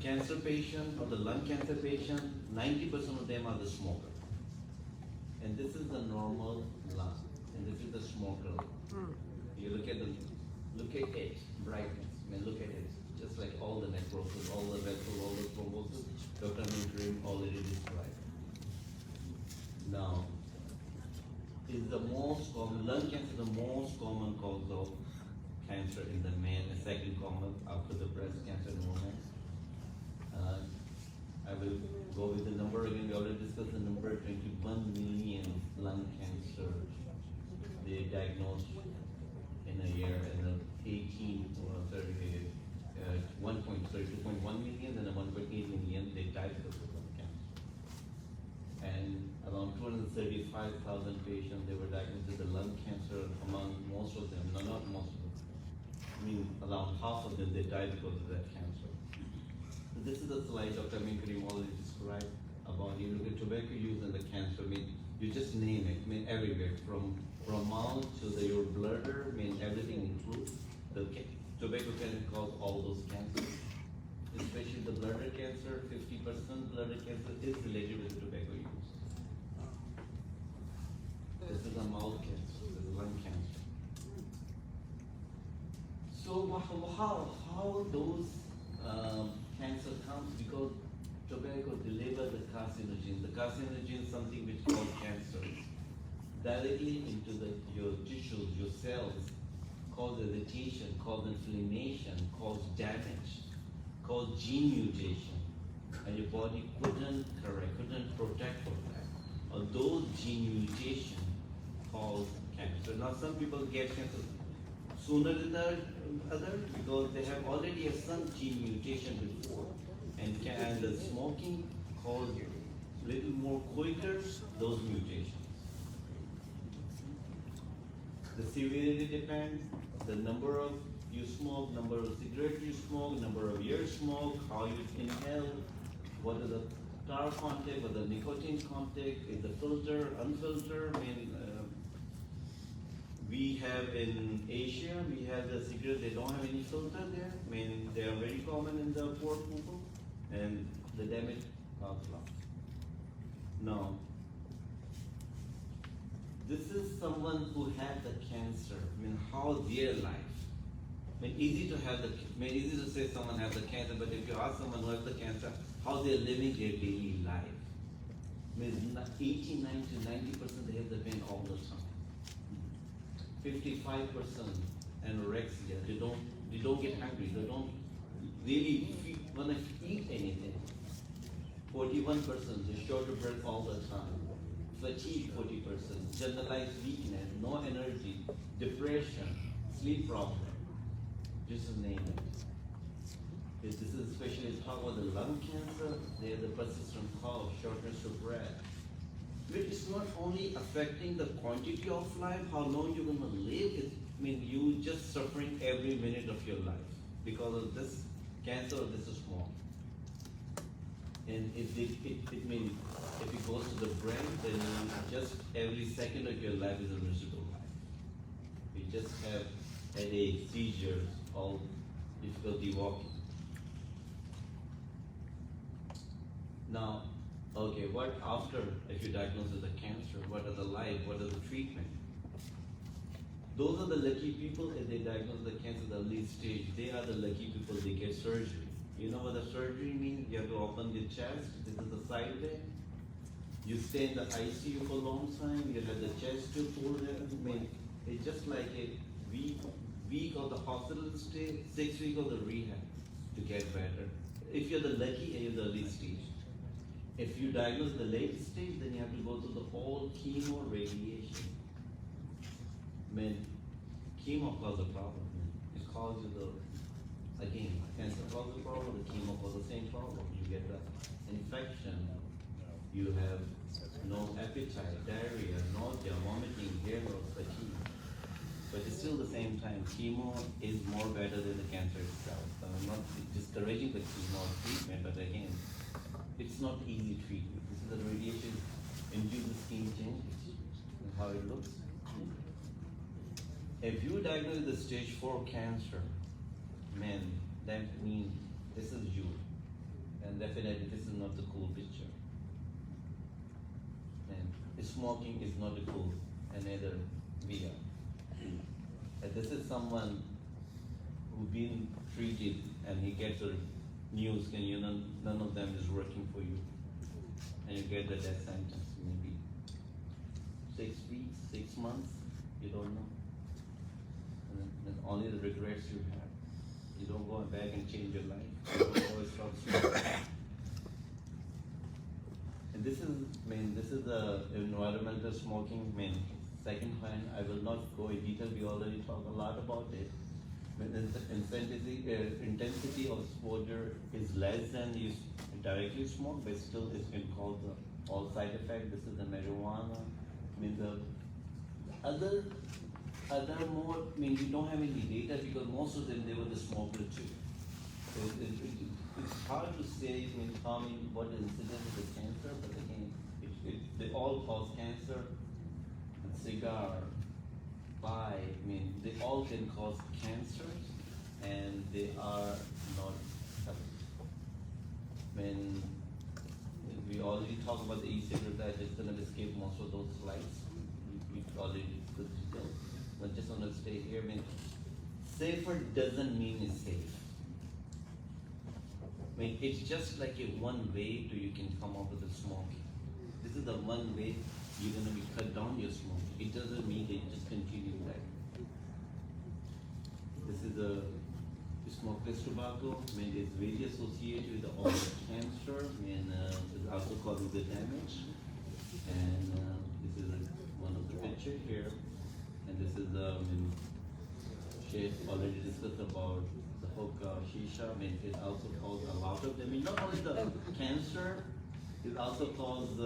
cancer patient or the lung cancer patient, 90% of them are the smoker. And this is the normal lung, and this is the smoker. You look at it, brightness. I mean, look at it, just like all the necrosis, all the vessels, all the thrombosis. Dr. Mintrim already described. Now, is the most common lung cancer the most common cause of cancer in the man, and second common after the breast cancer in women. I will go with the number again. We already discussed the number. 21 million lung cancer they diagnosed in a year, and then 2.1 million, and 1.8 million they died because of lung cancer. And around 235,000 patients they were diagnosed with the lung cancer. Among most of them, no, not most of them. I mean, around half of them they died because of that cancer. So this is a slide Dr. Karim already described about. You look at tobacco use and the cancer. I mean, you just name it. I mean, everywhere from mouth to your bladder. I mean, everything includes the tobacco can cause all those cancers. Especially the bladder cancer. 50% bladder cancer is related with tobacco use. This is a mouth cancer. This is lung cancer. So how those cancer comes? Because tobacco delivers the carcinogen. The carcinogen is something which causes cancer directly into your tissues, your cells, cause irritation, cause inflammation, cause damage, cause gene mutation, and your body couldn't protect from that. Or those gene mutation cause cancer. Now some people get cancer sooner than the other because they have already some gene mutation before, and the smoking causes a little more quicker those mutations. The severity depends, the number of you smoke, number of cigarettes you smoke, number of years smoke, how you inhale, what is the tar content, what the nicotine content, is the filter, unfiltered. I mean, we have in Asia, we have the cigarettes, they don't have any filter there. I mean, they are very common in the poor people, and the damage not a lot. Now, this is someone who had the cancer. I mean, how their life. I mean, easy to say someone has the cancer, but if you ask someone who has the cancer, how they're living their daily life. I mean, 89 to 90% they have the pain all the time. 55% anorexia. They don't get hungry. They don't really want to eat anything. 41% they short of breath all the time. Fatigue 40%. Generalized weakness, no energy, depression, sleep problem. Just name it. This is especially talk about the lung cancer. They have the persistent cough, shortness of breath. But it's not only affecting the quantity of life, how long you're going to live. You just suffering every minute of your life because of this cancer or this is small. And if it goes to the brain, then just every second of your life is a miserable life. You just have headaches, seizures, all difficulty walking. Now, okay, what after, if you diagnose with a cancer, what are the life, what are the treatment? Those are the lucky people, if they diagnose the cancer at the early stage, they are the lucky people, they get surgery. You know what the surgery means? You have to open the chest, this is the side bed. You stay in the ICU for a long time, you have the chest tube pulled in. It's just like we week of the hospital stay, 6 weeks of the rehab to get better. If you're the lucky and you're the early stage. If you diagnose the late stage, then you have to go through the whole chemo radiation. Man, chemo causes a problem. Man. It causes again, cancer causes a problem, the chemo causes the same problem. You get the infection, you have no appetite, diarrhea, nausea, vomiting, hair loss, fatigue. But it's still the same time, chemo is more better than the cancer itself. So I'm not discouraging the chemo treatment, but again, it's not easy treatment. This is the radiation induces skin changes and how it looks. If you diagnose the stage 4 cancer, man, that means this is you. And definitely this is not the cool picture. And smoking is not a cool, and neither we are. And this is someone who's been treated and he gets a news and none of them is working for you. And you get the death sentence, maybe 6 weeks, 6 months, you don't know. And only the regrets you have. You don't go back and change your life. You don't always stop smoking. And this is the environmental smoking. Second hand, I will not go in detail, we already talked a lot about it. When the intensity of exposure is less than you directly smoke, but still it's been called the all side effect. This is the marijuana. The other more, we don't have any data because most of them, they were the smoker too. So it's hard to say what is incident of the cancer, but again, they all cause cancer. Cigar, they all can cause cancers, and they are not healthy. When we already talked about the e-cigarette, I just gonna escape most of those slides. We already good details, but just want to stay here. Safer doesn't mean it's safe. It's just like a one way you can come up with the smoking. This is the one way you're gonna be cut down your smoke. It doesn't mean they just continue that. This is a smokeless tobacco. It's very associated with all the cancer, it's also causing the damage. And this is one of the pictures here. And this is Sheikh already discussed about the hookah, shisha. It also causes a lot of damage. Not only the cancer, it also causes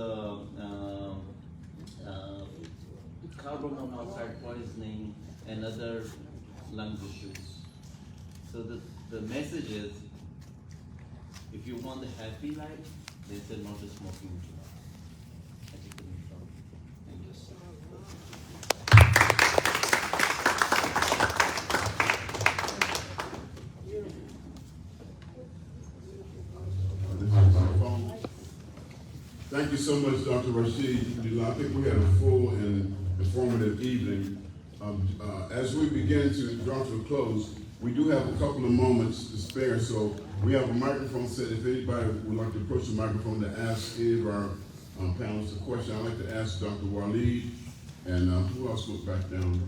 carbon monoxide poisoning and other lung issues. So the message is, if you want a happy life, they said not to smoking too. I think the next one. Thank you. Thank you so much, Dr. Rashid. I think we had a full and informative evening. As we begin to draw to a close, we do have a couple of moments to spare, so we have a microphone set. If anybody would like to approach the microphone to ask any of our panelists a question, I'd like to ask Dr. Waleed, and who else goes back down?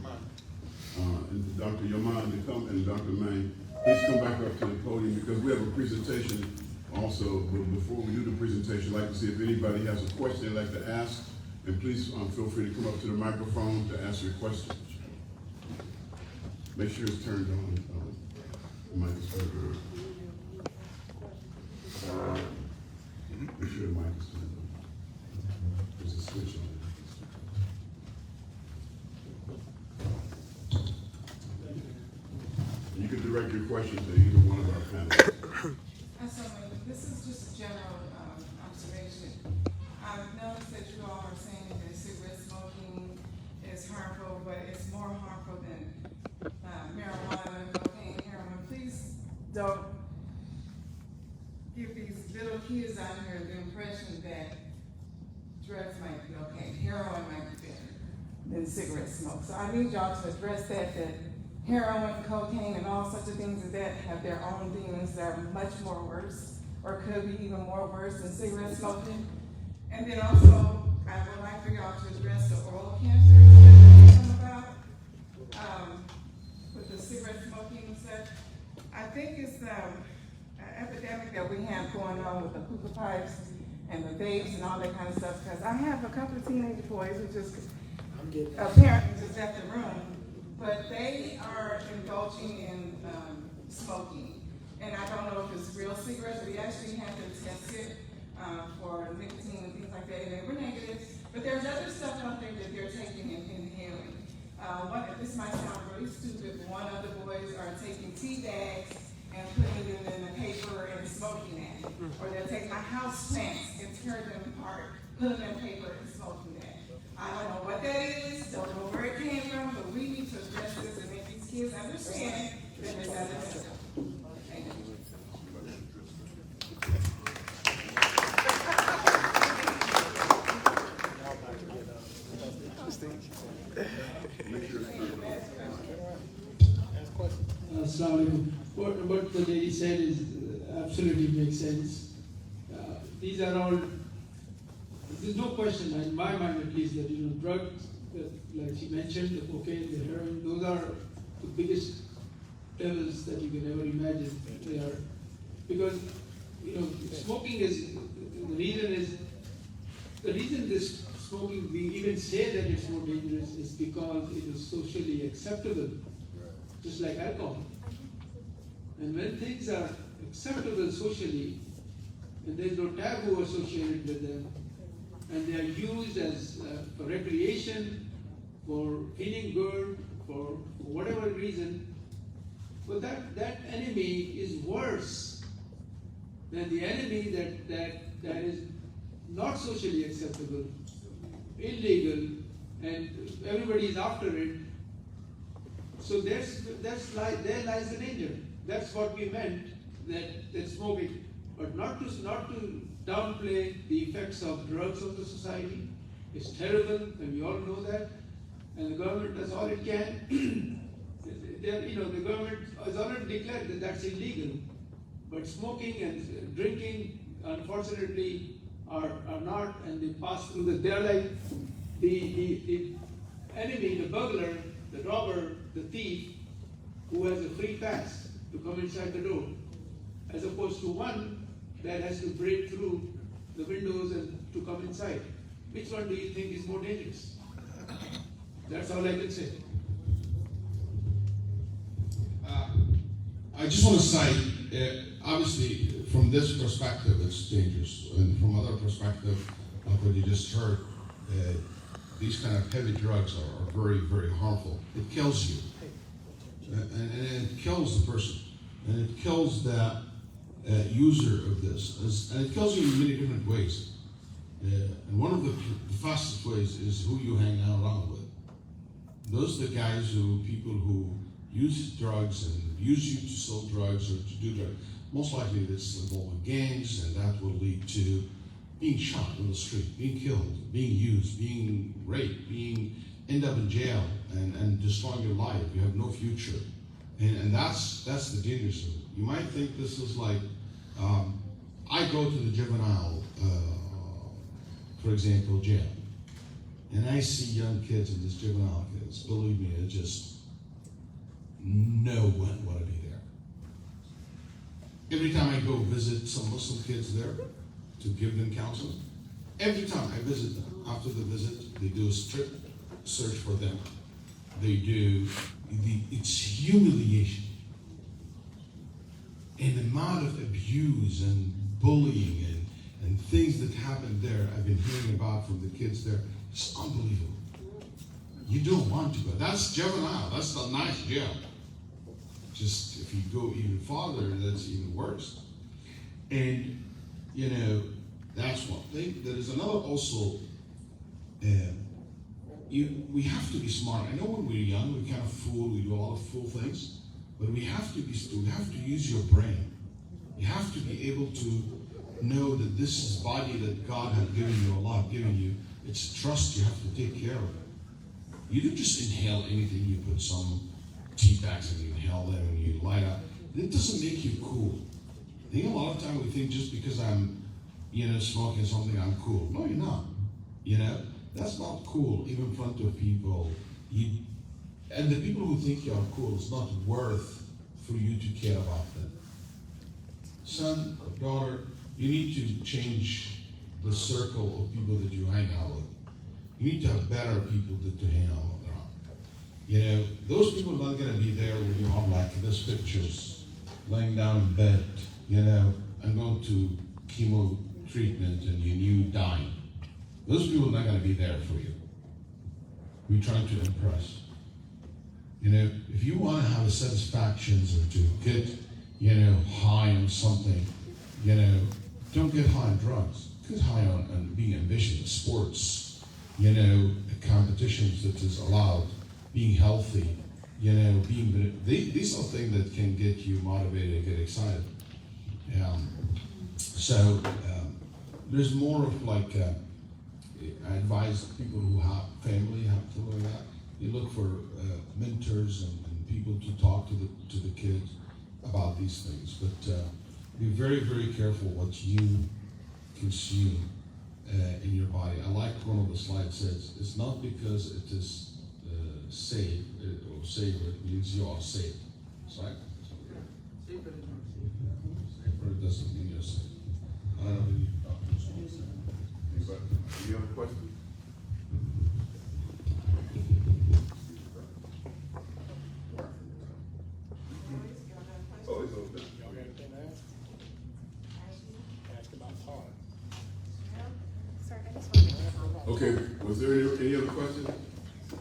And Dr. Yaman to come, and Dr. May. Please come back up to the podium because we have a presentation also. But before we do the presentation, I'd like to see if anybody has a question they'd like to ask, and please feel free to come up to the microphone to ask your question. Make sure it's turned on. The mic is turned on. Make sure the mic is turned on. There's a switch on it. You can direct your question to either one of our panelists. This is just a general observation. I've noticed that you all are saying that cigarette smoking is harmful, but it's more harmful than marijuana, cocaine, heroin. Please don't give these little kids out here the impression that drugs might be okay, heroin might be better than cigarette smoke. So I need y'all to address that heroin, cocaine, and all such things as that have their own demons that are much more worse, or could be even more worse than cigarette smoking. And then also, I would like for y'all to address the oral cancer that we're talking about. with the cigarette smoking and stuff. I think it's an epidemic that we have going on with the hookah pipes and the vapes and all that kind of stuff, because I have a couple of teenage boys who just apparently just left the room, but they are indulging in smoking. And I don't know if it's real cigarettes. We actually had to test it for nicotine and things like that, and they were negative. But there's other stuff out there that they're taking and inhaling. This might sound really stupid, but one of the boys are taking tea bags and putting them in the paper and smoking that. Or they'll take my house plants and tear them apart, put them in paper and smoking that. I don't know what that is, don't know where it came from, but we need to address this and make these kids understand that it's unacceptable. Thank you. Assalamu alaikum. What the lady said is absolutely makes sense. These are all, there's no question in my mind at least that, drugs, like she mentioned, the cocaine, the heroin, those are the biggest devils that you can ever imagine. They are, because, smoking is, the reason this smoking, we even say that it's more dangerous is because it is socially acceptable, just like alcohol. And when things are acceptable socially, and there's no taboo associated with them, and they are used as for recreation, for feeling good, for whatever reason, well, that enemy is worse than the enemy that is not socially acceptable, illegal, and everybody is after it. So there lies the danger. That's what we meant, that smoking, but not to downplay the effects of drugs on the society. It's terrible, and we all know that. And the government does all it can. The government has already declared that that's illegal. But smoking and drinking, unfortunately, are not, and they pass through that. They're like the enemy, the burglar, the robber, the thief, who has a free pass to come inside the door, as opposed to one that has to break through the windows and to come inside. Which one do you think is more dangerous? That's all I can say. I just want to say, obviously, from this perspective, it's dangerous, and from other perspective, like what you just heard, these kind of heavy drugs are very, very harmful. It kills you, and it kills the person, and it kills the user of this, and it kills you in many different ways. And one of the fastest ways is who you hang out around with. Those are the guys people who use drugs and use you to sell drugs or to do drugs. Most likely this involving gangs, and that will lead to being shot in the street, being killed, being used, being raped, end up in jail, and destroying your life. You have no future. And that's the dangerous of it. You might think this is like, I go to the juvenile, for example, jail, and I see young kids and these juvenile kids. Believe me, it just no one want to be there. Every time I go visit some Muslim kids there to give them counseling, every time I visit them, after the visit, they do a strip search for them. They do, it's humiliation. And the amount of abuse and bullying and things that happen there, I've been hearing about from the kids there, it's unbelievable. You don't want to go. That's juvenile, that's a nice jail. Just if you go even farther, that's even worse. And, that's one thing. There is another also, we have to be smart. I know when we're young, we kind of fool, we do a lot of fool things, but we have to use your brain. You have to be able to know that this is body that God has given you, Allah has given you. It's trust, you have to take care of it. You don't just inhale anything, you put some tea bags and you inhale them and you light up. It doesn't make you cool. I think a lot of time we think just because I'm, smoking something, I'm cool. No, you're not. That's not cool, even in front of people. And the people who think you are cool, it's not worth for you to care about them. Son, daughter, you need to change the circle of people that you hang out with. You need to have better people to hang out with. You know, those people are not going to be there when you're on like this pictures, laying down in bed, you know, and going to chemo treatment and you dying. Those people are not going to be there for you. We're trying to impress. You know, if you want to have a satisfaction or to get, you know, high on something, you know, don't get high on drugs. Get high on being ambitious, sports, you know, competitions that is allowed, being healthy, you know, these are things that can get you motivated and get excited. There's more of like, I advise people who have family have to look at that. You look for mentors and people to talk to the kids about these things. But be very, very careful what you consume in your body. I like one of the slides says, it's not because it is saved or sacred means you are saved. Right? It doesn't mean you're saved. I don't believe Any other questions? Oh, it's open. Okay, was there any other questions?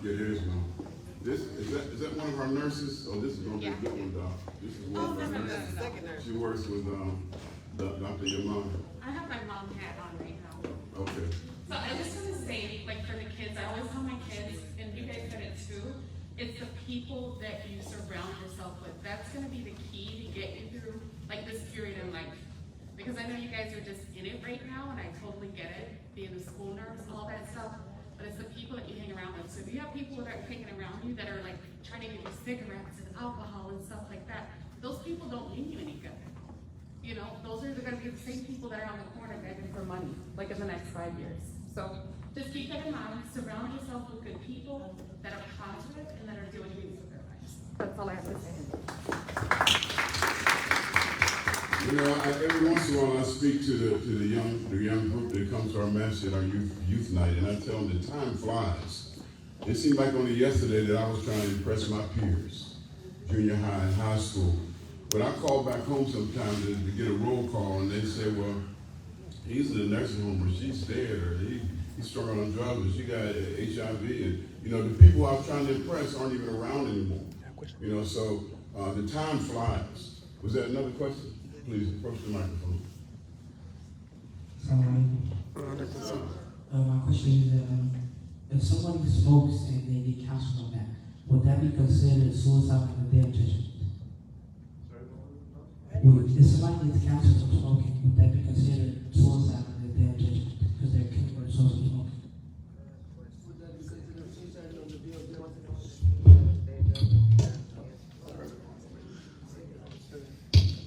Yeah, there is one. Is that one of our nurses? Oh, this is gonna be a good one, Doc. This is one of our nurses. She works with Dr. Yaman. I have my mom hat on right now. Okay. So I just want to say, like for the kids, I always tell my kids, and you guys said it too, it's the people that you surround yourself with. That's going to be the key to get you through like this period in life. Because I know you guys are just in it right now, and I totally get it, being a school nurse and all that stuff, but it's the people that you hang around with. So if you have people that are hanging around you that are like trying to give you cigarettes and alcohol and stuff like that, those people don't mean you any good. You know, those are going to be the same people that are on the corner begging for money, like in the next 5 years. So just keep that in mind. Surround yourself with good people that are positive and that are doing things with their lives. That's all I have to say. You know, every once in a while I speak to the young group that comes to our masjid, our youth night, and I tell them that time flies. It seemed like only yesterday that I was trying to impress my peers, junior high and high school. But I call back home sometimes to get a roll call, and they say, well, he's in the nursing home, or she's dead, or he's struggling on drugs, or she got HIV. And, you know, the people I was trying to impress aren't even around anymore. You know, so the time flies. Was that another question? Please approach the microphone. My question is, if someone smokes and they get counseled on that, would that be considered suicide on the day of judgment? If somebody gets counseled from smoking, would that be considered suicide on the day of judgment because they're capable of smoking?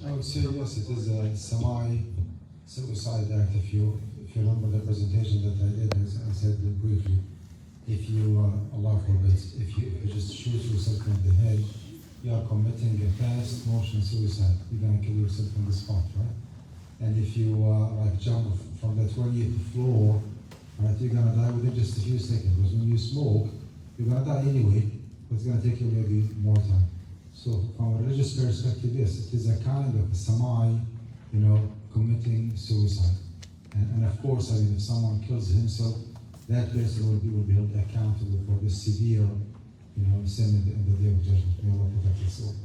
I would say yes, it is a semi-suicide act. If you remember the presentation that I did, I said briefly, if you, Allah forbid, if you just shoot yourself in the head, you are committing a fast motion suicide. You're going to kill yourself on the spot, right? And if you like jump from the 20th floor, right, you're going to die within just a few seconds. Because when you smoke, you're going to die anyway, but it's going to take you maybe more time. So from a religious perspective, yes, it is a kind of a committing suicide. And of course, I mean, if someone kills himself, that person will be held accountable for the severe, sin in the day of judgment. May Allah protect us all.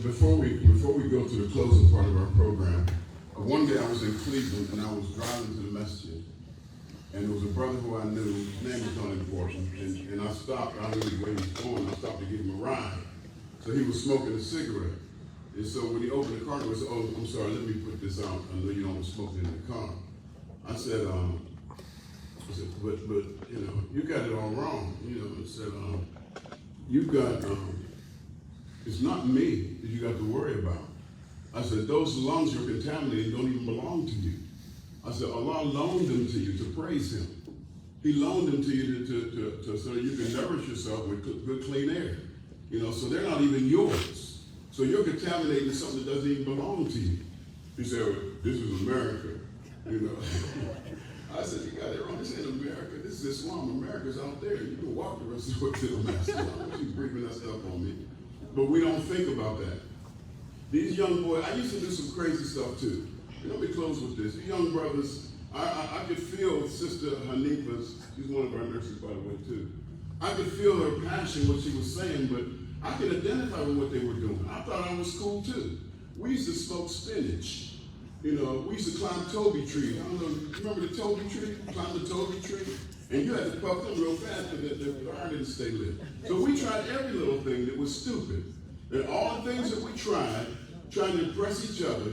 Before we go to the closing part of our program, one day I was in Cleveland and I was driving to the masjid. And there was a brother who I knew, his name was not important, and I stopped, I knew where he was going, I stopped to give him a ride. So he was smoking a cigarette. And so when he opened the car, he said, oh, I'm sorry, let me put this out. I know you don't smoke in the car. I said, but you got it all wrong. I said, you got, it's not me that you got to worry about. I said, those lungs you're contaminating don't even belong to you. I said, Allah loaned them to you to praise Him. He loaned them to you so that you can nourish yourself with good, clean air. You know, so they're not even yours. So you're contaminating something that doesn't even belong to you. He said, well, this is America. You know, I said, you got it wrong. This ain't America. This is Islam. America's out there. You can walk the rest of the way to the Masjid. I don't want you breathing that stuff on me. But we don't think about that. These young boys, I used to do some crazy stuff too. And let me close with this. These young brothers, I could feel Sister Hanifa's, she's one of our nurses by the way too. I could feel her passion, what she was saying, but I could identify with what they were doing. I thought I was cool too. We used to smoke spinach. You know, we used to climb Toby trees. I don't know, you remember the Toby tree? Climb the Toby tree? And you had to puff them real fast because the fire didn't stay lit. So we tried every little thing that was stupid. And all the things that we tried, trying to impress each other,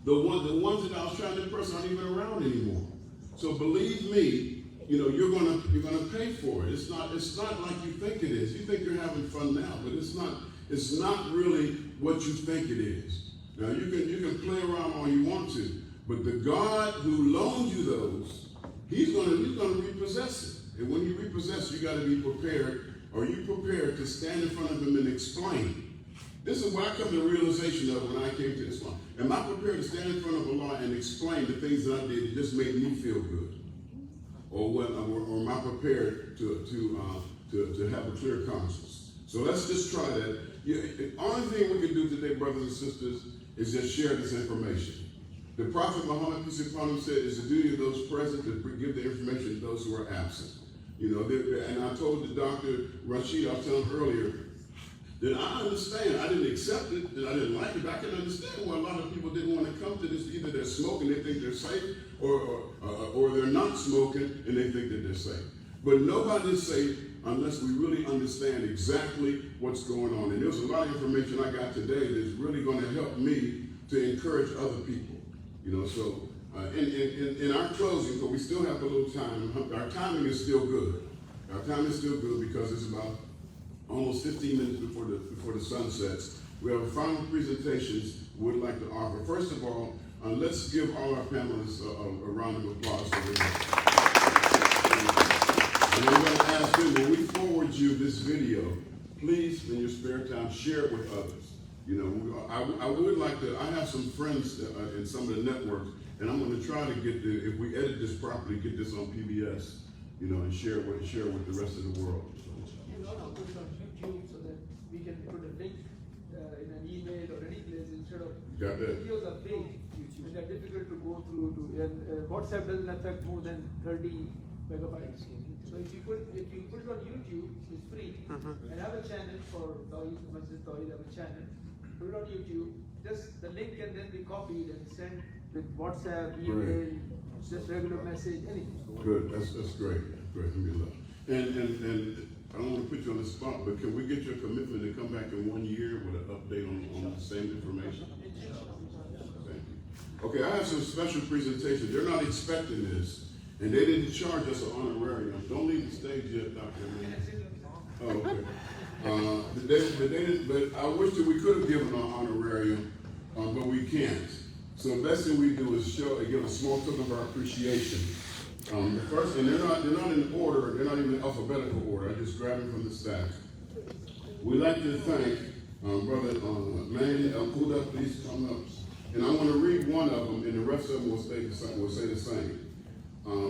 the ones that I was trying to impress aren't even around anymore. So believe me, you know, you're gonna pay for it. It's not like you think it is. You think you're having fun now, but it's not really what you think it is. Now you can play around all you want to, but the God who loaned you those, he's gonna repossess it. And when he repossesses, you gotta be prepared. Are you prepared to stand in front of him and explain? This is where I come to the realization of when I came to Islam. Am I prepared to stand in front of Allah and explain the things that I did that just made me feel good? Or am I prepared to have a clear conscience? So let's just try that. The only thing we can do today, brothers and sisters, is just share this information. The Prophet Muhammad, peace be upon him, said it's the duty of those present to give the information to those who are absent. You know, and I told the Dr. Rashid, I was telling him earlier, that I understand. I didn't accept it, and I didn't like it, but I can understand why a lot of people didn't want to come to this. Either they're smoking, they think they're safe, or they're not smoking, and they think that they're safe. But nobody's safe unless we really understand exactly what's going on. And there's a lot of information I got today that's really going to help me to encourage other people. You know, so in our closing, because we still have a little time, our timing is still good. Our time is still good because it's about almost 15 minutes before the sun sets. We have a final presentations we'd like to offer. First of all, let's give all our panelists a round of applause for them. And I'm going to ask them, when we forward you this video, please, in your spare time, share it with others. You know, I would like to, I have some friends in some of the networks, and I'm going to try to get if we edit this properly, get this on PBS, you know, and share it with the rest of the world. You know, I'll put it on YouTube so that we can put a link in an email or any place instead of videos are big and they're difficult to go through. And WhatsApp doesn't affect more than 30 megabytes. So if you put it on YouTube, it's free. And have a channel for Tawhid, Masjid At-Tawhid, have a channel. Put it on YouTube. Just the link can then be copied and sent with WhatsApp, email, just regular message, anything. Good. That's great. Great. And I don't want to put you on the spot, but can we get your commitment to come back in 1 year with an update on the same information? Thank you. Okay, I have some special presentations. They're not expecting this, and they didn't charge us an honorarium. Don't leave the stage yet, Dr. Oh, okay. But I wish that we could have given an honorarium, but we can't. So the best thing we do is give a small token of our appreciation. The first, and they're not in order, they're not even in alphabetical order. I just grabbed them from the stack. We'd like to thank Brother Manny Al-Quda, please come up. And I want to read one of them, and the rest of them will say the same.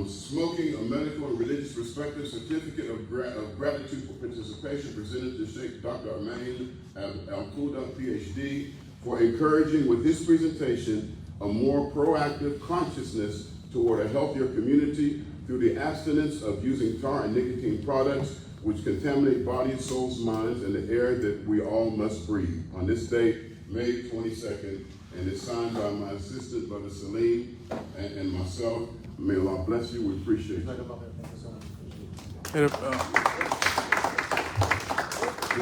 Smoking, a medical and religious perspective, certificate of gratitude for participation presented to Sheikh Dr. Manny Al-Quda, PhD, for encouraging with his presentation a more proactive consciousness toward a healthier community through the abstinence of using tar and nicotine products which contaminate bodies, souls, minds, and the air that we all must breathe. On this date, May 22nd, and it's signed by my assistant, Brother Salim, and myself. May Allah bless you. We appreciate you. The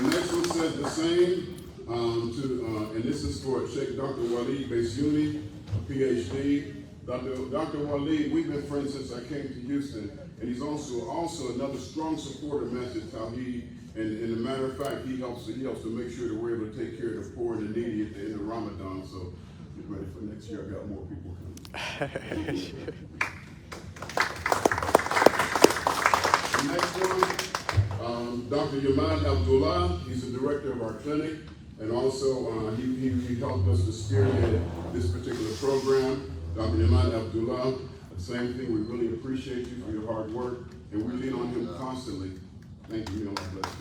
next one says the same, and this is for Sheikh Dr. Waleed Basiouni, PhD. Dr. Waleed, we've been friends since I came to Houston, and he's also another strong supporter of Masjid At-Tawhid. And in a matter of fact, he helps to make sure that we're able to take care of the poor and the needy at the end of Ramadan. So get ready for next year. I got more people coming. Dr. Yaman Abdullah, he's the director of our clinic, and also he helped us to spearhead this particular program. Dr. Yaman Abdullah, the same thing, we really appreciate you for your hard work, and we lean on him constantly. Thank you, God bless you.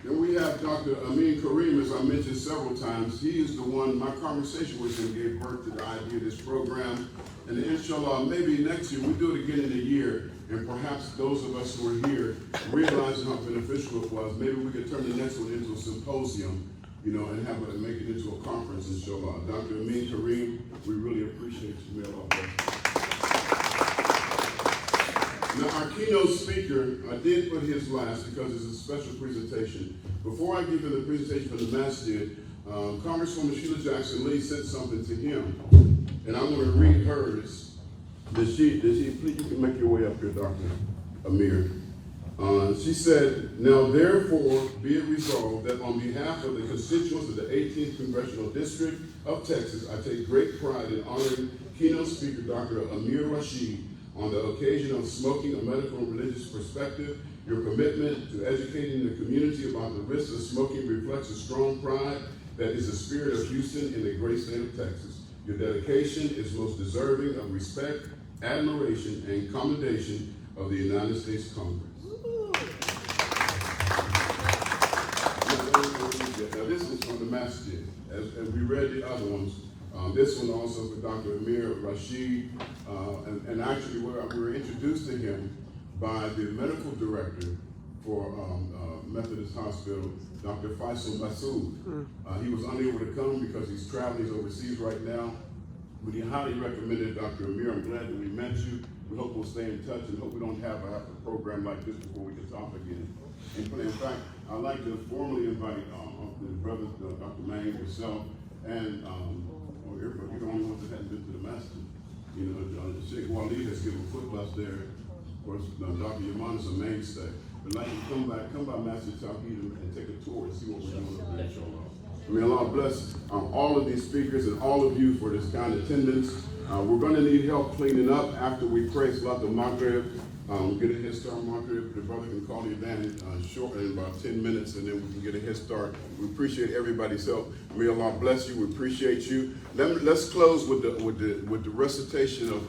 Then we have Dr. Amin Kareem, as I mentioned several times. He is the one, my conversation with him gave birth to the idea of this program. And inshallah, maybe next year, we do it again in a year, and perhaps those of us who are here, realizing how beneficial it was, maybe we could turn the next one into a symposium, you know, and have it, make it into a conference, inshallah. Dr. Amin Kareem, we really appreciate you. May Allah bless you. Now, our keynote speaker, I did put his last because it's a special presentation. Before I give you the presentation for the Masjid, Congresswoman Sheila Jackson Lee said something to him, and I'm going to read hers. Please, you can make your way up here, Dr. Amir. She said, now therefore be it resolved that on behalf of the constituents of the 18th Congressional District of Texas, I take great pride in honoring keynote speaker Dr. Amir Rashid on the occasion of Smoking, a Medical and Religious Perspective. Your commitment to educating the community about the risks of smoking reflects a strong pride that is the spirit of Houston in the great state of Texas. Your dedication is most deserving of respect, admiration, and commendation of the United States Congress. Now this is from the Masjid, as we read the other ones. This one also for Dr. Amir Rashid, and actually we were introduced to him by the medical director for Methodist Hospital, Dr. Faisal Masood. He was unable to come because he's traveling overseas right now, but he highly recommended Dr. Amir. I'm glad that we met you. We hope we'll stay in touch and hope we don't have a program like this before we can talk again. And in fact, I'd like to formally invite the brothers, Dr. Mang, yourself, and everybody. You're the only ones that hadn't been to the Master. You know, Sheikh Waleed has given a foot bus there. Of course, Dr. Yaman is a mainstay. But like you come by Masjid At-Tawhid and take a tour and see what we're doing over there. May Allah bless all of these speakers and all of you for this kind attendance. We're going to need help cleaning up after we pray Salat al-Maghrib. Get a head start Maghrib. The brother can call you down short in about 10 minutes, and then we can get a head start. We appreciate everybody's help. May Allah bless you. We appreciate you. Let's close with the recitation of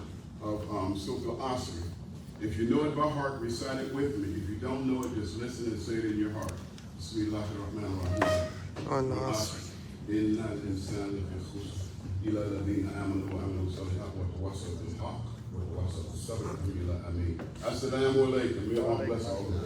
Surah Al-Asr. If you know it by heart, recite it with me. If you don't know it, just listen and say it in your heart. Bismillahirrahmanirrahim. إن الإنسان لفي خسر إلا الذين آمنوا وعملوا الصالحات وتواصوا بالحق وتواصوا بالصبر إلى آمين. Assalamu alaikum. May Allah bless all of you.